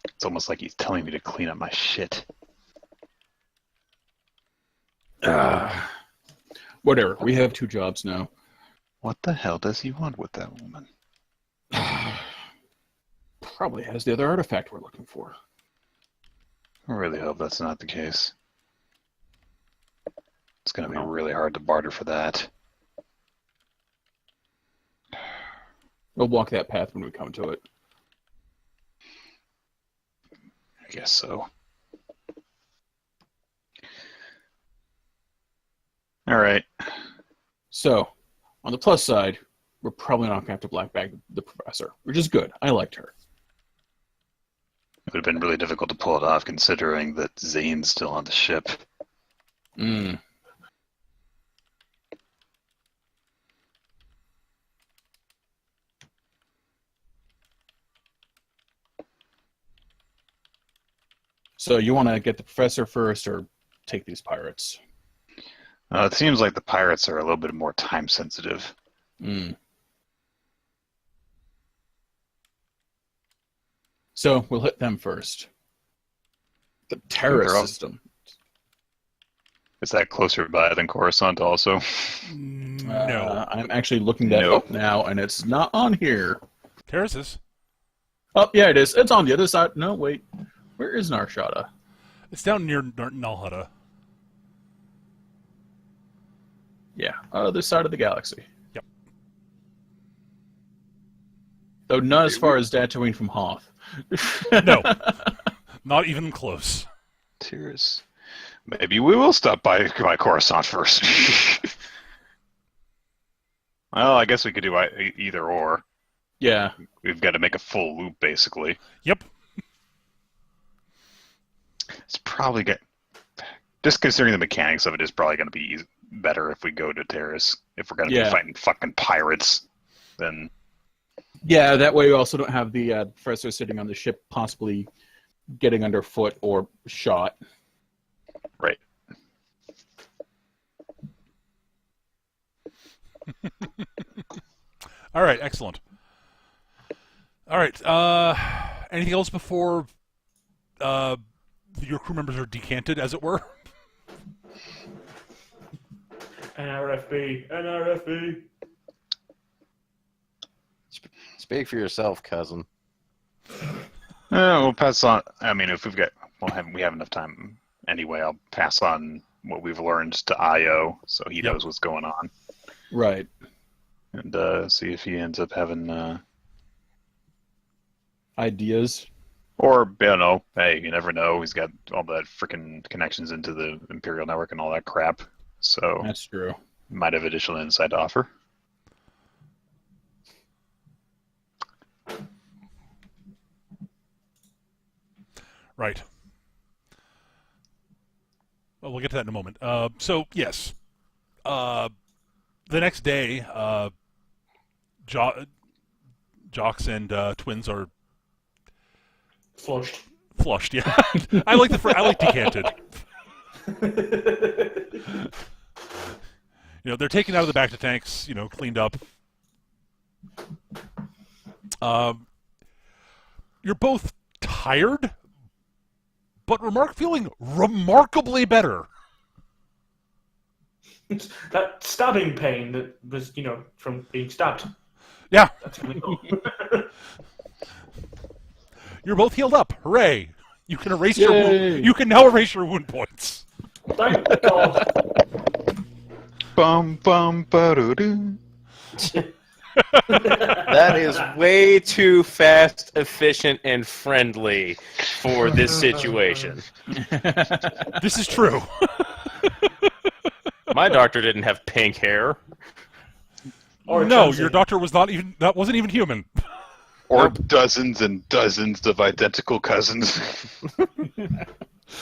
It's almost like he's telling me to clean up my shit. Whatever. We have 2 jobs now. What the hell does he want with that woman? Probably has the other artifact we're looking for. I really hope that's not the case. It's going to be really hard to barter for that. We'll walk that path when we come to it. I guess so. All right. So, on the plus side, we're probably not going to have to black bag the professor, which is good. I liked her. It would have been really difficult to pull it off considering that Zane's still on the ship. Mm. So you want to get the professor first or take these pirates? It seems like the pirates are a little bit more time sensitive. Mm. So we'll hit them first. The terrorist system. Is that closer by than Coruscant also? No. I'm actually looking that up now, and it's not on here. Terrace is. Oh, yeah, it is. It's on the other side. No, wait. Where is Narshada? It's down near Nalhutta. Yeah, other side of the galaxy. Yep. Though not as far as Tatooine from Hoth. No. Not even close. Tears. Maybe we will stop by Coruscant first. Well, I guess we could do either or. Yeah. We've got to make a full loop, basically. Yep. It's probably just considering the mechanics of it is probably going to be better if we go to Terrace. If we're going to be fighting fucking pirates, then yeah. That way, we also don't have the professor sitting on the ship, possibly getting underfoot or shot. Right. All right. Excellent. All right. Anything else before your crew members are decanted, as it were? NRFB, NRFB. Speak for yourself, cousin. We'll pass on. I mean, if we have enough time anyway, I'll pass on what we've learned to Io, so he knows what's going on. Right. And see if he ends up having ideas. Or, hey, you never know. He's got all that freaking connections into the Imperial Network and all that crap. So that's true. Might have additional insight to offer. Right. Well, we'll get to that in a moment. So, yes. The next day, Jocks and Twins are Flushed. flushed. Yeah, I like decanted. They're taken out of the back to tanks. Cleaned up. You're both tired, but feeling remarkably better. That stabbing pain that was, from being stabbed. Yeah, That's really cool. you're both healed up. Hooray! You can erase your Yay. you can now erase your wound points. Thank God. Bum bum ba-do-doo. That is way too fast, efficient, and friendly for this situation. This is true. My doctor didn't have pink hair. Or No, Johnson. your doctor wasn't even human. Or dozens and dozens of identical cousins.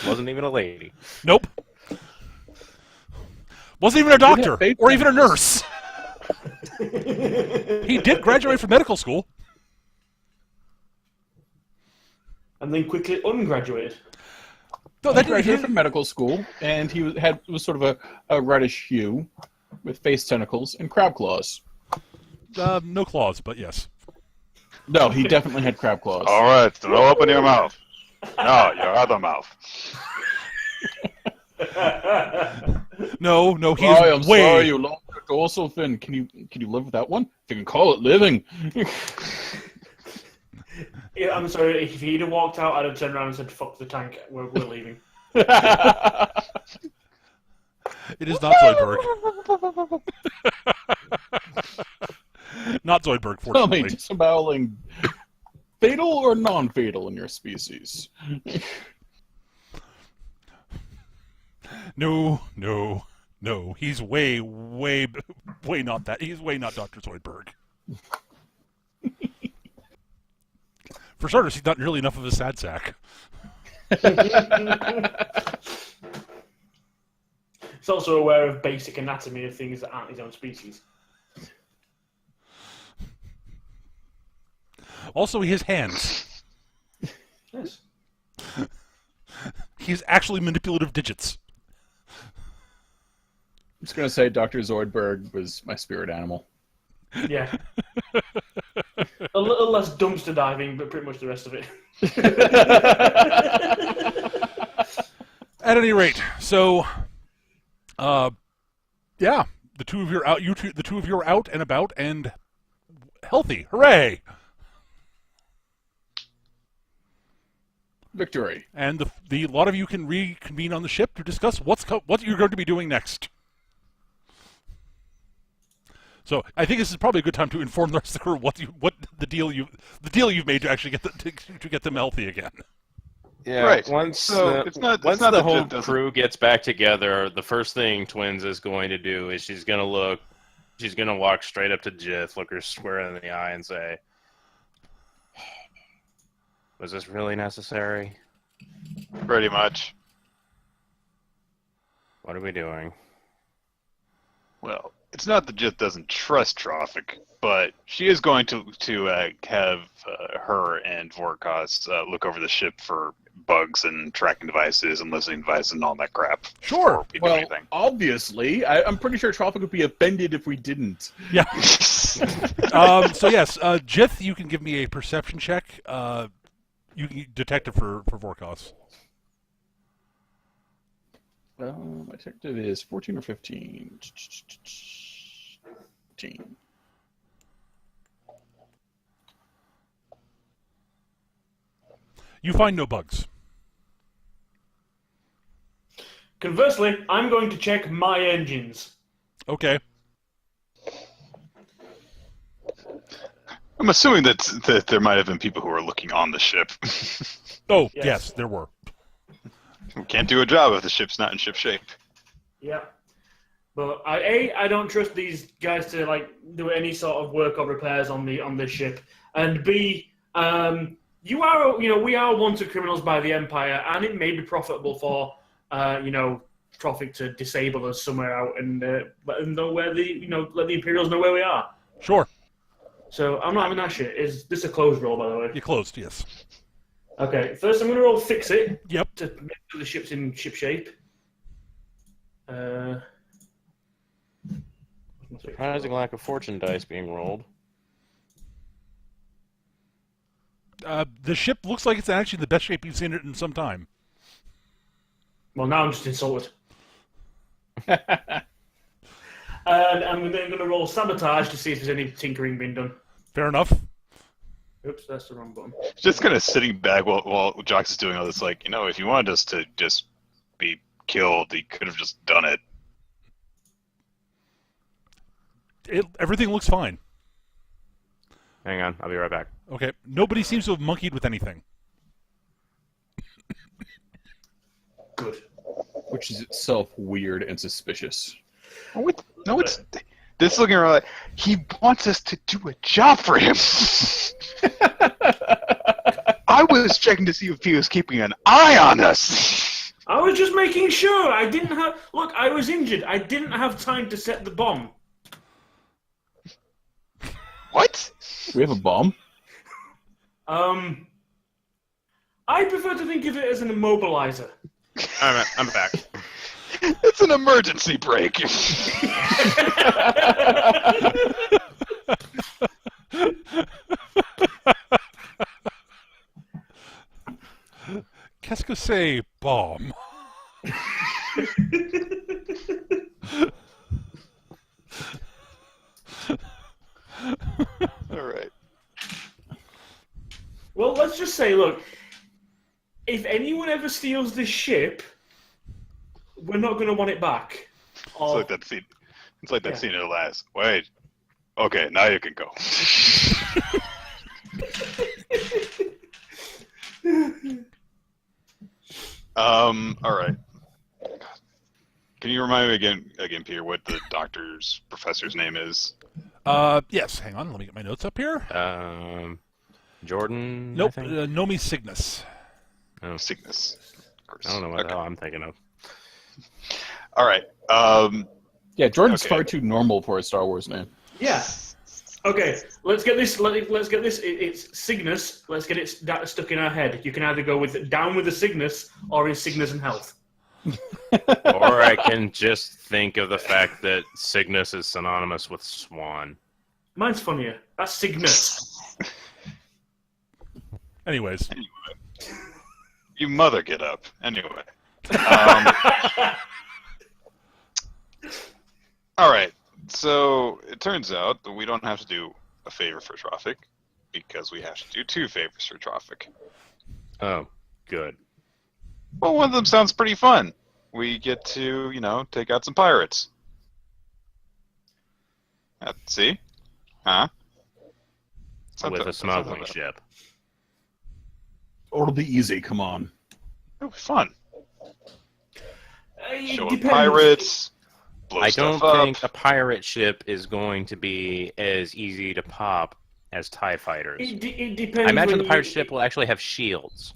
Wasn't even a lady. Nope. Wasn't even a doctor faith or even a members. nurse. He did graduate from medical school. And then quickly ungraduated. No, He that graduated from medical school, and he was sort of a reddish hue, with face tentacles and crab claws. no claws, but yes. No, he definitely had crab claws. All right, so don't open your mouth. No, your other mouth. No, he I is am way. sorry, you lost your dorsal fin. Can you live with that one? If you can call it living. Yeah, I'm sorry, if he'd have walked out, I'd have turned around and said, fuck the tank, we're leaving. It is not Zoidberg. Not Zoidberg, Tell me, fortunately. disemboweling fatal or non-fatal in your species? No. He's way not that. He's way not Dr. Zoidberg. For starters, he's not nearly enough of a sad sack. He's also aware of basic anatomy of things that aren't his own species. Also, he has hands. Yes. He's actually manipulative digits. I'm just going to say Dr. Zoidberg was my spirit animal. Yeah. A little less dumpster diving, but pretty much the rest of it. At any rate, so, yeah, the two of you are out. The two of you are out and about and healthy. Hooray! Victory. And the lot of you can reconvene on the ship to discuss what you're going to be doing next. So I think this is probably a good time to inform the rest of the crew what the deal you've made to actually get them healthy again. Yeah, Right. Once So the, it's not once that the whole Jit doesn't- crew gets back together, the first thing Twins is going to do is she's going to walk straight up to Jith, look her square in the eye, and say, "Was this really necessary? Pretty much. What are we doing?" Well, it's not that Jith doesn't trust Trophic, but she is going to have her and Vorkos look over the ship for bugs and tracking devices and listening devices and all that crap. Sure. Before we do Well, anything. obviously. I'm pretty sure Traffic would be offended if we didn't. Yeah. So yes, Jith, you can give me a perception check. You can detect it for Vorkos. My detective is 14 or 15. 15. You find no bugs. Conversely, I'm going to check my engines. Okay. I'm assuming that there might have been people who were looking on the ship. Oh, Yes. yes, there were. We can't do a job if the ship's not in ship shape. Yeah. But I don't trust these guys to do any sort of work or repairs on the ship. And B, we are wanted criminals by the Empire, and it may be profitable for Trophic to disable us somewhere out and let them know where let the Imperials know where we are. Sure. So I'm not having that shit. Is this a closed roll, by the way? You closed, yes. Okay, first I'm going to roll fix it Yep. to make sure the ship's in ship shape. Surprising lack of fortune dice being rolled. The ship looks like it's actually in the best shape you've seen it in some time. Well, now I'm just insulted. And I'm then going to roll sabotage to see if there's any tinkering being done. Fair enough. Oops, that's the wrong button. Just kind of sitting back while Jox is doing all this, like, if he wanted us to just be killed, he could have just done it. Everything looks fine. Hang on, I'll be right back. Okay. Nobody seems to have monkeyed with anything. Good. Which is itself weird and suspicious. No, it's this looking around like he wants us to do a job for him. I was checking to see if he was keeping an eye on us. I was just making sure. I didn't have... Look, I was injured. I didn't have time to set the bomb. What? We have a bomb? I prefer to think of it as an immobilizer. I'm back. It's an emergency brake. Qu'est-ce que c'est, bomb? All right. Well, let's just say, look, if anyone ever steals this ship, we're not going to want it back. It's like that scene. It's like that scene in the last. Wait. Okay, now you can go. All right. Can you remind me again, Peter, what the professor's name is? Yes. Hang on. Let me get my notes up here. Jordan? Nope. I think? Nomi Cygnus. Oh, Cygnus. I don't know what the hell I'm thinking of. All right. Yeah, Jordan's Okay. far too normal for a Star Wars name. Yeah. Okay, let's get this. Let's get this. It's Cygnus. Let's get it stuck in our head. You can either go with down with the Cygnus or in Cygnus and health. Or I can just think of the fact that Cygnus is synonymous with swan. Mine's funnier. That's Cygnus. Anyways. You mother get up. Anyway. All right. So it turns out that we don't have to do a favor for traffic because we have to do 2 favors for traffic. Oh, good. Well, one of them sounds pretty fun. We get to, take out some pirates. See? Huh? With a smuggling ship. Oh, it'll be easy, come on. It'll be fun. It Showing depends. pirates. Blow I stuff don't up. think a pirate ship is going to be as easy to pop as TIE fighters. It depends. I imagine when the pirate ship will actually have shields.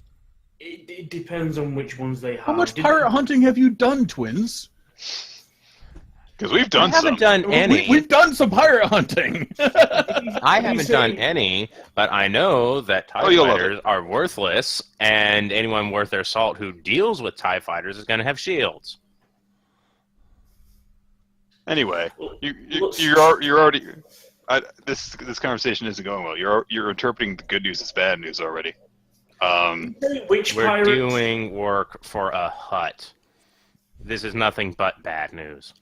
It depends on which ones they have. How much pirate hunting have you done, twins? Because we've done I haven't some. done any. We've done some pirate hunting. I haven't done any, but I know that TIE you'll love fighters are worthless, and anyone worth their salt who deals with TIE fighters is going to have shields. Anyway, Let's- you're already. This conversation isn't going well. You're interpreting the good news as bad news already. Which We're pirate? doing work for a hut. This is nothing but bad news.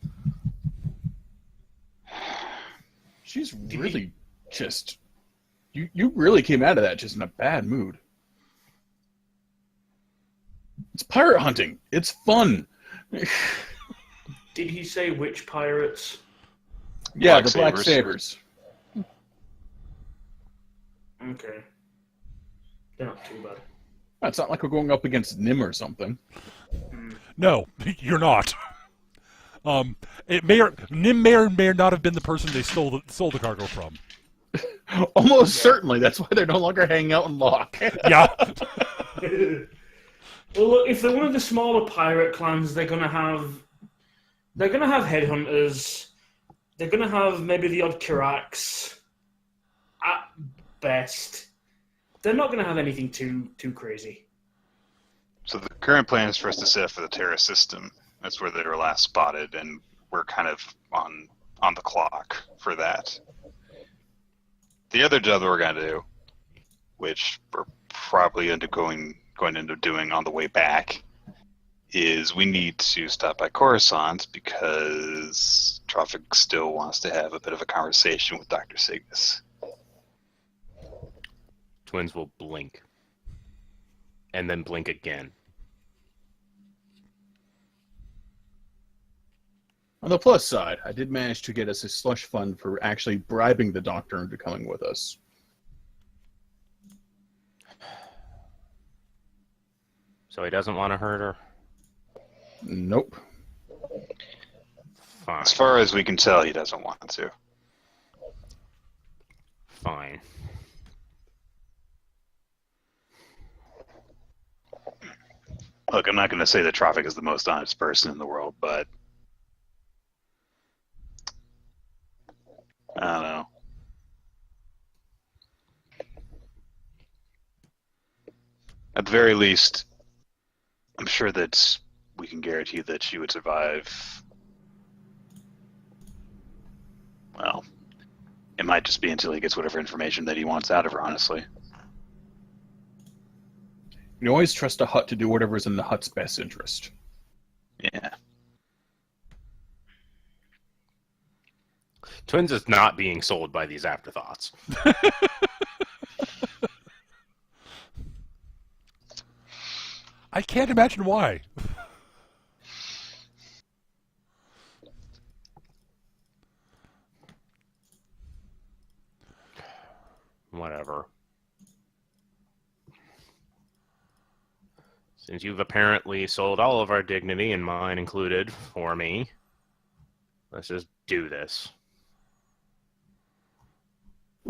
She's really just... You really came out of that just in a bad mood. It's pirate hunting. It's fun. Did he say which pirates? Yeah, Black the Black Sabers. Sabers. Okay. They're not too bad. It's not like we're going up against Nim or something. No, you're not. Nim may or may not have been the person they stole the cargo from. Almost certainly. That's why they're no longer hanging out in Locke. Yeah. Well, look, if they're one of the smaller pirate clans, they're gonna have headhunters. They're gonna have maybe the odd Kirax. at best. They're not going to have anything too crazy. So the current plan is for us to set up for the Terra system. That's where they were last spotted, and we're kind of on the clock for that. The other job that we're going to do, which we're probably going to end up doing on the way back, is we need to stop by Coruscant because Trophic still wants to have a bit of a conversation with Dr. Cygnus. Twins will blink. And then blink again. On the plus side, I did manage to get us a slush fund for actually bribing the doctor into coming with us. So he doesn't want to hurt her? Nope. Fine. As far as we can tell, he doesn't want to. Fine. Look, I'm not going to say that Trophic is the most honest person in the world, but I don't know. At the very least, I'm sure that we can guarantee that she would survive. Well, it might just be until he gets whatever information that he wants out of her, honestly. You always trust a hut to do whatever's in the hut's best interest. Yeah. Twins is not being sold by these afterthoughts. I can't imagine why. Whatever. Since you've apparently sold all of our dignity, and mine included, for me, let's just do this.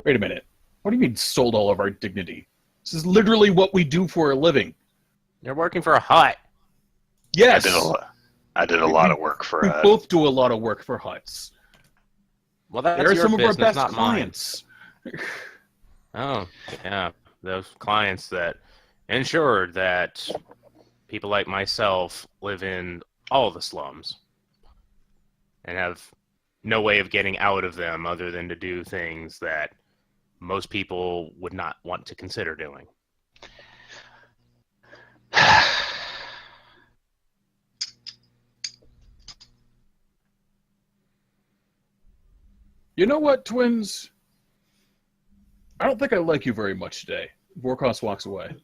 Wait a minute. What do you mean sold all of our dignity? This is literally what we do for a living. You're working for a hut. Yes! I did a lot of work for We both do a lot of work for huts. Well, that's They're your some of our business, best not clients. Oh, yeah. Those clients that ensure that people like myself live in all the slums and have no way of getting out of them other than to do things that most people would not want to consider doing. You know what, twins? I don't think I like you very much today. Vorkos walks away.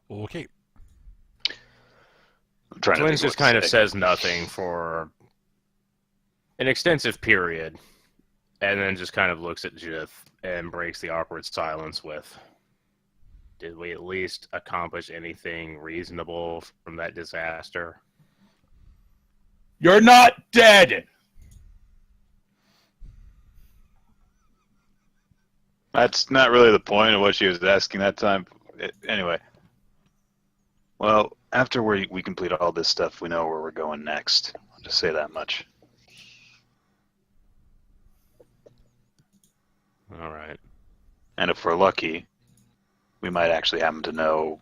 Okay. I'm trying to Twins think just what to kind of say. says nothing for an extensive period, and then just kind of looks at Jith and breaks the awkward silence with, did we at least accomplish anything reasonable from that disaster? You're not dead! That's not really the point of what she was asking that time. Anyway. Well, after we complete all this stuff, we know where we're going next. I'll just say that much. All right. And if we're lucky, we might actually happen to know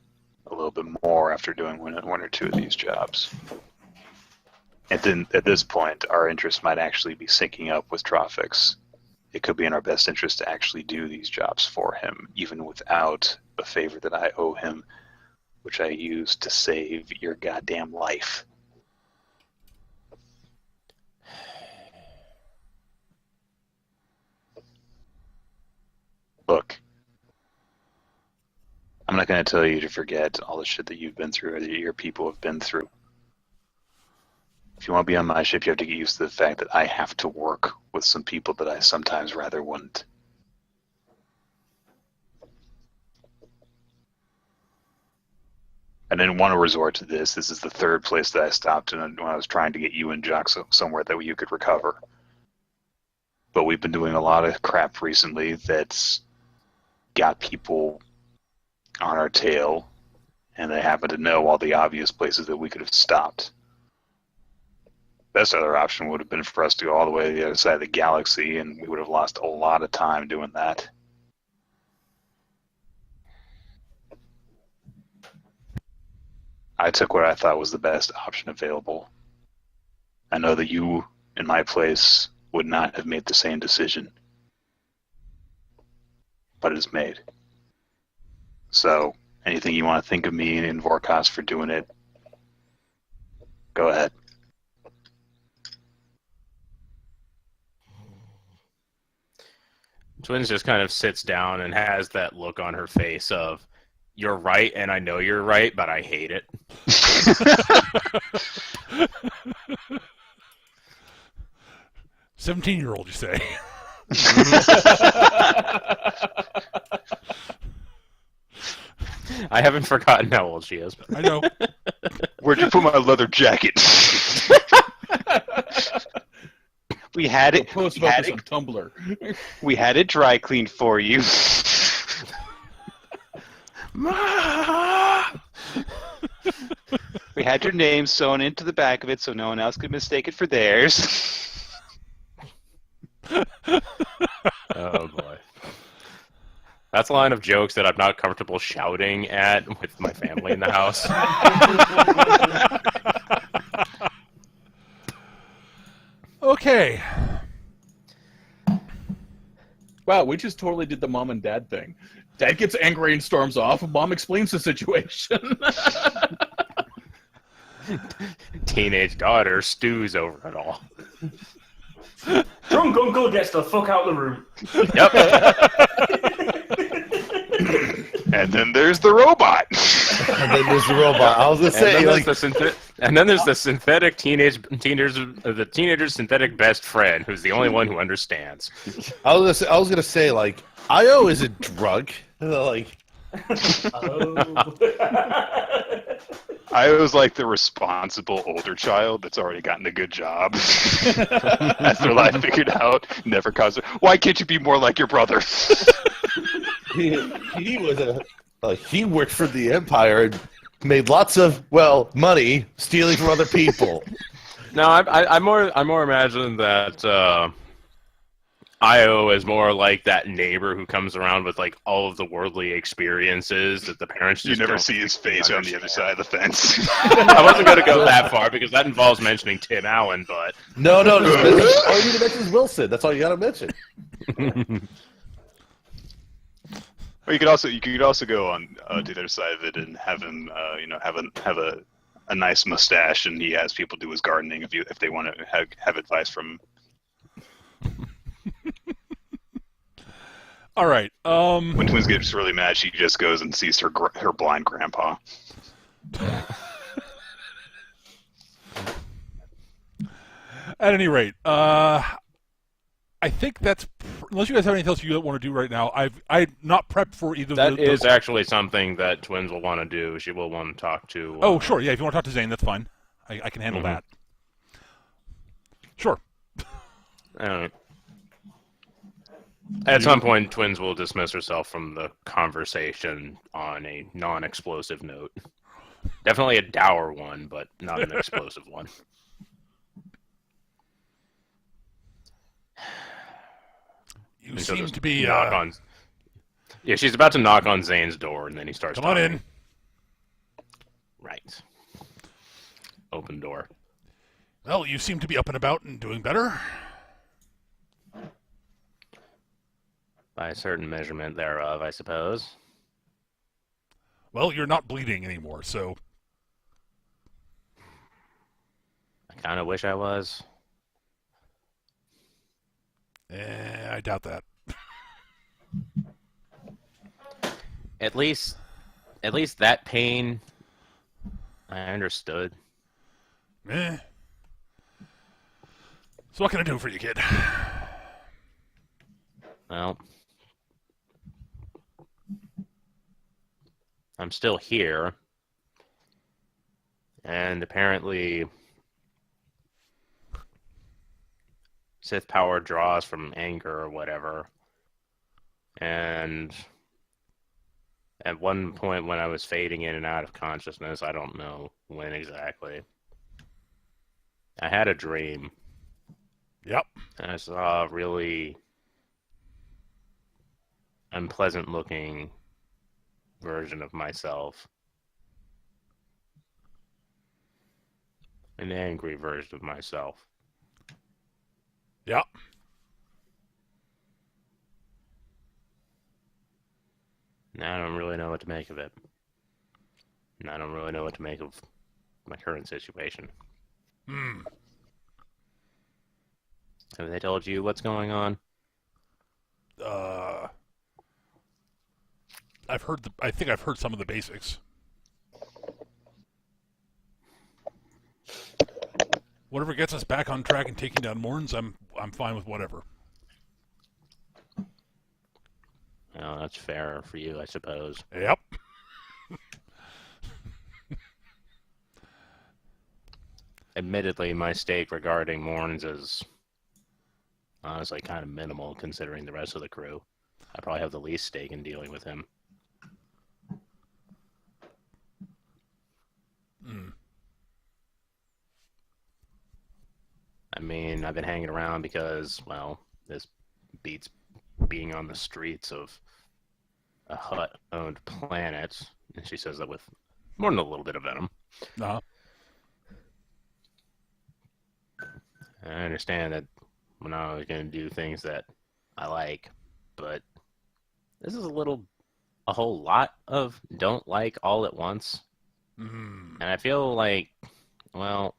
a little bit more after doing one or two of these jobs. And then at this point, our interest might actually be syncing up with Tropic's. It could be in our best interest to actually do these jobs for him, even without a favor that I owe him, which I used to save your goddamn life. Look, I'm not going to tell you to forget all the shit that you've been through or that your people have been through. If you want to be on my ship, you have to get used to the fact that I have to work with some people that I sometimes rather wouldn't. I didn't want to resort to this. This is the third place that I stopped in when I was trying to get you and Jock somewhere that you could recover. But we've been doing a lot of crap recently that's got people on our tail, and they happen to know all the obvious places that we could have stopped. Best other option would have been for us to go all the way to the other side of the galaxy, and we would have lost a lot of time doing that. I took what I thought was the best option available. I know that you, in my place, would not have made the same decision. But it is made. So, anything you want to think of me and Vorkos for doing it, go ahead. Twins just kind of sits down and has that look on her face of, you're right, and I know you're right, but I hate it. 17-year-old, you say? I haven't forgotten how old she is. I know. Where'd you put my leather jacket? We had it. Post We about had this on it, Tumblr. we had it dry cleaned for you. We had your name sewn into the back of it so no one else could mistake it for theirs. Oh boy. That's a line of jokes that I'm not comfortable shouting at with my family in the house. Okay. Wow, we just totally did the mom and dad thing. Dad gets angry and storms off, and mom explains the situation. Teenage daughter stews over it all. Drunk uncle gets the fuck out of the room. Yep. And then there's the robot. And then there's the robot. I was gonna say, And then there's the synthetic teenager's synthetic best friend, who's the only one who understands. I was gonna say, like, IO is a drug. Like, Oh. I was like the responsible older child that's already gotten a good job. That's their life figured out. Never caused it. Why can't you be more like your brother? he was he worked for the Empire and made lots of money stealing from other people. No, I more imagine that Io is more like that neighbor who comes around with like all of the worldly experiences that the parents just You never don't see his face on the other side of the fence. I wasn't going to go that far because that involves mentioning Tim Allen, but No, all you need to mention is Wilson. That's all you gotta mention. Or you could also go on to the other side of it and have him have a nice mustache, and he has people do his gardening if they want to have advice from him. All right. When Twins gets really mad, she just goes and sees her blind grandpa. At any rate, I think that's unless you guys have anything else you want to do right now. I'm not prepped for either. that is actually something that Twins will want to do. She will want to talk to. Oh, sure. Yeah, if you want to talk to Zane, that's fine. I can handle that. Sure. At some point, Twins will dismiss herself from the conversation on a non-explosive note. Definitely a dour one, but not an explosive one. You seem to be. Knock on. Yeah, she's about to knock on Zane's door, and then he starts. Come on in. Right. Open door. Well, you seem to be up and about and doing better. By a certain measurement thereof, I suppose. Well, you're not bleeding anymore, so. I kind of wish I was. I doubt that. At least that pain, I understood. So what can I do for you, kid? Well, I'm still here. And apparently, Sith power draws from anger or whatever. And at one point when I was fading in and out of consciousness, I don't know when exactly, I had a dream. Yep. And I saw a really unpleasant looking version of myself. An angry version of myself. Yep. And I don't really know what to make of it. And I don't really know what to make of my current situation. Hmm. Have they told you what's going on? I think I've heard some of the basics. Whatever gets us back on track and taking down Morns, I'm fine with whatever. Oh, that's fair for you, I suppose. Yep. Admittedly, my stake regarding Morns is honestly kind of minimal considering the rest of the crew. I probably have the least stake in dealing with him. Mm. I mean, I've been hanging around because, well, this beats being on the streets of a Hutt-owned planet. And she says that with more than a little bit of venom. Uh-huh. I understand that we're not always going to do things that I like, but this is a whole lot of don't like all at once. Mm. And I feel like, well,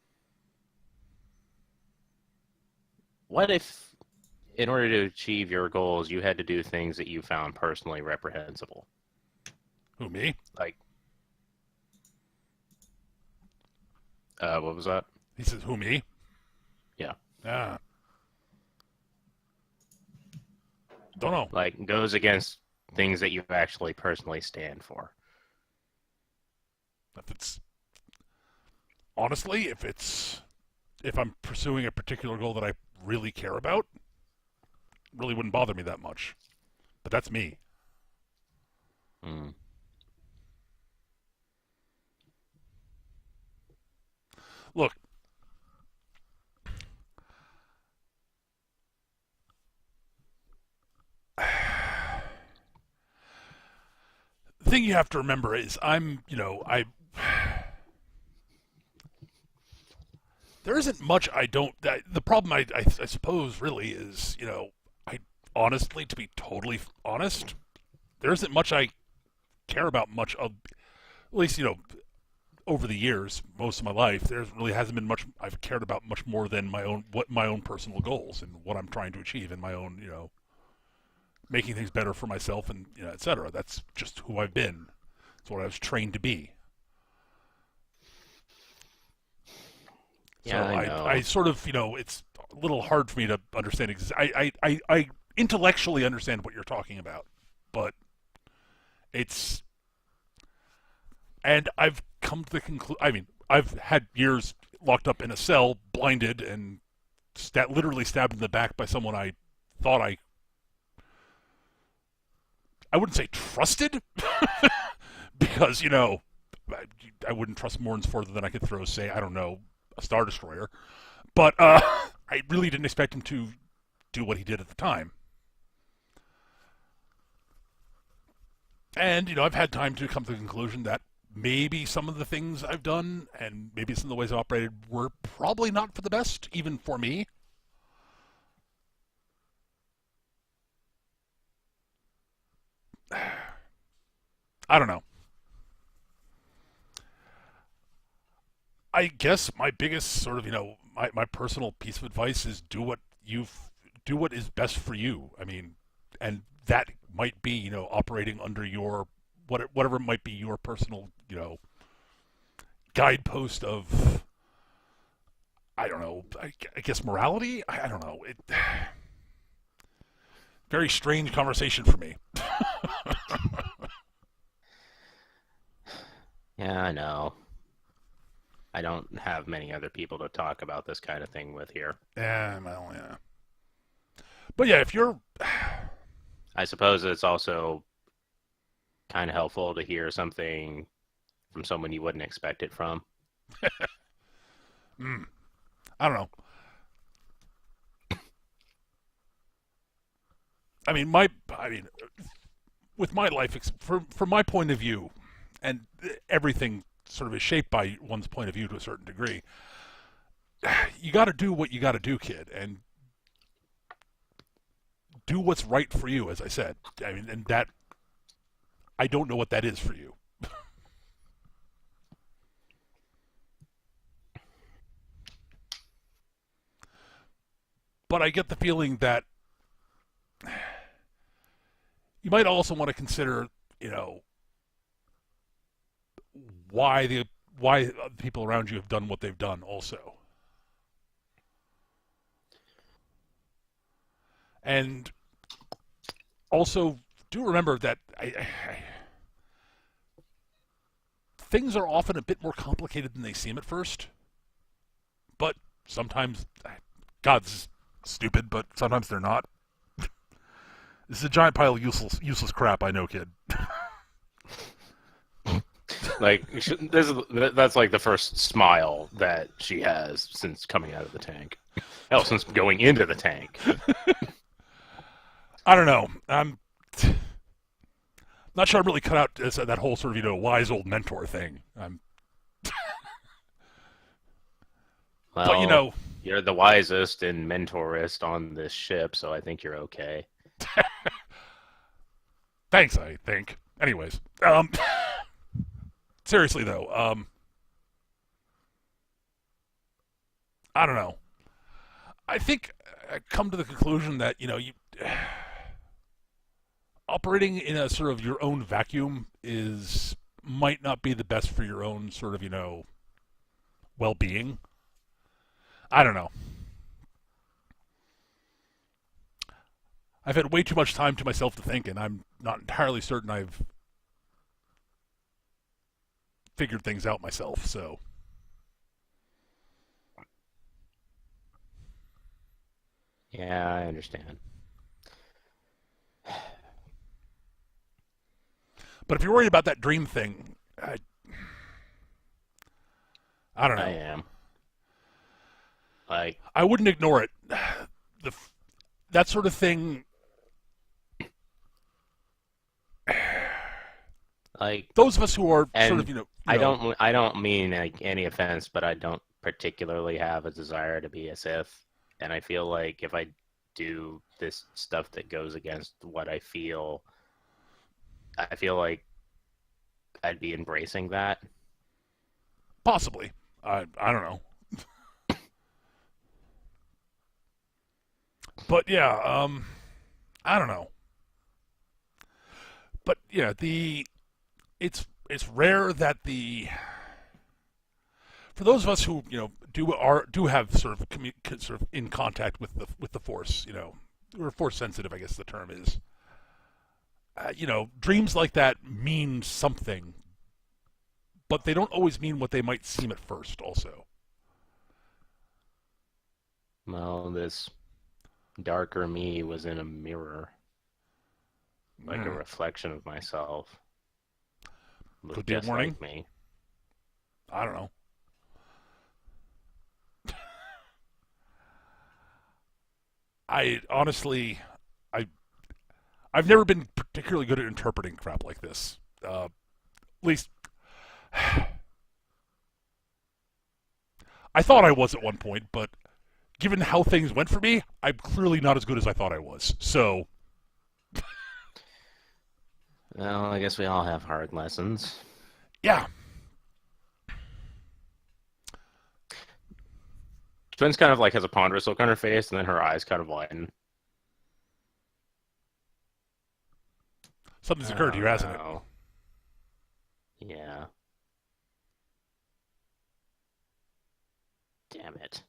what if in order to achieve your goals, you had to do things that you found personally reprehensible? Who, me? Like, what was that? He says, who, me? Yeah. Ah. Don't know. Like, goes against things that you actually personally stand for. If it's honestly, if I'm pursuing a particular goal that I really care about, it really wouldn't bother me that much. But that's me. Mm. Look, the thing you have to remember is there isn't much I don't. The problem I suppose really is, I honestly, to be totally honest, there isn't much I care about much of, at least, over the years, most of my life, there really hasn't been much I've cared about much more than my own personal goals and what I'm trying to achieve in my own, making things better for myself and, et cetera. That's just who I've been. It's what I was trained to be. Yeah, So I know. I sort of, it's a little hard for me to understand. I intellectually understand what you're talking about, but it's, and I've come to the conclusion. I mean, I've had years locked up in a cell, blinded, and literally stabbed in the back by someone I thought I wouldn't say trusted, because, I wouldn't trust Morns further than I could throw, say, I don't know, a Star Destroyer. But I really didn't expect him to do what he did at the time. And, I've had time to come to the conclusion that maybe some of the things I've done and maybe some of the ways I've operated were probably not for the best, even for me. I don't know. I guess my biggest sort of, my personal piece of advice is do what is best for you. I mean, and that might be, operating under your, whatever might be your personal, guidepost of, I don't know, I guess morality? I don't know. Very strange conversation for me. Yeah, I know. I don't have many other people to talk about this kind of thing with here. Yeah, well, yeah. But yeah, if you're, I suppose it's also kind of helpful to hear something from someone you wouldn't expect it from. I don't know. I mean, with my life, from my point of view, and everything sort of is shaped by one's point of view to a certain degree. You got to do what you got to do, kid, and do what's right for you. As I said, I mean, and that I don't know what that is for you. But I get the feeling that you might also want to consider, why the people around you have done what they've done also. And also do remember that things are often a bit more complicated than they seem at first. But sometimes, God, this is stupid, but sometimes they're not. This is a giant pile of useless crap, I know, kid. Like that's like the first smile that she has since coming out of the tank. Hell, since going into the tank. I don't know. I'm not sure I'm really cut out as that whole sort of, wise old mentor thing. Well, but you're the wisest and mentorist on this ship, so I think you're okay. Thanks, I think. Anyways, seriously though, I don't know. I think I come to the conclusion that you operating in a sort of your own vacuum might not be the best for your own sort of well-being. I don't know. I've had way too much time to myself to think, and I'm not entirely certain I've figured things out myself, so. Yeah, I understand. But if you're worried about that dream thing, I don't know. I am. Like, I wouldn't ignore it. That sort of thing. like Those of us who are And sort of, I don't mean like any offense, but I don't particularly have a desire to be a Sith, and I feel like if I do this stuff that goes against what I feel like I'd be embracing that. possibly. I don't know. But yeah, I don't know. But yeah, it's rare that for those of us who do have sort of in contact with the Force, we're Force sensitive, I guess the term is. Dreams like that mean something, but they don't always mean what they might seem at first. Also, Well, this darker me was in a mirror, like a reflection of myself. Looked Could be a just warning. like me. I don't know. I honestly, I've never been particularly good at interpreting crap like this. At least, I thought I was at one point, but given how things went for me, I'm clearly not as good as I thought I was. So, Well, I guess we all have hard lessons. yeah. Twins kind of like has a ponderous look on her face, and then her eyes kind of widen. Something's occurred to you, hasn't it? Oh. Yeah. Damn it.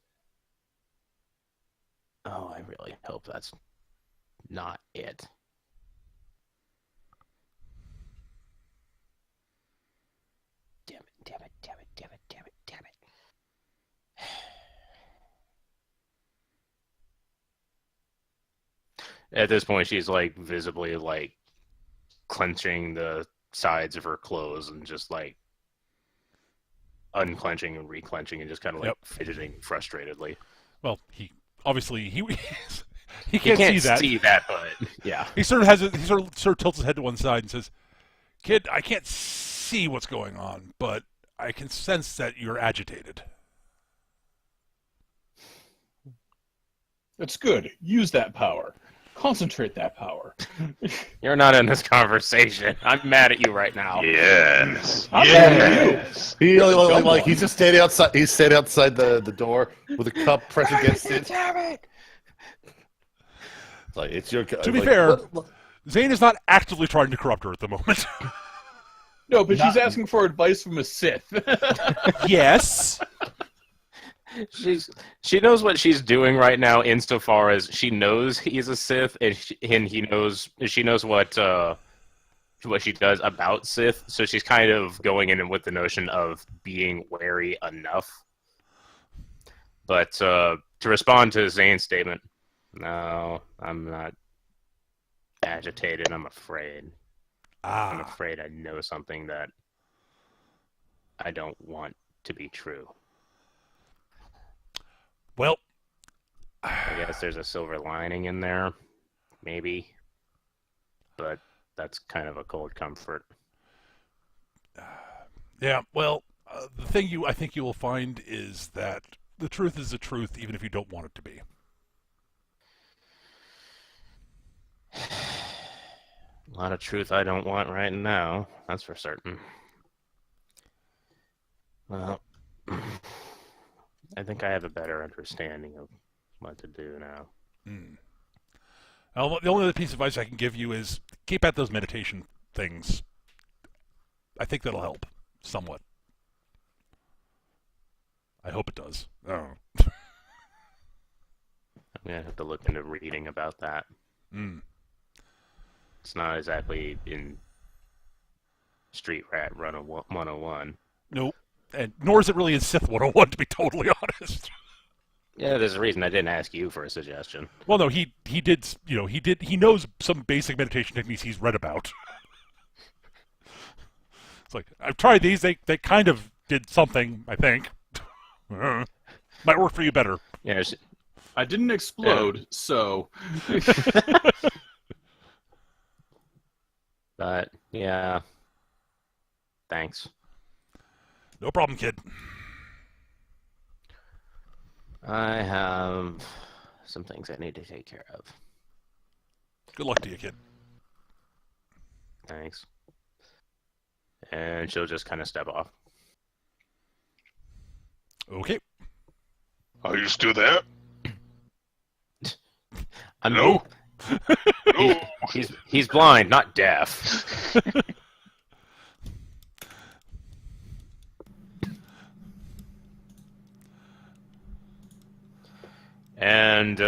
Oh, I really hope that's not it. Damn it, damn it, damn it, damn it, damn it, damn it. At this point, she's like visibly like clenching the sides of her clothes and just like unclenching and reclenching and just kind of like fidgeting frustratedly. Well, he obviously he He can't see that, but yeah. He sort of tilts his head to one side and says, "Kid, I can't see what's going on, but I can sense that you're agitated." That's good. Use that power. Concentrate that power. You're not in this conversation. I'm mad at you right now. Yes. Yes. He's just standing outside. He's standing outside the door with a cup pressed against it. It's like it's your. To be fair, Zane is not actively trying to corrupt her at the moment. No, but she's asking for advice from a Sith. Yes. She knows what she's doing right now, insofar as she knows he's a Sith, and she knows what she does about Sith. So she's kind of going in with the notion of being wary enough. But to respond to Zane's statement, no, I'm not agitated. I'm afraid. I'm afraid I know something that I don't want to be true. Well, I guess there's a silver lining in there, maybe, but that's kind of a cold comfort. Yeah. Well, the thing I think you will find is that the truth is the truth, even if you don't want it to be. A lot of truth I don't want right now, that's for certain. Well, I think I have a better understanding of what to do now. Well, the only other piece of advice I can give you is keep at those meditation things. I think that'll help somewhat. I hope it does. I don't know. I'm going to have to look into reading about that. It's not exactly in Street Rat Run 101. Nope. And nor is it really in Sith 101, to be totally honest. Yeah, there's a reason I didn't ask you for a suggestion. Well, no, he knows some basic meditation techniques he's read about. It's like, I've tried these, they kind of did something, I think. Might work for you better. Yeah, I didn't explode, so... But, yeah. Thanks. No problem, kid. I have some things I need to take care of. Good luck to you, kid. Thanks. And she'll just kind of step off. Okay. Are you still there? No. He's blind, not deaf. And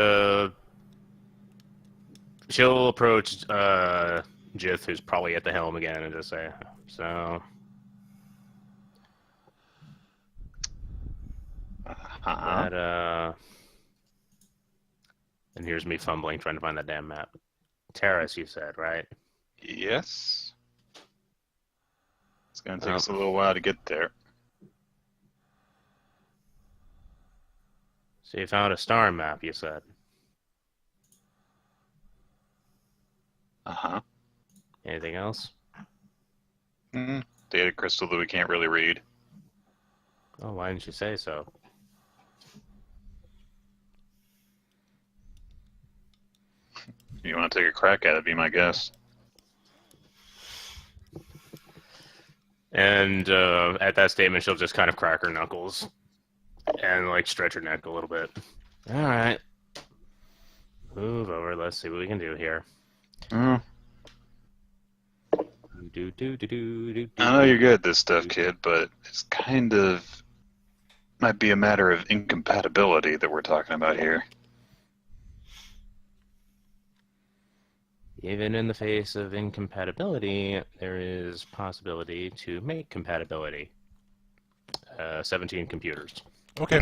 she'll approach Jith, who's probably at the helm again, and just say, "So, that, and here's me fumbling, trying to find that damn map. Terrace, you said, right? Yes. It's going to take us a little while to get there. So you found a star map, you said. Uh-huh. Anything else? Data crystal that we can't really read. Oh, why didn't you say so? You want to take a crack at it, be my guess. And at that statement, she'll just kind of crack her knuckles and like stretch her neck a little bit. All right, move over. Let's see what we can do here. I know you're good at this stuff, kid, but it's kind of might be a matter of incompatibility that we're talking about here. Even in the face of incompatibility, there is possibility to make compatibility. 17 computers. Okay.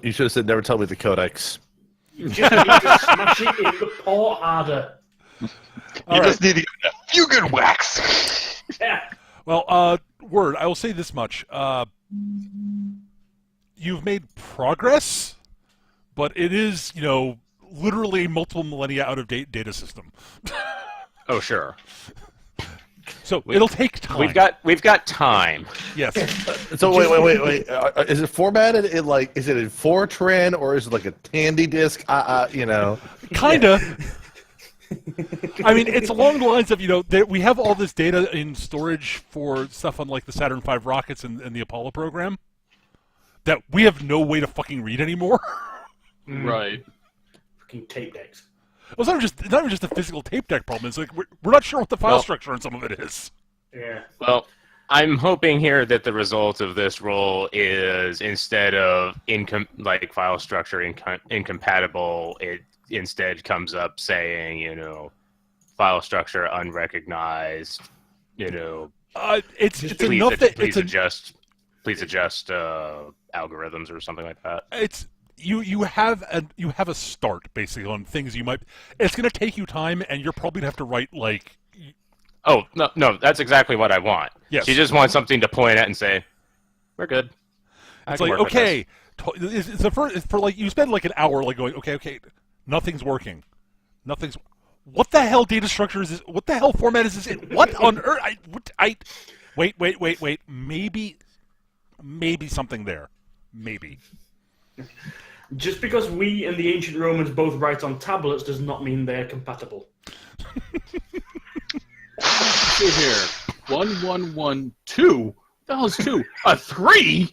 You should have said never tell me the codex. You just need to smash it in the port harder. You just need to get a few good whacks. Yeah. Well, word, I will say this much. You've made progress, but it is, literally multiple millennia out of date data system. Oh, sure. So it'll take time. We've got time. Yes. So wait. Is it formatted in is it in Fortran or is it like a Tandy disk? Kinda. I mean, it's along the lines of we have all this data in storage for stuff on like the Saturn V rockets and the Apollo program that we have no way to fucking read anymore. Right. Fucking tape decks. Well, it's not even just a physical tape deck problem. It's like we're not sure what the file structure on some of it is. Yeah. Well, I'm hoping here that the result of this roll is instead of file structure incompatible, it instead comes up saying, file structure unrecognized, It's please, enough that please adjust algorithms or something like that. It's you have a start basically on things you might. It's going to take you time, and you're probably going to have to write like. Oh no, that's exactly what I want. Yes. She just wants something to point at and say, "We're good." It's like okay, it's the first for like you spend like an hour like going okay, nothing's working, nothing's. What the hell data structure is this? What the hell format is this in? What on earth? Wait. Maybe something there. Maybe. Just because we and the ancient Romans both write on tablets does not mean they're compatible. See here. 1112. The hell's 2? A 3?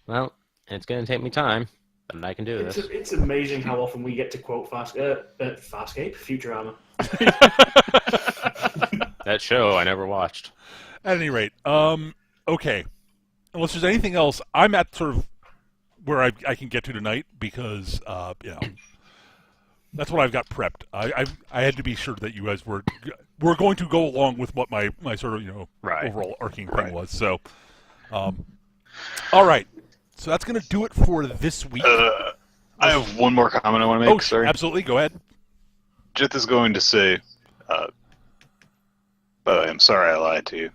Well, it's going to take me time, but I can do this. It's amazing how often we get to quote Farscape, Futurama. That show I never watched. At any rate, okay. Unless there's anything else, I'm at sort of where I can get to tonight because that's what I've got prepped. I had to be sure that you guys were going to go along with what my sort of overall arcing thing was. So, all right. So that's going to do it for this week. I have one more comment I want to make. Sorry. Absolutely. Go ahead. Jith is going to say, I'm sorry I lied to you.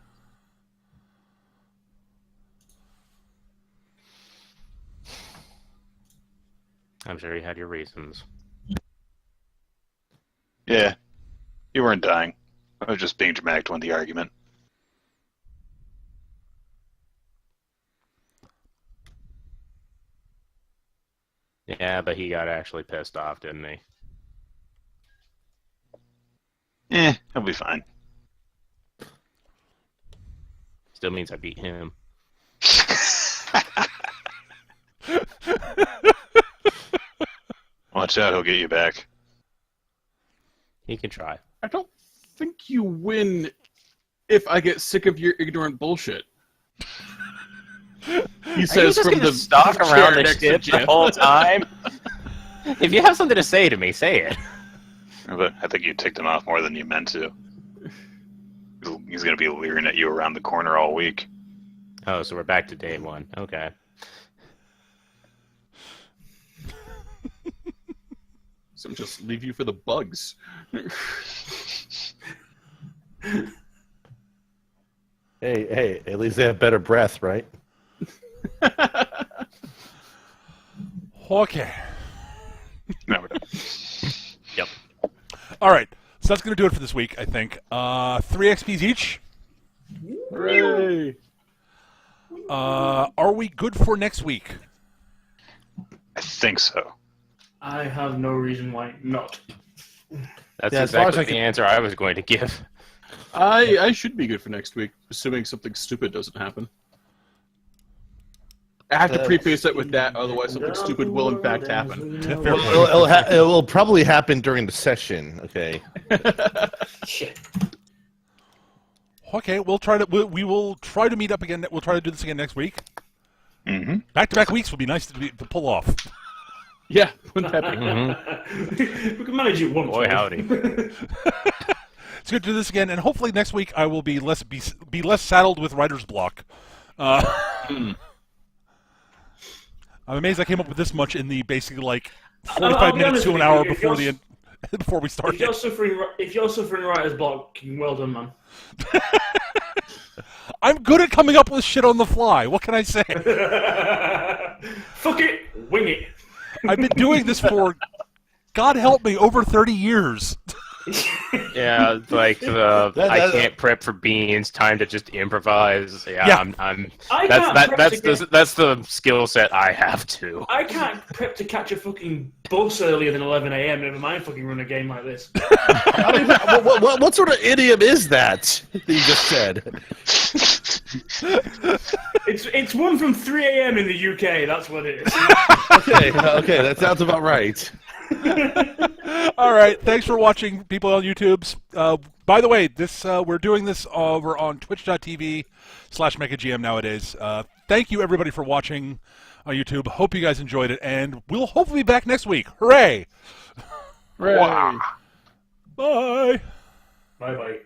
I'm sure you had your reasons. Yeah, you weren't dying. I was just being dramatic to win the argument. Yeah, but he got actually pissed off, didn't he? He'll be fine. Still means I beat him. Watch out, he'll get you back. He can try. I don't think you win if I get sick of your ignorant bullshit. He says from the stalk around the next to ship the Jeff. whole time. If you have something to say to me, say it. But I think you ticked him off more than you meant to. He's going to be leering at you around the corner all week. Oh, so we're back to day one. Okay. So just leave you for the bugs. Hey, at least they have better breath, right? Okay. No, we're done. Yep. All right. So that's going to do it for this week, I think. 3 XPs each. Hooray! Are we good for next week? I think so. I have no reason why not. That's Yeah, as far as exactly I the can- answer I was going to give. I should be good for next week, assuming something stupid doesn't happen. I have to preface it with that, otherwise something stupid will in fact happen. Fair Well, it will probably happen during the session. Okay. Shit. Okay, we will try to meet up again. We'll try to do this again next week. Mm-hmm. Back-to-back weeks would be nice to pull off. Yeah, wouldn't that be? Mm-hmm. We can manage it once. Boy, howdy. It's good to do this again, and hopefully next week I will be less saddled with writer's block. I'm amazed I came up with this much in the basically like 45 minutes to an hour before the before we started. If you're suffering writer's block, well done, man. I'm good at coming up with shit on the fly. What can I say? Fuck it, wing it. I've been doing this for, God help me, over 30 years. Yeah, like I can't prep for beans. Time to just improvise. Yeah. That's the skill set I have too. I can't prep to catch a fucking bus earlier than 11 a.m. Never mind fucking run a game like this. I mean, what sort of idiom is that you just said? It's one from 3 a.m. in the UK. That's what it is. Okay, that sounds about right. All right, thanks for watching, people on YouTube's. By the way, this we're doing this over on twitch.tv/MechaGM nowadays. Thank you, everybody, for watching on YouTube. Hope you guys enjoyed it, and we'll hopefully be back next week. Hooray! Hooray. Bye! Bye-bye.